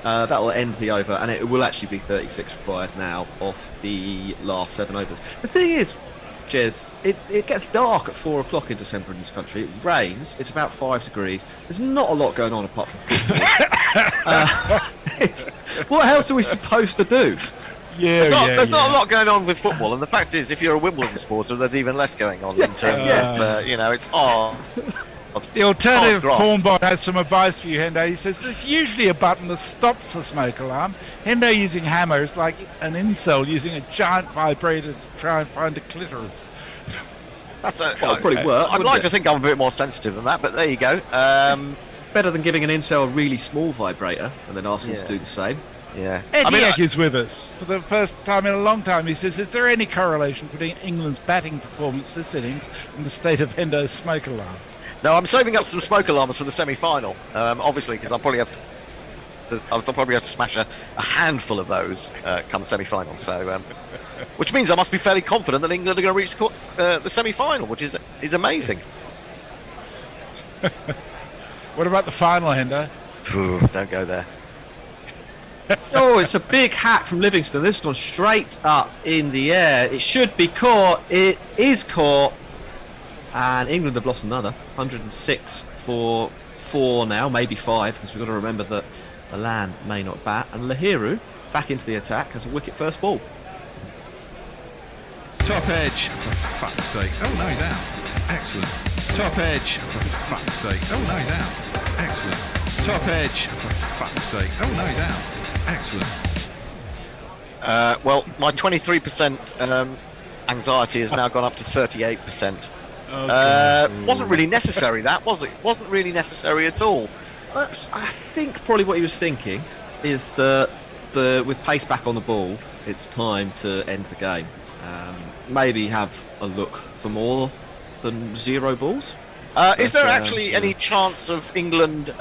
That will end the over, and it will actually be 36 required now off the last 7 overs. The thing is, Jez, it gets dark at 4 o'clock in December in this country. It rains. It's about 5 degrees. There's not a lot going on apart from football. What else are we supposed to do? There's not a lot going on with football, and the fact is, if you're a Wimbledon supporter, there's even less going on. In terms of, it's hard. The alternative porn bot has some advice for you, Hendo. He says there's usually a button that stops the smoke alarm. Hendo using hammer is like an incel using a giant vibrator to try and find a clitoris. That's probably work. I'd like to think I'm a bit more sensitive than that, but there you go. Better than giving an incel a really small vibrator and then asking to do the same. Yeah. Eddie Egg is with us for the first time in a long time. He says, is there any correlation between England's batting performance this innings and the state of Hendo's smoke alarm? No, I'm saving up some smoke alarms for the semi-final, obviously, because I'll probably have to smash a handful of those come semi-final. So, which means I must be fairly confident that England are going to reach the semi-final, which is amazing. What about the final, Hendo? Don't go there. Oh, it's a big hack from Livingston. This has gone straight up in the air. It should be caught. It is caught. And England have lost another. 106 for 4 now, maybe 5, because we've got to remember that Milan may not bat. And Lahiru, back into the attack, has a wicket first ball. Top edge, for fuck's sake. Oh, no, he's out. Excellent. Top edge, for fuck's sake. Oh, no, he's out. Excellent. Top edge, for fuck's sake. Oh, no, he's out. Excellent. Well, my 23% anxiety has now gone up to 38%. Wasn't really necessary, that, was it? Wasn't really necessary at all. I think probably what he was thinking is that with pace back on the ball, it's time to end the game. Maybe have a look for more than 0 balls. Is there actually any chance of England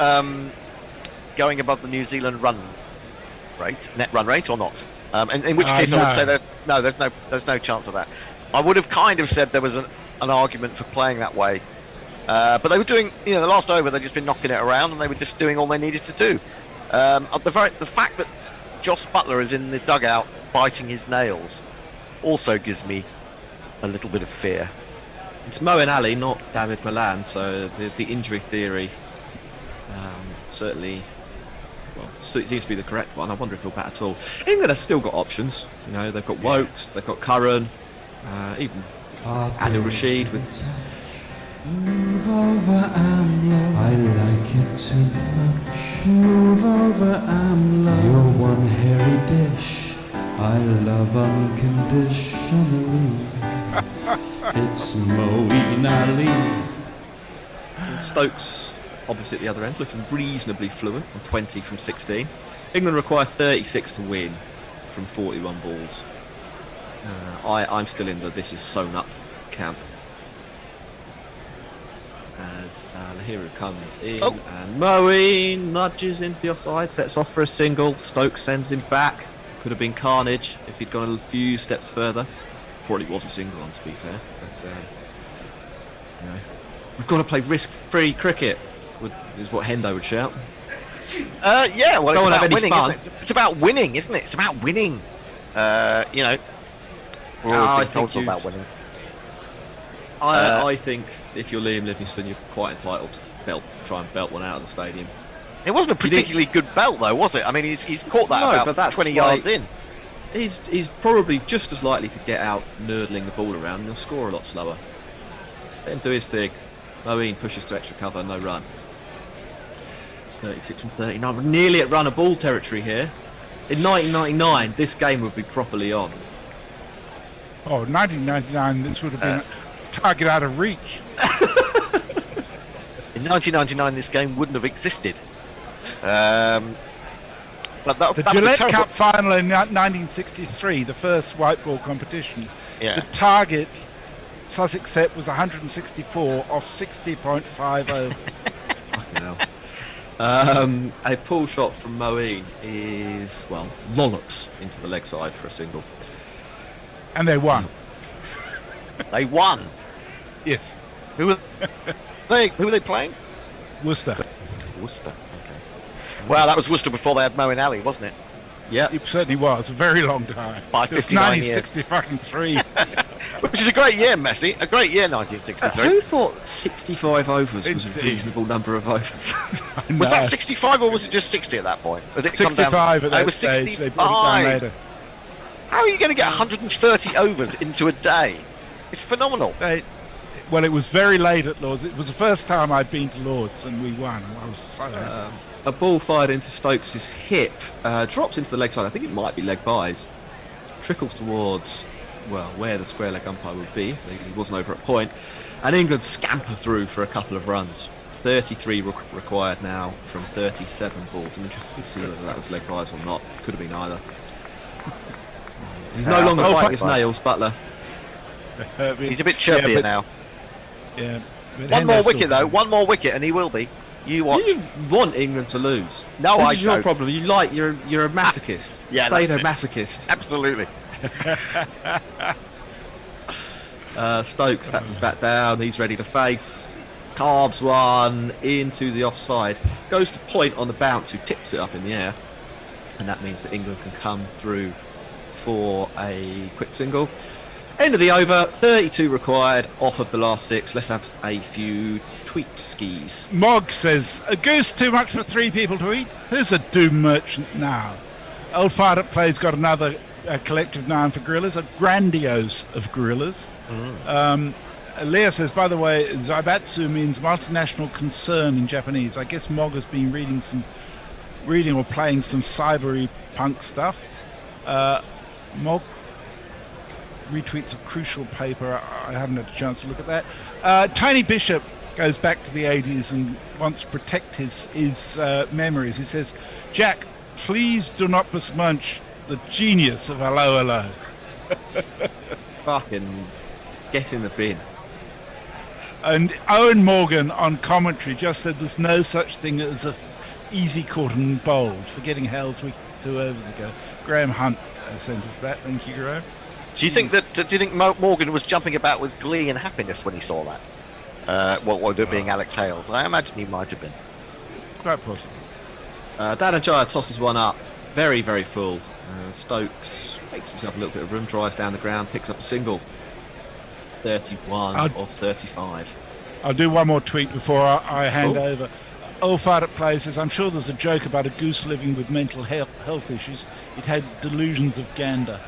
going above the New Zealand net run rate, or not? In which case, I would say that no, there's no chance of that. I would have kind of said there was an argument for playing that way, but they were doing, the last over, they'd just been knocking it around, and they were just doing all they needed to do. The fact that Joss Butler is in the dugout biting his nails also gives me a little bit of fear. It's Moeen Ali, not David Milan, so the injury theory certainly, seems to be the correct one. I wonder if he'll bat at all. England have still got options. They've got Wokes, they've got Curran, even Adil Rashid with... Move over, Amlo. I like it too much. Move over, Amlo. You're one hairy dish. I love unconditionally. It's Moeen Ali. And Stokes, opposite the other end, looking reasonably fluent on 20 from 16. England require 36 to win from 41 balls. I'm still in the this is sewn up camp. As Lahiru comes in, and Moeen nudges into the offside, sets off for a single. Stokes sends him back. Could have been carnage if he'd gone a few steps further. Probably was a single on, to be fair. But we've got to play risk-free cricket, is what Hendo would shout. Yeah, well, it's about winning. Fun. It's about winning, isn't it? It's about winning. We're always told about winning. I think if you're Liam Livingstone, you're quite entitled to try and belt one out of the stadium. It wasn't a particularly good belt, though, was it? I mean, he's caught that about 20 yards in. He's probably just as likely to get out nurdling the ball around, and he'll score a lot slower. Let him do his thing. Moeen pushes to extra cover, no run. 36 from 39. We're nearly at run a ball territory here. In 1999, this game would be properly on. Oh, 1999, this would have been a target out of reach. In 1999, this game wouldn't have existed. But the Gillette Cup final in 1963, the first white ball competition, the target Sussex set was 164 off 60.5 overs. Fucking hell. A pull shot from Moeen is, lollops into the leg side for a single. And they won. They won? Yes. Who were they playing? Worcester. Okay. Well, that was Worcester before they had Moeen Ali, wasn't it? Yeah, it certainly was. A very long time. By 59 years. 1960 fucking 3. Which is a great year, Messi. A great year, 1963. Who thought 65 overs was a Indeed. reasonable number of overs? Was that 65 or was it just 60 at that point? Or did it come down- 65 at Oh, it that was stage. They brought it down 65. later. How are you going to get 130 overs into a day? It's phenomenal. Well, it was very late at Lords. It was the first time I'd been to Lords, and we won. I was so happy. A ball fired into Stokes' hip, drops into the leg side. I think it might be leg byes. Trickles towards, well, where the square leg umpire would be. He wasn't over at point. And England scamper through for a couple of runs. 33 required now from 37 balls. I'm interested to see whether that was leg byes or not. Could have been either. He's no longer biting his nails, Butler. He's a bit chirpier now. Yeah. but One more Hender's wicket, still though. going. One more wicket, and he will be. You watch. You want England to lose. No, this I is your don't. problem. You're a masochist. Yeah, that's it. Sadomasochist. Absolutely. Stokes taps his bat down. He's ready to face. Carbs one into the offside. Goes to point on the bounce, who tips it up in the air. And that means that England can come through for a quick single. End of the over. 32 required off of the last 6. Let's have a few tweet skis. Mog says, a goose too much for 3 people to eat? Who's a doom merchant now? Old Fart at Play's got another collective noun for gorillas, a grandiose of gorillas. Leah says, by the way, Zaibatsu means multinational concern in Japanese. I guess Mog has been reading or playing some cybery punk stuff. Mog retweets a crucial paper. I haven't had a chance to look at that. Tony Bishop goes back to the 80s and wants to protect his memories. He says, Jack, please do not besmirch the genius of Hello Hello. Fucking get in the bin. And Owen Morgan on commentary just said there's no such thing as a easy caught and bowled, forgetting Hale's week 2 overs ago. Graham Hunt sent us that. Thank you, Graham. Do you think Morgan was jumping about with glee and happiness when he saw that? There being Alec Tales? I imagine he might have been. Quite possible. Danajaya tosses one up. Very, very full. Stokes makes himself a little bit of room, drives down the ground, picks up a single. 31 of 35. I'll do one more tweet before I hand over. Old Fart at Play says, I'm sure there's a joke about a goose living with mental health issues. It had delusions of gander.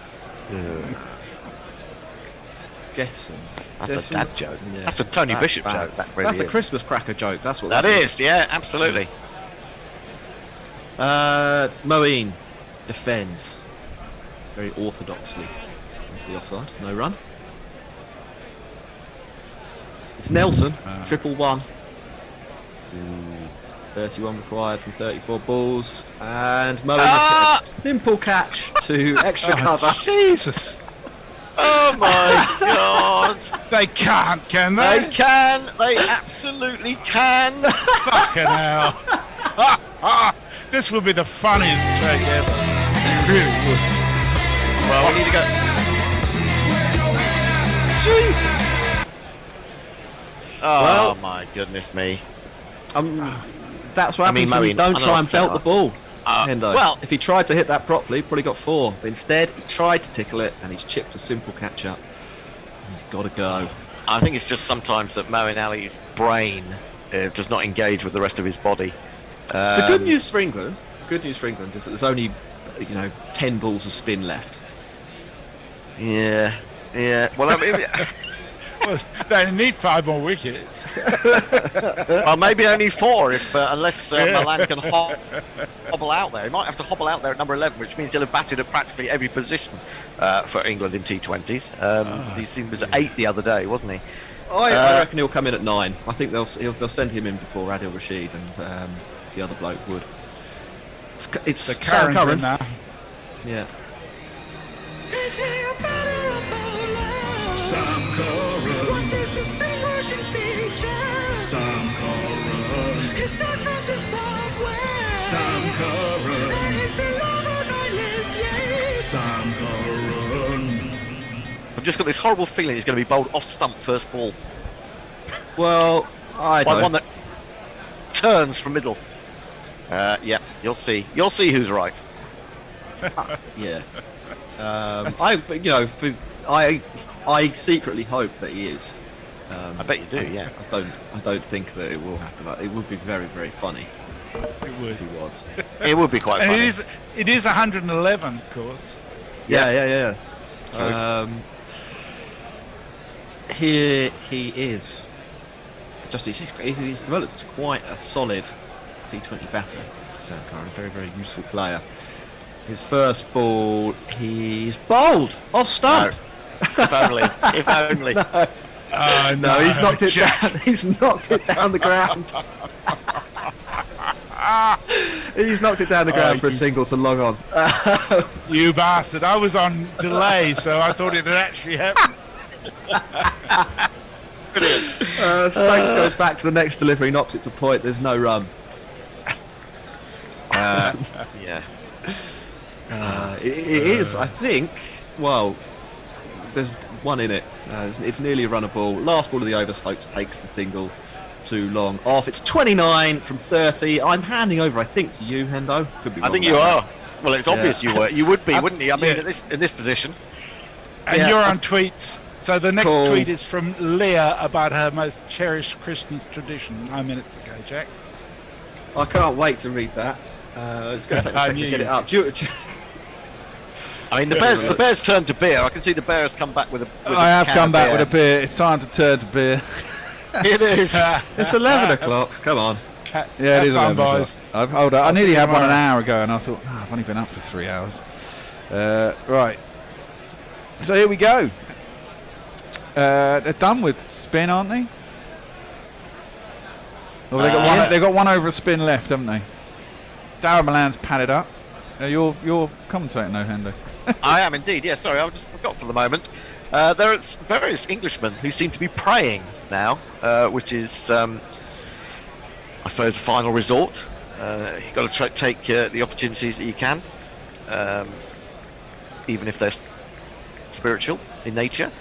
Get him. That's a dad joke. Yeah, that's a Tony Bishop bad. joke. That really that's a is. Christmas cracker joke. That's what that is. Yeah, absolutely. Moeen defends very orthodoxly into the offside. No run. It's Nelson. 111. 31 required from 34 balls. And Moeen simple catch to extra cover. Jesus. Oh my God! They can't, can they? They can. They absolutely can. Fucking hell. This will be the funniest joke ever. It really would. Well, we need to go. Jesus. Oh Well, my goodness me. That's what happens when you don't try and belt the ball. Hendo. well- if he tried to hit that properly, probably got 4. But instead, he tried to tickle it, and he's chipped a simple catch up. He's got to go. I think it's just sometimes that Moeen Ali's brain does not engage with the rest of his body. The good news for England is that there's only 10 balls of spin left. Yeah. Well, I mean, Well, they need 5 more wickets. well, maybe only 4 if unless Milan can hobble out there. He might have to hobble out there at number 11, which means he'll have batted at practically every position for England in T20s. He was at 8 the other day, wasn't he? I reckon he'll come in at 9. I think they'll send him in before Adil Rashid and the other bloke would. It's The Sam Karen's Curran. in now. Yeah. Sam Curran. What's his distinguishing feature? Sam Curran. His dad's from Zimbabwe. Sam Curran. And he's beloved by Liz Yates. Sam Curran. I've just got this horrible feeling he's going to be bowled off stump first ball. Well, I By don't. one that turns from middle. Yeah, you'll see. You'll see who's right. Yeah. I secretly hope that he is. I bet you do. Yeah. I don't think that it will happen. It would be very, very funny. It would. If he was. It would be quite And funny. it is 111, of course. Yeah. Here he is. He's developed into quite a solid T20 batter. Sam Curran, a very, very useful player. His first ball, he's bowled off stump. If only. If only. No, he's knocked it down. He's knocked it down the ground. He's knocked it down the ground for a single to long on. You bastard! I was on delay, so I thought it had actually happened. Stokes goes back to the next delivery, knocks it to point. There's no run. Yeah. It is, I think. Well, there's one in it. It's nearly a runner ball. Last ball of the over. Stokes takes the single. Too long off. It's 29 from 30. I'm handing over, I think, to you, Hendo. Could be wrong. I think you are. Well, it's obvious you were. You would be, wouldn't you? I mean, in this position. And you're on tweets. So the next tweet is from Leah about her most cherished Christmas tradition 9 minutes ago, Jack. I can't wait to read that. It's going to take a second to get it up. I mean, the bears turned to beer. I can see the bear has come back with a. I have come back with a beer. It's time to turn to beer. It's 11 o'clock. Come on. Yeah, it is 11 o'clock. I nearly had one an hour ago, and I thought, I've only been up for 3 hours. Right. So here we go. They're done with spin, aren't they? Well, they've got one over a spin left, haven't they? Darren Milan's padded up. You're commentating now, Hendo. I am indeed. Yeah, sorry, I just forgot for the moment. There are various Englishmen who seem to be praying now, which is, I suppose, a final resort. You've got to take the opportunities that you can, even if they're spiritual in nature.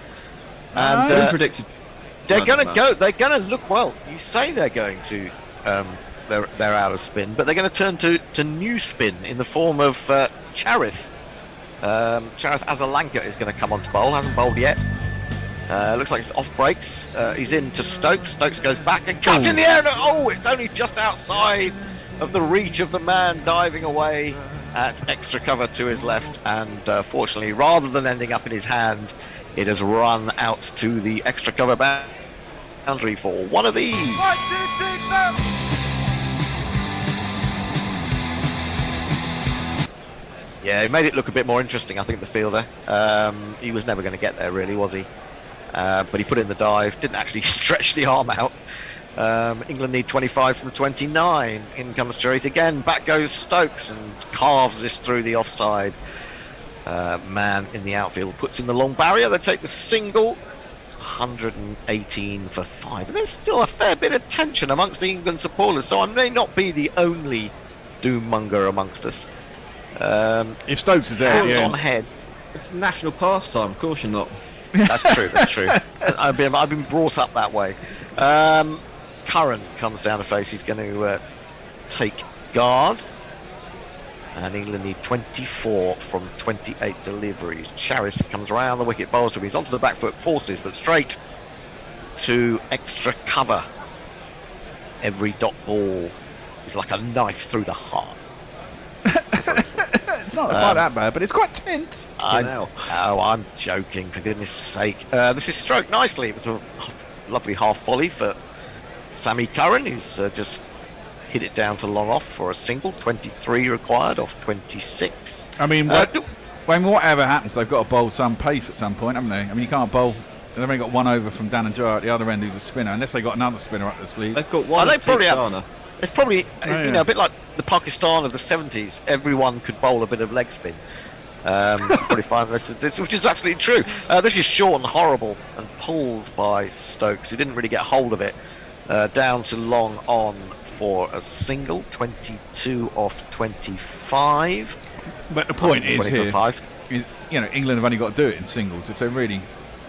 And predicted. They're going to go. They're going to look well. You say they're going to. They're out of spin, but they're going to turn to new spin in the form of Charith. Charith Lanka is going to come on to bowl. Hasn't bowled yet. Looks like it's off breaks. He's in to Stokes. Stokes goes back and cuts in the air. Oh, it's only just outside of the reach of the man diving away at extra cover to his left. And fortunately, rather than ending up in his hand, it has run out to the extra cover boundary for one of these. Yeah, he made it look a bit more interesting, I think, the fielder. He was never going to get there, really, was he? But he put in the dive, didn't actually stretch the arm out. England need 25 from 29. In comes Charith again. Back goes Stokes and carves this through the offside. Man in the outfield puts in the long barrier. They take the single. 118 for 5. And there's still a fair bit of tension amongst the England supporters, so I may not be the only doom-monger amongst us. If Stokes is there, on head. It's a national pastime. Of course you're not. That's true. That's true. I've been brought up that way. Curran comes down to face. He's going to take guard, and England need 24 from 28 deliveries. Charith comes around the wicket, bowls to him. He's onto the back foot, forces, but straight to extra cover. Every dot ball is like a knife through the heart. It's not quite that bad, but it's quite tense. I'm joking, for goodness sake. This is stroked nicely. It was a lovely half volley for Sammy Curran, who's just hit it down to long off for a single. 23 required off 26. I mean, whatever happens, they've got to bowl some pace at some point, haven't they? I mean, you can't bowl. They've only got one over from Dan and Joe at the other end, who's a spinner, unless they've got another spinner up the sleeve. They've got one. They probably have. It's probably a bit like the Pakistan of the 70s. Everyone could bowl a bit of leg spin. Probably find this, which is absolutely true. This is short and horrible and pulled by Stokes, who didn't really get hold of it. Down to long on for a single. 22 off 25. But the point is here, is England have only got to do it in singles. If they're really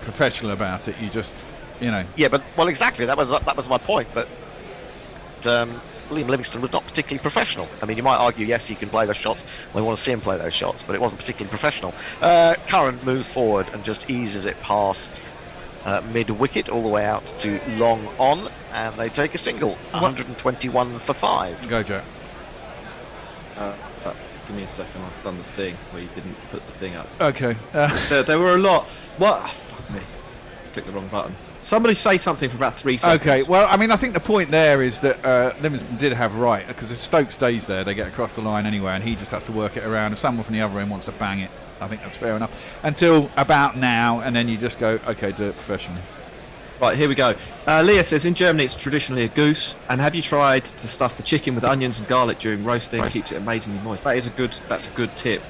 professional about it, you just, Yeah, but exactly. That was my point. But Liam Livingstone was not particularly professional. I mean, you might argue, yes, he can play those shots. We want to see him play those shots, but it wasn't particularly professional. Curran moves forward and just eases it past mid-wicket all the way out to long on, and they take a single. 121 for 5. Go, Jack. Give me a second. I've done the thing where you didn't put the thing up. Okay. There were a lot. What? Oh, fuck me. Clicked the wrong button. Somebody say something for about 3 seconds. Okay, well, I mean, I think the point there is that Livingston did have right, because if Stoke stays there, they get across the line anyway, and he just has to work it around. If someone from the other end wants to bang it, I think that's fair enough. Until about now, and then you just go, okay, do it professionally. Right, here we go. Leah says, in Germany it's traditionally a goose, and have you tried to stuff the chicken with onions and garlic during roasting? It keeps it amazingly moist. That's a good tip.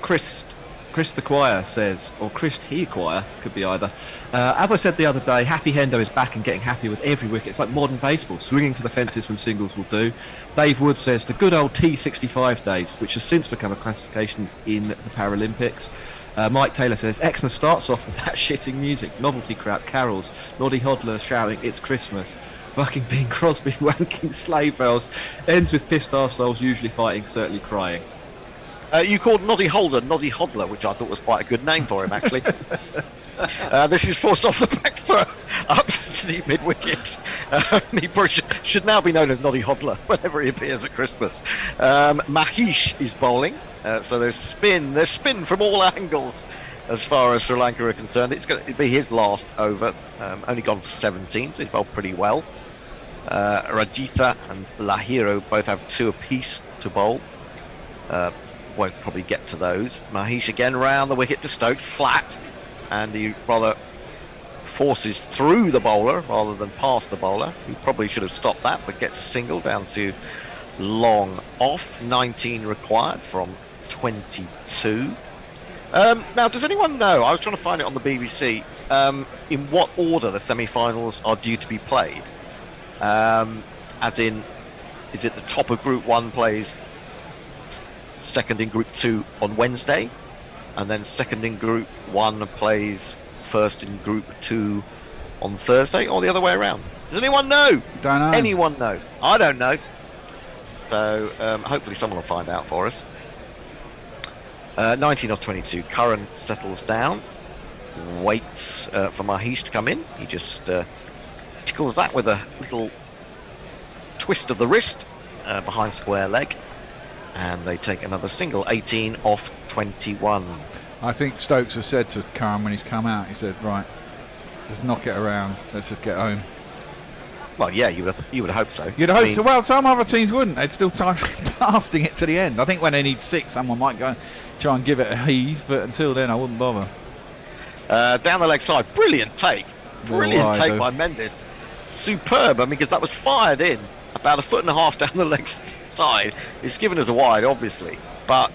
Chris the Choir says, or Chris he Choir, could be either. As I said the other day, Happy Hendo is back and getting happy with every wicket. It's like modern baseball, swinging for the fences when singles will do. Dave Wood says, the good old T65 days, which has since become a classification in the Paralympics. Mike Taylor says, Xmas starts off with that shitting music, novelty crap, carols, Noddy Hodler shouting, it's Christmas, fucking Bing Crosby wanking sleigh bells, ends with pissed arseholes usually fighting, certainly crying. You called Noddy Holder Noddy Hodler, which I thought was quite a good name for him, actually. This is forced off the back foot up to the mid-wicket. He probably should now be known as Noddy Hodler whenever he appears at Christmas. Mahesh is bowling. So there's spin from all angles as far as Sri Lanka are concerned. It's going to be his last over, only gone for 17, so he's bowled pretty well. Rajitha and Lahiro both have 2 apiece to bowl. Won't probably get to those. Mahesh again round the wicket to Stokes, flat, and he rather forces through the bowler rather than past the bowler. He probably should have stopped that, but gets a single down to long off. 19 required from 22. Now, does anyone know, I was trying to find it on the BBC, in what order the semi-finals are due to be played? As in, is it the top of Group 1 plays second in Group 2 on Wednesday, and then second in Group 1 plays first in Group 2 on Thursday, or the other way around? Does anyone know? Don't know. Anyone know? I don't know. So hopefully someone will find out for us. 19 off 22. Curran settles down, waits for Mahesh to come in. He just tickles that with a little twist of the wrist behind square leg, and they take another single. 18 off 21. I think Stokes has said to Curran when he's come out, he said, right, just knock it around, let's just get home. Well, yeah, you would hope so. You'd hope so. Well, some other teams wouldn't. They'd still try blasting it to the end. I think when they need 6, someone might go and try and give it a heave, but until then, I wouldn't bother. Down the leg side, brilliant take. Brilliant take by Mendes. Superb. I mean, because that was fired in about 1.5 foot down the leg side. It's given us a wide, obviously, but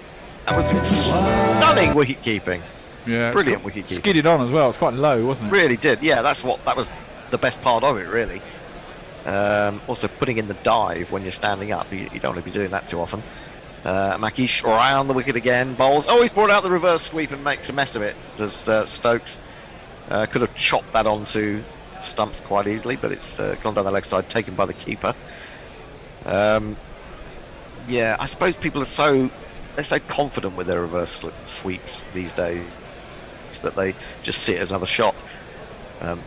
that was stunning wicket keeping. Yeah, brilliant wicket keeping. Skidded on as well. It's quite low, wasn't it? Really did. Yeah, that was the best part of it, really. Also putting in the dive when you're standing up, you don't want to be doing that too often. Mahesh around the wicket again, bowls. Oh, he's brought out the reverse sweep and makes a mess of it. Does Stokes could have chopped that onto stumps quite easily, but it's gone down the leg side, taken by the keeper. Yeah, I suppose people are they're so confident with their reverse sweeps these days that they just see it as another shot.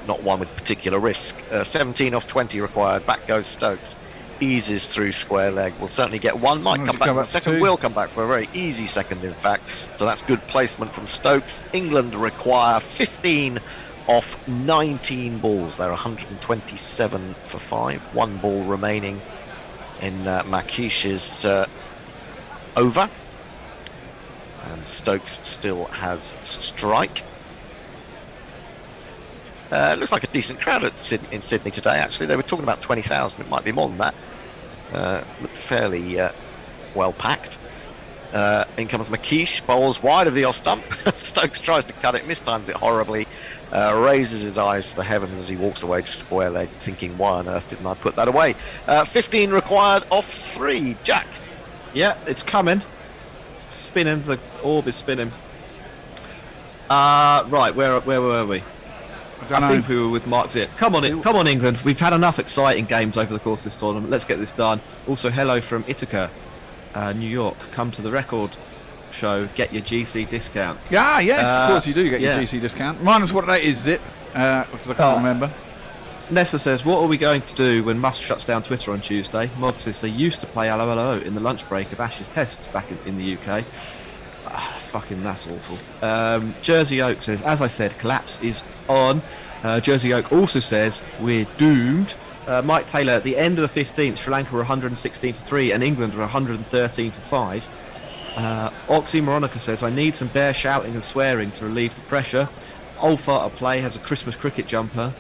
Not one with particular risk. 17 off 20 required. Back goes Stokes. Eases through square leg. Will certainly get one. Might come back. The second will come back for a very easy second, in fact. So that's good placement from Stokes. England require 15 off 19 balls. They're 127 for 5. 1 ball remaining in Mahesh's over. And Stokes still has strike. It looks like a decent crowd in Sydney today, actually. They were talking about 20,000. It might be more than that. Looks fairly well packed. In comes Mahesh, bowls wide of the off stump. Stokes tries to cut it, mistimes it horribly. Raises his eyes to the heavens as he walks away to square leg, thinking, why on earth didn't I put that away? 15 required off 3. Jack. Yeah, it's coming. It's spinning. The orb is spinning. Right, where were we? don't I think know. we were with Mark Zip. Come on, England. We've had enough exciting games over the course of this tournament. Let's get this done. Also, hello from Ithaca, New York. Come to the record show. Get your GC discount. Yeah, yes, of course you do get your yeah. GC discount. Minus what that is, Zip, because I can't remember. Nessa says, what are we going to do when Musk shuts down Twitter on Tuesday? Mog says they used to play LOLO in the lunch break of Ashes tests back in the UK. Fucking that's awful. Jersey Oak says, as I said, collapse is on. Jersey Oak also says we're doomed. Mike Taylor, at the end of the 15th, Sri Lanka were 116 for 3 and England were 113 for 5. Oxymoronica says, I need some bear shouting and swearing to relieve the pressure. Old Fart at Play has a Christmas cricket jumper.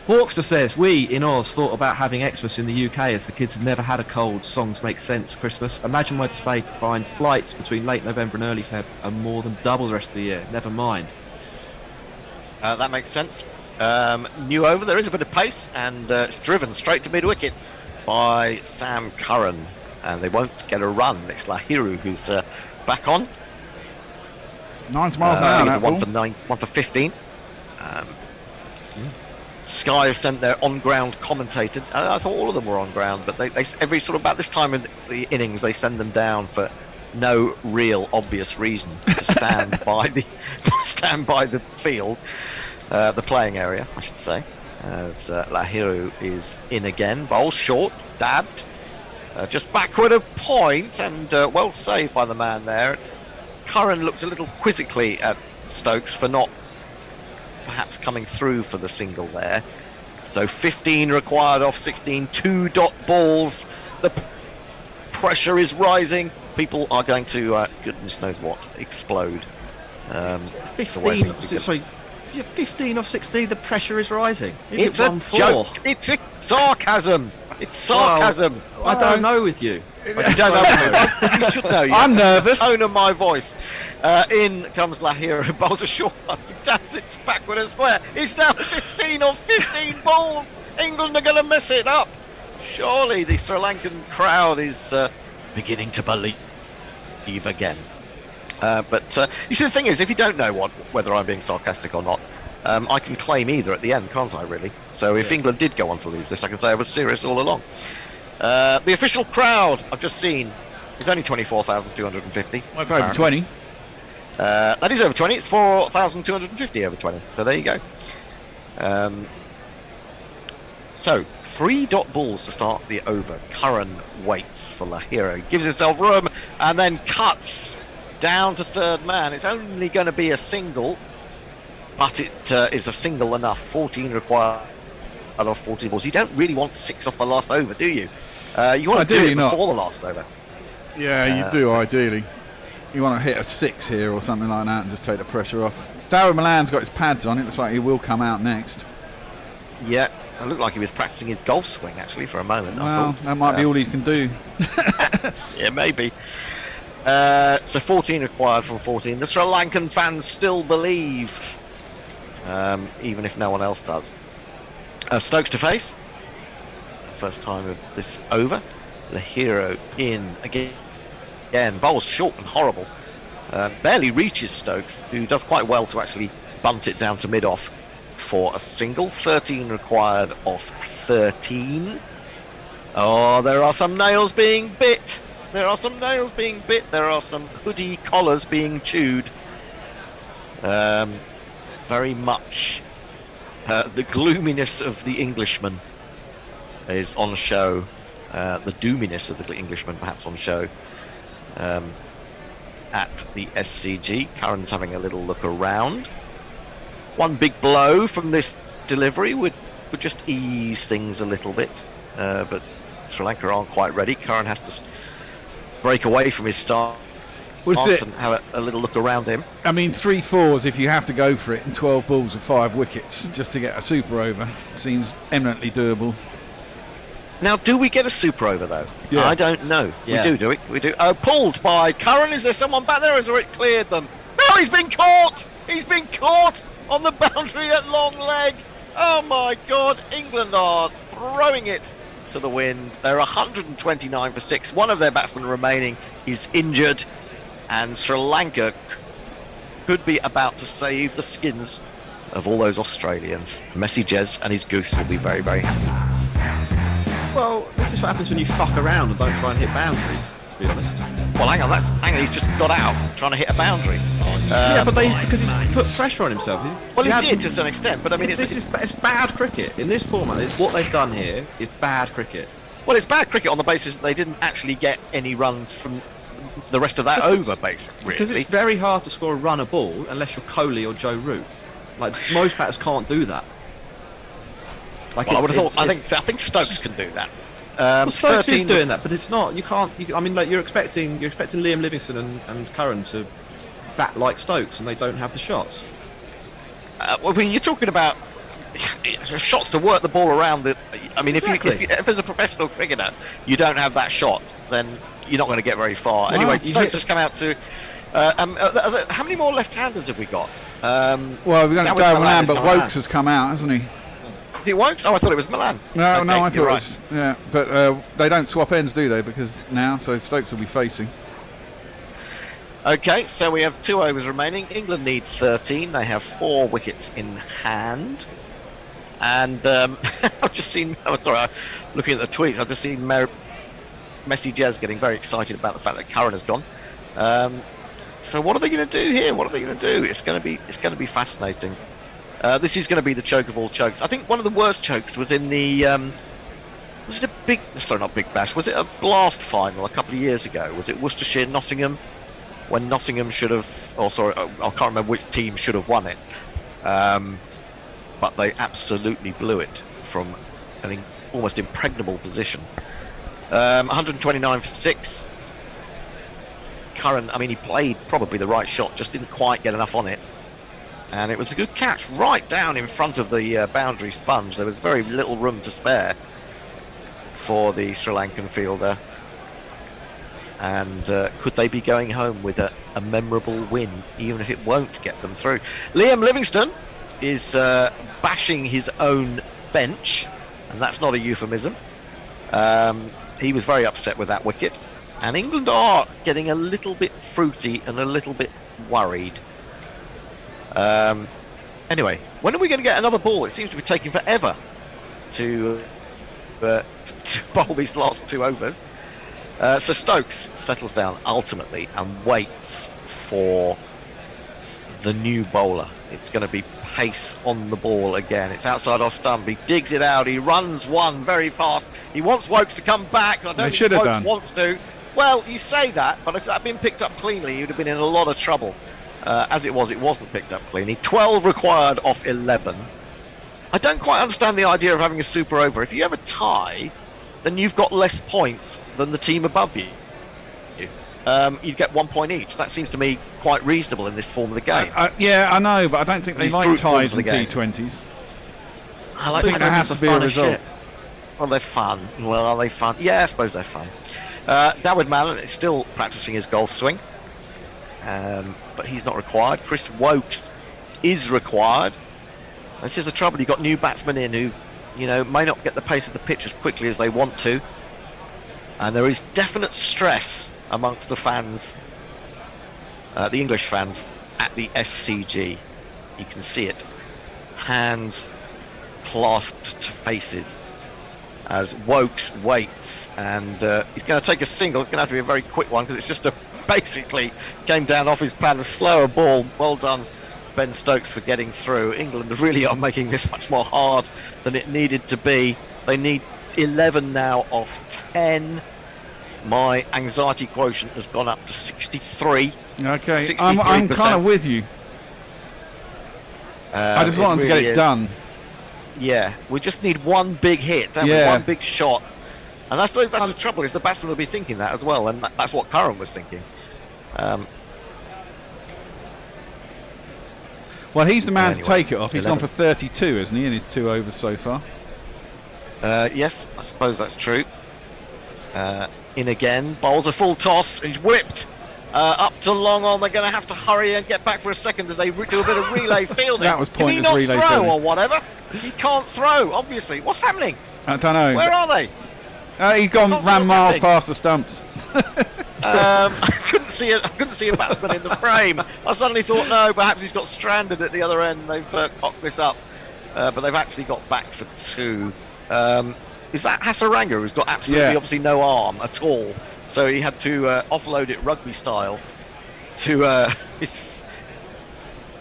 Hawkster says, we in Oz thought about having Xmas in the UK as the kids have never had a cold. Songs make sense Christmas. Imagine my dismay to find flights between late November and early Feb are more than double the rest of the year. Never mind. That makes sense. New over, there is a bit of pace, and it's driven straight to mid-wicket by Sam Curran. And they won't get a run. It's Lahiru who's back on. 9 miles an hour. One for 9, 1 for 15. Sky have sent their on-ground commentator. I thought all of them were on ground, but they every sort of about this time in the innings they send them down for no real obvious reason to stand by the field, the playing area, I should say. As Lahiru is in again, bowl short, dabbed, just backward of point, and well saved by the man there. Curran looked a little quizzically at Stokes for not perhaps coming through for the single there. So 15 required off 16, 2 dot balls. The pressure is rising. People are going to, goodness knows what, explode. 15 off 16, the pressure is rising. It's a joke. It's sarcasm. It's sarcasm. Well, I don't know with you. You don't know. You should know. I'm nervous. The tone of my voice. In comes Lahiru, bowls a short one. He dabs it backward and square. It's now 15 or 15 balls. England are going to mess it up. Surely the Sri Lankan crowd is beginning to believe again. But you see, the thing is, if you don't know whether I'm being sarcastic or not, I can claim either at the end, can't I, really? So if England did go on to lose this, I can say I was serious all along. The official crowd, I've just seen, is only 24,250. That's over 20. That is over 20. It's 4,250 over 20. So there you go. So 3 dot balls to start the over. Curran waits for Lahiru, gives himself room, and then cuts down to third man. It's only going to be a single, but it is a single enough. 14 required off 14 balls. You don't really want 6 off the last over, do you? You want to do it before the last over. Yeah, you do, ideally. You want to hit a 6 here or something like that and just take the pressure off. Darren Milan's got his pads on. It looks like he will come out next. Yeah, it looked like he was practicing his golf swing, actually, for a moment. Well, that might be all he can do. Yeah, maybe. So 14 required from 14. The Sri Lankan fans still believe, even if no one else does. Stokes to face. First time of this over. Lahiru in again. Bowls short and horrible. Barely reaches Stokes, who does quite well to actually bunt it down to mid-off for a single. 13 required off 13. Oh, there are some nails being bit. There are some nails being bit. There are some hoodie collars being chewed. Very much the gloominess of the Englishman is on show. The doominess of the Englishman perhaps on show at the SCG. Curran's having a little look around. One big blow from this delivery would just ease things a little bit, but Sri Lanka aren't quite ready. Curran has to break away from his stance and have a little look around him. I mean, 3 4s if you have to go for it, and 12 balls of 5 wickets just to get a super over seems eminently doable. Now, do we get a super over, though? Yeah. I don't know. Yeah. We do. We do. Pulled by Curran. Is there someone back there, or has it cleared them? No, he's been caught! He's been caught on the boundary at long leg. Oh, my God. England are throwing it to the wind. They're 129 for 6. One of their batsmen remaining is injured, and Sri Lanka could be about to save the skins of all those Australians, Messi Jez and his goose will be very, very happy. Well, this is what happens when you fuck around and don't try and hit boundaries, to be honest. Well, hang on, he's just got out trying to hit a boundary. Yeah, but because he's put pressure on himself. Well, he did to some extent, but I mean, it's bad cricket. In this format, what they've done here is bad cricket. Well, it's bad cricket on the basis that they didn't actually get any runs from the rest of that over, basically. Because it's very hard to score a run a ball unless you're Kohli or Joe Root. Like, most batters can't do that. Like, well, I think Stokes can do that. Well, Stokes is doing that, but it's not. You can't. I mean, like, you're expecting Liam Livingstone and Curran to bat like Stokes, and they don't have the shots. Well, when you're talking about shots to work the ball around, I mean, Exactly. if as a professional cricketer you don't have that shot, then you're not going to get very far. Wow, anyway, Stokes has come out to. How many more left-handers have we got? Well, we're going to go Milan, but Wokes has come out, hasn't he? He won't? Oh, I thought it was Milan. No, Okay, I thought it you're right. was. Yeah, but they don't swap ends, do they? Because now, so Stokes will be facing. Okay, so we have 2 overs remaining. England need 13. They have 4 wickets in hand. And I've just seen. Oh, sorry, I'm looking at the tweets. I've just seen Messi Jez getting very excited about the fact that Curran has gone. So what are they going to do here? What are they going to do? It's going to be fascinating. This is going to be the choke of all chokes. I think one of the worst chokes was in the. Was it not Big Bash? Was it a Blast final a couple of years ago? Was it Worcestershire Nottingham? When Nottingham should have, I can't remember which team should have won it, but they absolutely blew it from an almost impregnable position. 129 for 6. Curran, I mean, he played probably the right shot, just didn't quite get enough on it, and it was a good catch right down in front of the boundary sponge. There was very little room to spare for the Sri Lankan fielder. And could they be going home with a memorable win, even if it won't get them through? Liam Livingstone is bashing his own bench, and that's not a euphemism. He was very upset with that wicket, and England are getting a little bit fruity and a little bit worried. Anyway, when are we going to get another ball? It seems to be taking forever to bowl these last 2 overs. So Stokes settles down ultimately and waits for the new bowler. It's going to be pace on the ball again. It's outside off stump. He digs it out. He runs one very fast. He wants Wokes to come back. I don't think Wokes wants to. Well, you say that, but if that had been picked up cleanly, he would have been in a lot of trouble. As it was, it wasn't picked up cleanly. 12 required off 11. I don't quite understand the idea of having a super over. If you have a tie, then you've got less points than the team above you. You get 1 point each. That seems to me quite reasonable in this form of the game. Yeah, I know, but I don't think they like ties in T20s. I think there has to be a result. Well, they're fun. Well, are they fun? Yeah, I suppose they're fun. Dawid Malan is still practicing his golf swing, but he's not required. Chris Wokes is required. This is the trouble. You've got new batsmen in who, may not get the pace of the pitch as quickly as they want to, and there is definite stress amongst the fans, the English fans at the SCG. You can see it, hands clasped to faces as Wokes waits, and he's going to take a single. It's going to have to be a very quick one because it's just basically came down off his pad, a slower ball. Well done, Ben Stokes, for getting through. England really are making this much more hard than it needed to be. They need 11 now off 10. My anxiety quotient has gone up to 63. Okay, I'm kind of with you. I just want them to get it done. Yeah, we just need one big hit, don't we? One big shot. And that's the trouble, is the batsman will be thinking that as well, and that's what Curran was thinking. Well, he's the man to take it off. He's 11. Gone for 32, isn't he, in his 2 overs so far? Yes, I suppose that's true. In again, bowls a full toss, and he's whipped up to long on. They're going to have to hurry and get back for a second as they do a bit of relay fielding. That was pointless relay fielding. Can he not throw fielding or whatever? He can't throw, obviously. What's happening? I don't know. Where are they? He's ran miles past the stumps. I couldn't see a batsman in the frame. I suddenly thought, no, perhaps he's got stranded at the other end. They've cocked this up, but they've actually got back for 2. Is that Hasaranga, who's got absolutely, obviously, no arm at all? So he had to offload it rugby style to his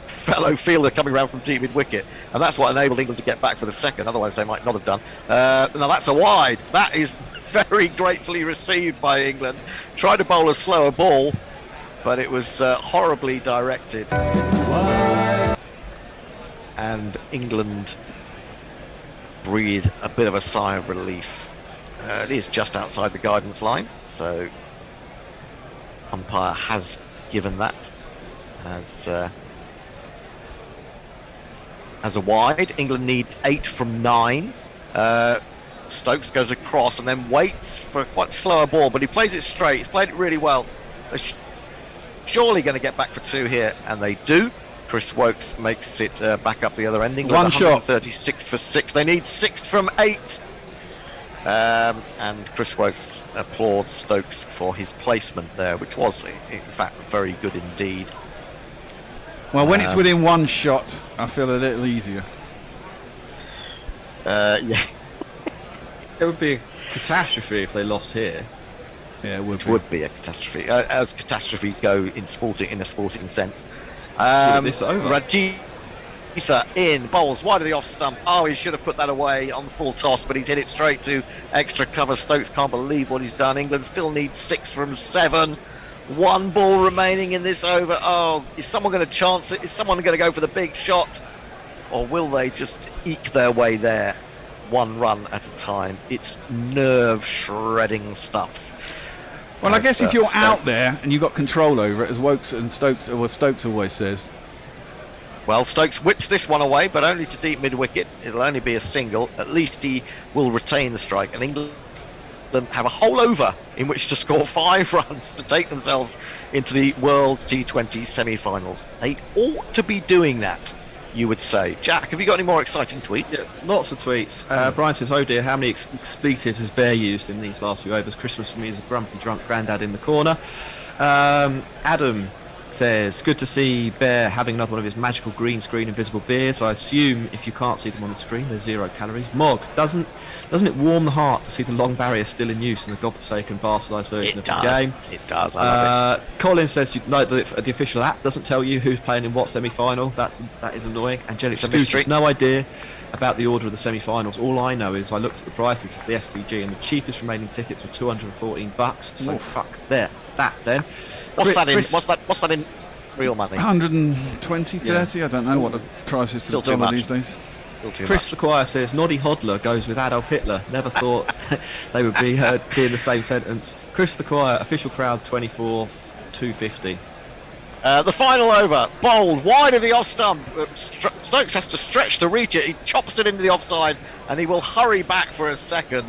fellow fielder coming around from deep mid wicket, and that's what enabled England to get back for the second. Otherwise, they might not have done. Now that's a wide. That is very gratefully received by England. Tried to bowl a slower ball, but it was horribly directed. And England breathe a bit of a sigh of relief. It is just outside the guidance line, so umpire has given that as a wide. England need 8 from 9. Stokes goes across and then waits for a quite slower ball, but he plays it straight. He's played it really well. They're surely going to get back for 2 here, and they do. Chris Wokes makes it back up the other end. England 1 shot. 36 for 6. They need 6 from 8. And Chris Wokes applauds Stokes for his placement there, which was, in fact, very good indeed. Well, when it's within 1 shot, I feel a little easier. Yeah. It would be a catastrophe if they lost here. Yeah, it would be a catastrophe, as catastrophes go in a sporting sense. This over. Rajitha in, bowls wide of the off stump. Oh, he should have put that away on the full toss, but he's hit it straight to extra cover. Stokes can't believe what he's done. England still needs 6 from 7. 1 ball remaining in this over. Oh, is someone going to chance it? Is someone going to go for the big shot? Or will they just eke their way there, 1 run at a time? It's nerve-shredding stuff. Well, I guess if you're out there and you've got control over it, as Wokes and Stokes always says. Well, Stokes whips this one away, but only to deep mid-wicket. It'll only be a single. At least he will retain the strike. And England have a whole over in which to score 5 runs to take themselves into the World T20 semi-finals. They ought to be doing that, you would say. Jack, have you got any more exciting tweets? Yeah, lots of tweets. Brian says, oh dear, how many expletives has Bear used in these last few overs? Christmas for me is a grumpy drunk grandad in the corner. Adam says, good to see Bear having another one of his magical green screen invisible beers. I assume if you can't see them on the screen, they're 0 calories. Mog, doesn't it warm the heart to see the long barrier still in use in the godforsaken bastardised version of the game? It does. I love it. Colin says, the official app doesn't tell you who's playing in what semi-final. That is annoying. Angelic Scooter has no idea about the order of the semi-finals. All I know is I looked at the prices for the SCG and the cheapest remaining tickets were $214. So fuck that then. What's that in real money? 120, 30. I don't know what the price is to the dollar these days. Chris the Choir says Noddy Hodler goes with Adolf Hitler. Never thought they would be in the same sentence. Chris the Choir, official crowd 24, 250. The final over, bowled wide of the off stump. Stokes has to stretch to reach it. He chops it into the offside, and he will hurry back for a second.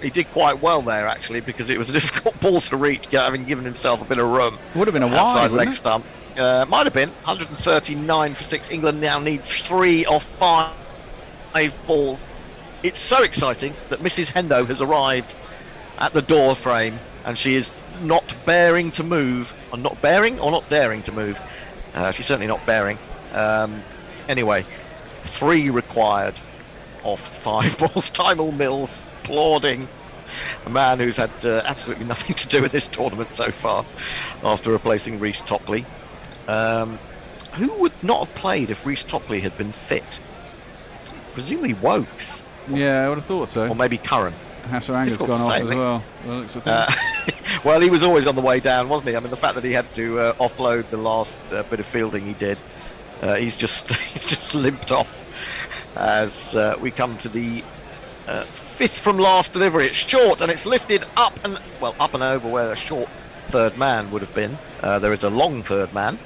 He did quite well there, actually, because it was a difficult ball to reach, having given himself a bit of room. Would have been a outside wide leg stump. Might have been 139 for 6. England now need 3 of 5 balls. It's so exciting that Mrs. Hendo has arrived at the door frame, and she is not bearing to move, or not bearing or not daring to move. She's certainly not bearing. Anyway, 3 required of 5 balls. Tymel Mills applauding a man who's had absolutely nothing to do with this tournament so far after replacing Reece Topley. Who would not have played if Reece Topley had been fit? Presumably Wokes. Yeah, I would have thought so. Or maybe Curran. Hassaranga's gone off as well. Looks of things. Well, he was always on the way down, wasn't he? I mean, the fact that he had to offload the last bit of fielding he did, he's just limped off as we come to the 5th from last delivery. It's short and it's lifted up and over where a short third man would have been. There is a long third man,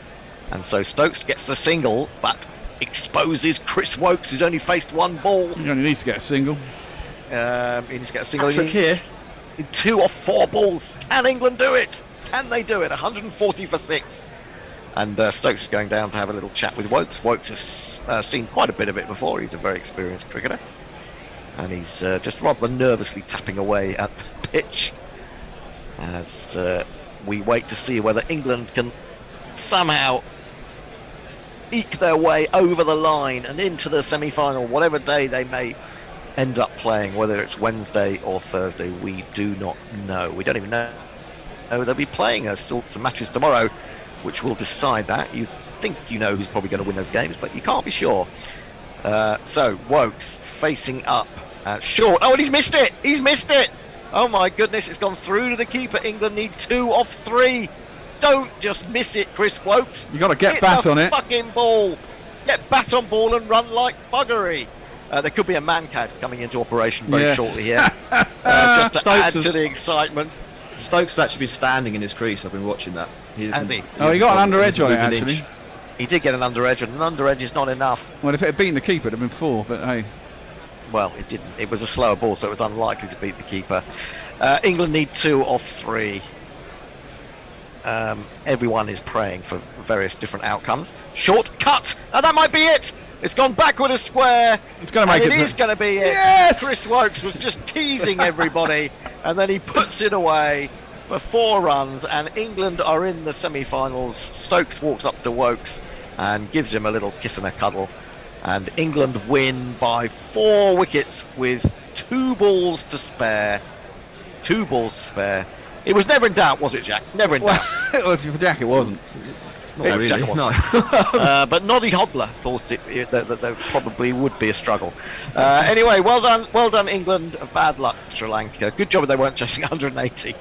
and so Stokes gets the single, but exposes Chris Wokes, who's only faced 1 ball. He only needs to get a single. He needs to get a single. Patrick here. 2 of 4 balls. Can England do it? Can they do it? 140 for 6. And Stokes is going down to have a little chat with Wokes. Wokes has seen quite a bit of it before. He's a very experienced cricketer. And he's just rather nervously tapping away at the pitch. as we wait to see whether England can somehow eke their way over the line and into the semi-final, whatever day they may end up playing, whether it's Wednesday or Thursday. We do not know. We don't even know they'll be playing. There's still some matches tomorrow which will decide that. You think you know who's probably going to win those games, but you can't be sure. So Wokes facing up short. Oh, and he's missed it. He's missed it. Oh my goodness, it's gone through to the keeper. England need 2 of 3. Don't just miss it, Chris Wokes. You got to get Hit bat the on it. Fucking ball. Get bat on ball and run like buggery. There could be a man-cad coming into operation very shortly here, just to add to the excitement. Stokes has actually been standing in his crease. I've been watching that. Has he? Oh, he got an under edge on it actually. He did get an under edge, and an under edge is not enough. Well, if it had beaten the keeper, it'd have been 4. But hey. Well, it didn't. It was a slower ball, so it was unlikely to beat the keeper. England need 2 of 3. Everyone is praying for various different outcomes. Short cut, and that might be it. It's gone backward a square. It's going to make it. It is going to be it. Yes! Chris Wokes was just teasing everybody, and then he puts it away for 4 runs, and England are in the semi-finals. Stokes walks up to Wokes and gives him a little kiss and a cuddle, and England win by 4 wickets with 2 balls to spare. 2 balls to spare. It was never in doubt, was it, Jack? Never in doubt. Well, for Jack, it wasn't. Not really, no. But Noddy Hodler thought that there probably would be a struggle. Anyway, well done, England. Bad luck, Sri Lanka. Good job they weren't chasing 180. Would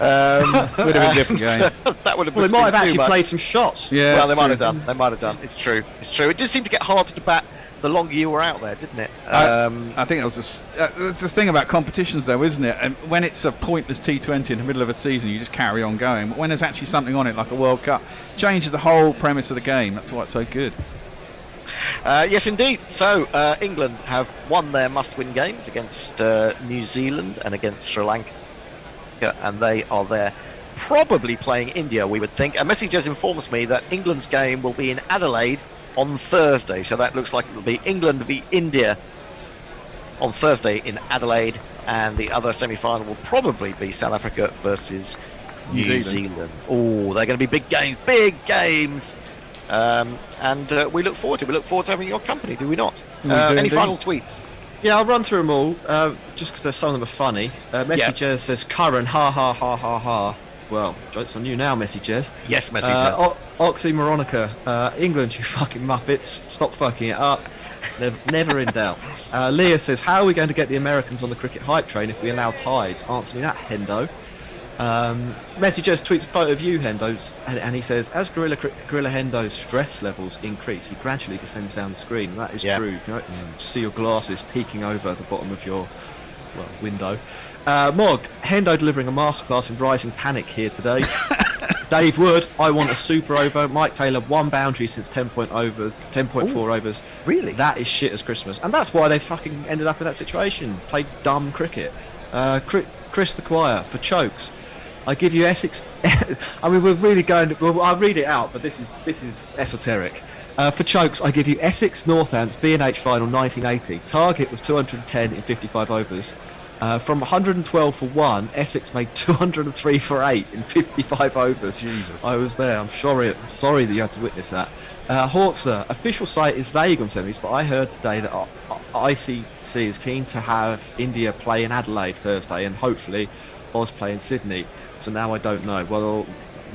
have been a different game. That would have. Well, they might have actually played some shots. Yeah, well, they might have done. They might have done. It's true. It's true. It did seem to get harder to bat the longer you were out there, didn't it? I think it was just, that's the thing about competitions, though, isn't it? And when it's a pointless T20 in the middle of a season, you just carry on going. But when there's actually something on it, like a World Cup, changes the whole premise of the game. That's why it's so good. Yes, indeed. So England have won their must-win games against New Zealand and against Sri Lanka, and they are there. Probably playing India, we would think. A message has informs me that England's game will be in Adelaide on Thursday, so that looks like it'll be England v India on Thursday in Adelaide, and the other semi-final will probably be South Africa versus New Zealand. Oh, they're going to be big games, and we look forward to having your company, do we not? Any final tweets? Yeah, I'll run through them all, just because some of them are funny. Messenger says, Curran, ha ha ha ha ha. Well, joke's on you now, Messengers. Yes, Messenger. Oxymoronica, England, you fucking muppets, stop fucking it up. Never in doubt. Leah says, how are we going to get the Americans on the cricket hype train if we allow ties? Answer me that, Hendo. Messengers tweets a photo of you, Hendo, and he says, as Gorilla Hendo's stress levels increase, he gradually descends down the screen. That is true. You know, see your glasses peeking over the bottom of your window. Mog, Hendo delivering a masterclass in rising panic here today. Dave Wood, I want a super over. Mike Taylor, 1 boundary since 10.4 overs. Really? That is shit as Christmas. And that's why they fucking ended up in that situation. Played dumb cricket. Chris the Choir for chokes. I give you Essex. I mean, we're really going. Well, I'll read it out, but this is esoteric. For chokes, I give you Essex Northants B&H final 1980. Target was 210 in 55 overs. From 112 for 1, Essex made 203 for 8 in 55 overs. Jesus. I was there. I'm sorry that you had to witness that. Hawkser, official site is vague on semis, but I heard today that ICC is keen to have India play in Adelaide Thursday and hopefully Oz play in Sydney. So now I don't know. Well,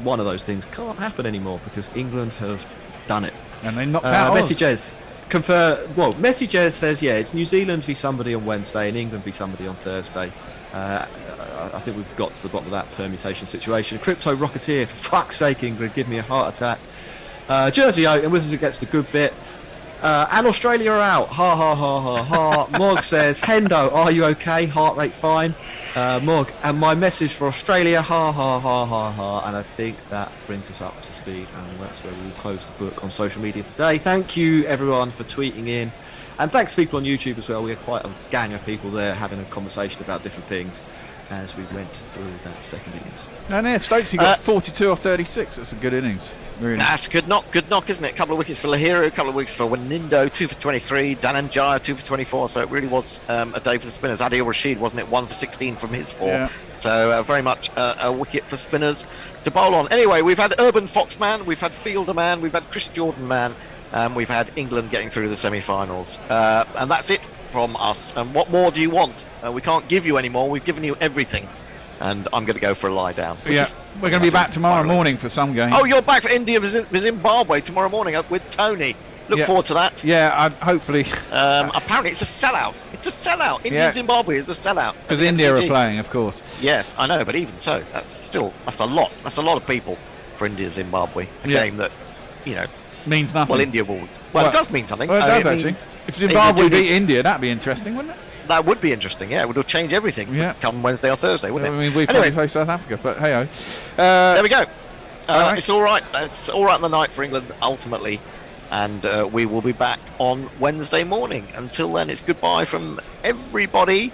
one of those things can't happen anymore because England have done it. And they knocked out Oz. Messages. Messages says, it's New Zealand v somebody on Wednesday and England v somebody on Thursday. I think we've got to the bottom of that permutation situation. Crypto Rocketeer, for fuck's sake, England, give me a heart attack. Jersey Oak and Wizards gets the good bit. And Australia are out. Ha ha ha ha ha. Mog says, Hendo, are you okay? Heart rate fine. Mog, and my message for Australia, ha ha ha ha ha. And I think that brings us up to speed, and that's where we'll close the book on social media today. Thank you everyone for tweeting in, and thanks to people on YouTube as well. We had quite a gang of people there having a conversation about different things. as we went through that second innings. And yeah, Stokesy got 42 off 36. That's a good innings. Really. That's a good knock, isn't it? A couple of wickets for Lahiri, a couple of wickets for Wanindo, 2 for 23, Dhananjaya 2 for 24. So it really was a day for the spinners. Adil Rashid, wasn't it? 1 for 16 from his 4. Yeah. So very much a wicket for spinners to bowl on. Anyway, we've had Urban Foxman, we've had Fielder Man, we've had Chris Jordan Man, we've had England getting through the semi-finals. And that's it from us. And what more do you want? We can't give you any more. We've given you everything. And I'm going to go for a lie down. Yeah, we're going to be back tomorrow morning for some game. Oh, you're back for India Zimbabwe tomorrow morning with Tony. Look forward to that. Yeah, hopefully. Apparently it's a sellout. It's a sellout. India Zimbabwe is a sellout. Because India are playing, of course. Yes, I know, but even so, that's a lot. That's a lot of people for India Zimbabwe. A game that, means nothing. Well, India will. Well, it does mean something. Well, it does actually. If Zimbabwe beat India, that'd be interesting, wouldn't it? That would be interesting, yeah. It would change everything come Wednesday or Thursday, wouldn't it? I mean, we probably play South Africa, but hey-ho. There we go. It's all right. It's all right on the night for England, ultimately. And we will be back on Wednesday morning. Until then, it's goodbye from everybody.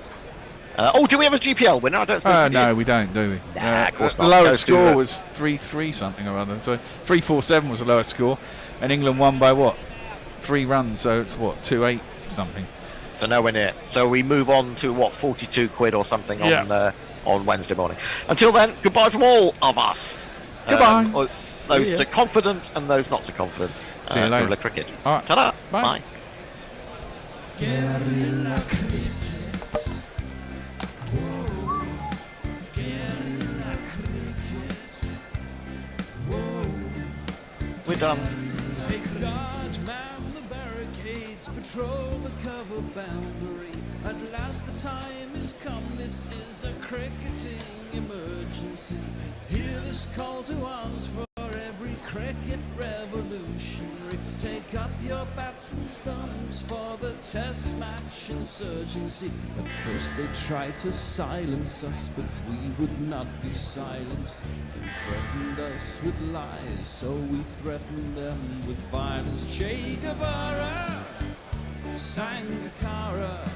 Do we have a GPL winner? I don't suppose we No, did. we don't, do we? Nah, of course the not. lowest score was 3-3 something or other. So 3-4-7 was the lowest score. And England won by what? 3 runs, so it's what? 2-8 something. So nowhere near. So we move on to what, 42 quid or something on Wednesday morning. Until then, goodbye from all of us. Goodbye. Those that are confident and those not so confident. See you later. Guerrilla cricket. All right. Ta-da. Bye. Bye. Guerrilla cricket. Whoa. Guerrilla cricket. Whoa. We're done. Take guard, man the barricades, patrol the cover boundary. At last the time is come, this is a cricketing emergency. Hear this call to arms for every cricket revolutionary. Take up your bats and stumps for the test match insurgency. At first they tried to silence us, but we would not be silenced. They threatened us with lies, so we threatened them with violence. Che Guevara, Sangakkara,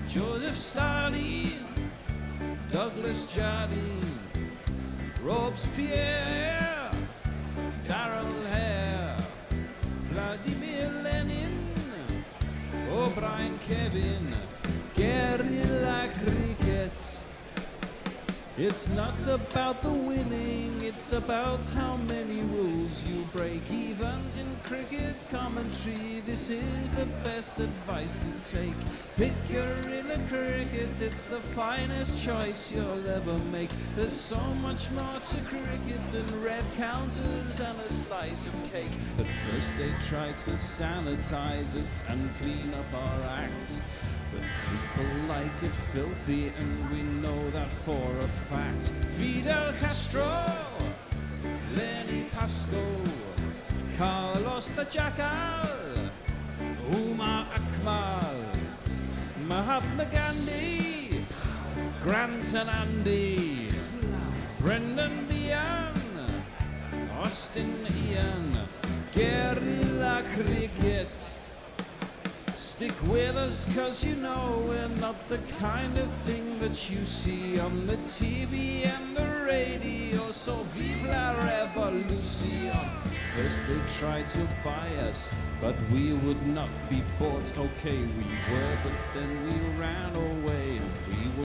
Joseph Stalin, Douglas Jardine, Robespierre, Darrell Hare, Vladimir Lenin, O'Brien Kevin, guerrilla cricket. It's not about the winning, it's about how many rules you break. Even in cricket commentary, this is the best advice to take. Pick guerrilla cricket, it's the finest choice you'll ever make. There's so much more to cricket than red counters and a slice of cake. But first they tried to sanitize us and clean up our act. But people like it filthy, and we know that for a fact. Fidel Castro, Lenny Pasco, Carlos the Jackal, Umar Akmal, Mahatma Gandhi, Grant and Andy, Brendan Behan, Austin Ian, guerrilla cricket. Stick with us, cause you know we're not the kind of thing that you see on the TV and the radio. So vive la revolution. First they tried to buy us, but we would not be bought. Okay, we were, but then we ran away. We were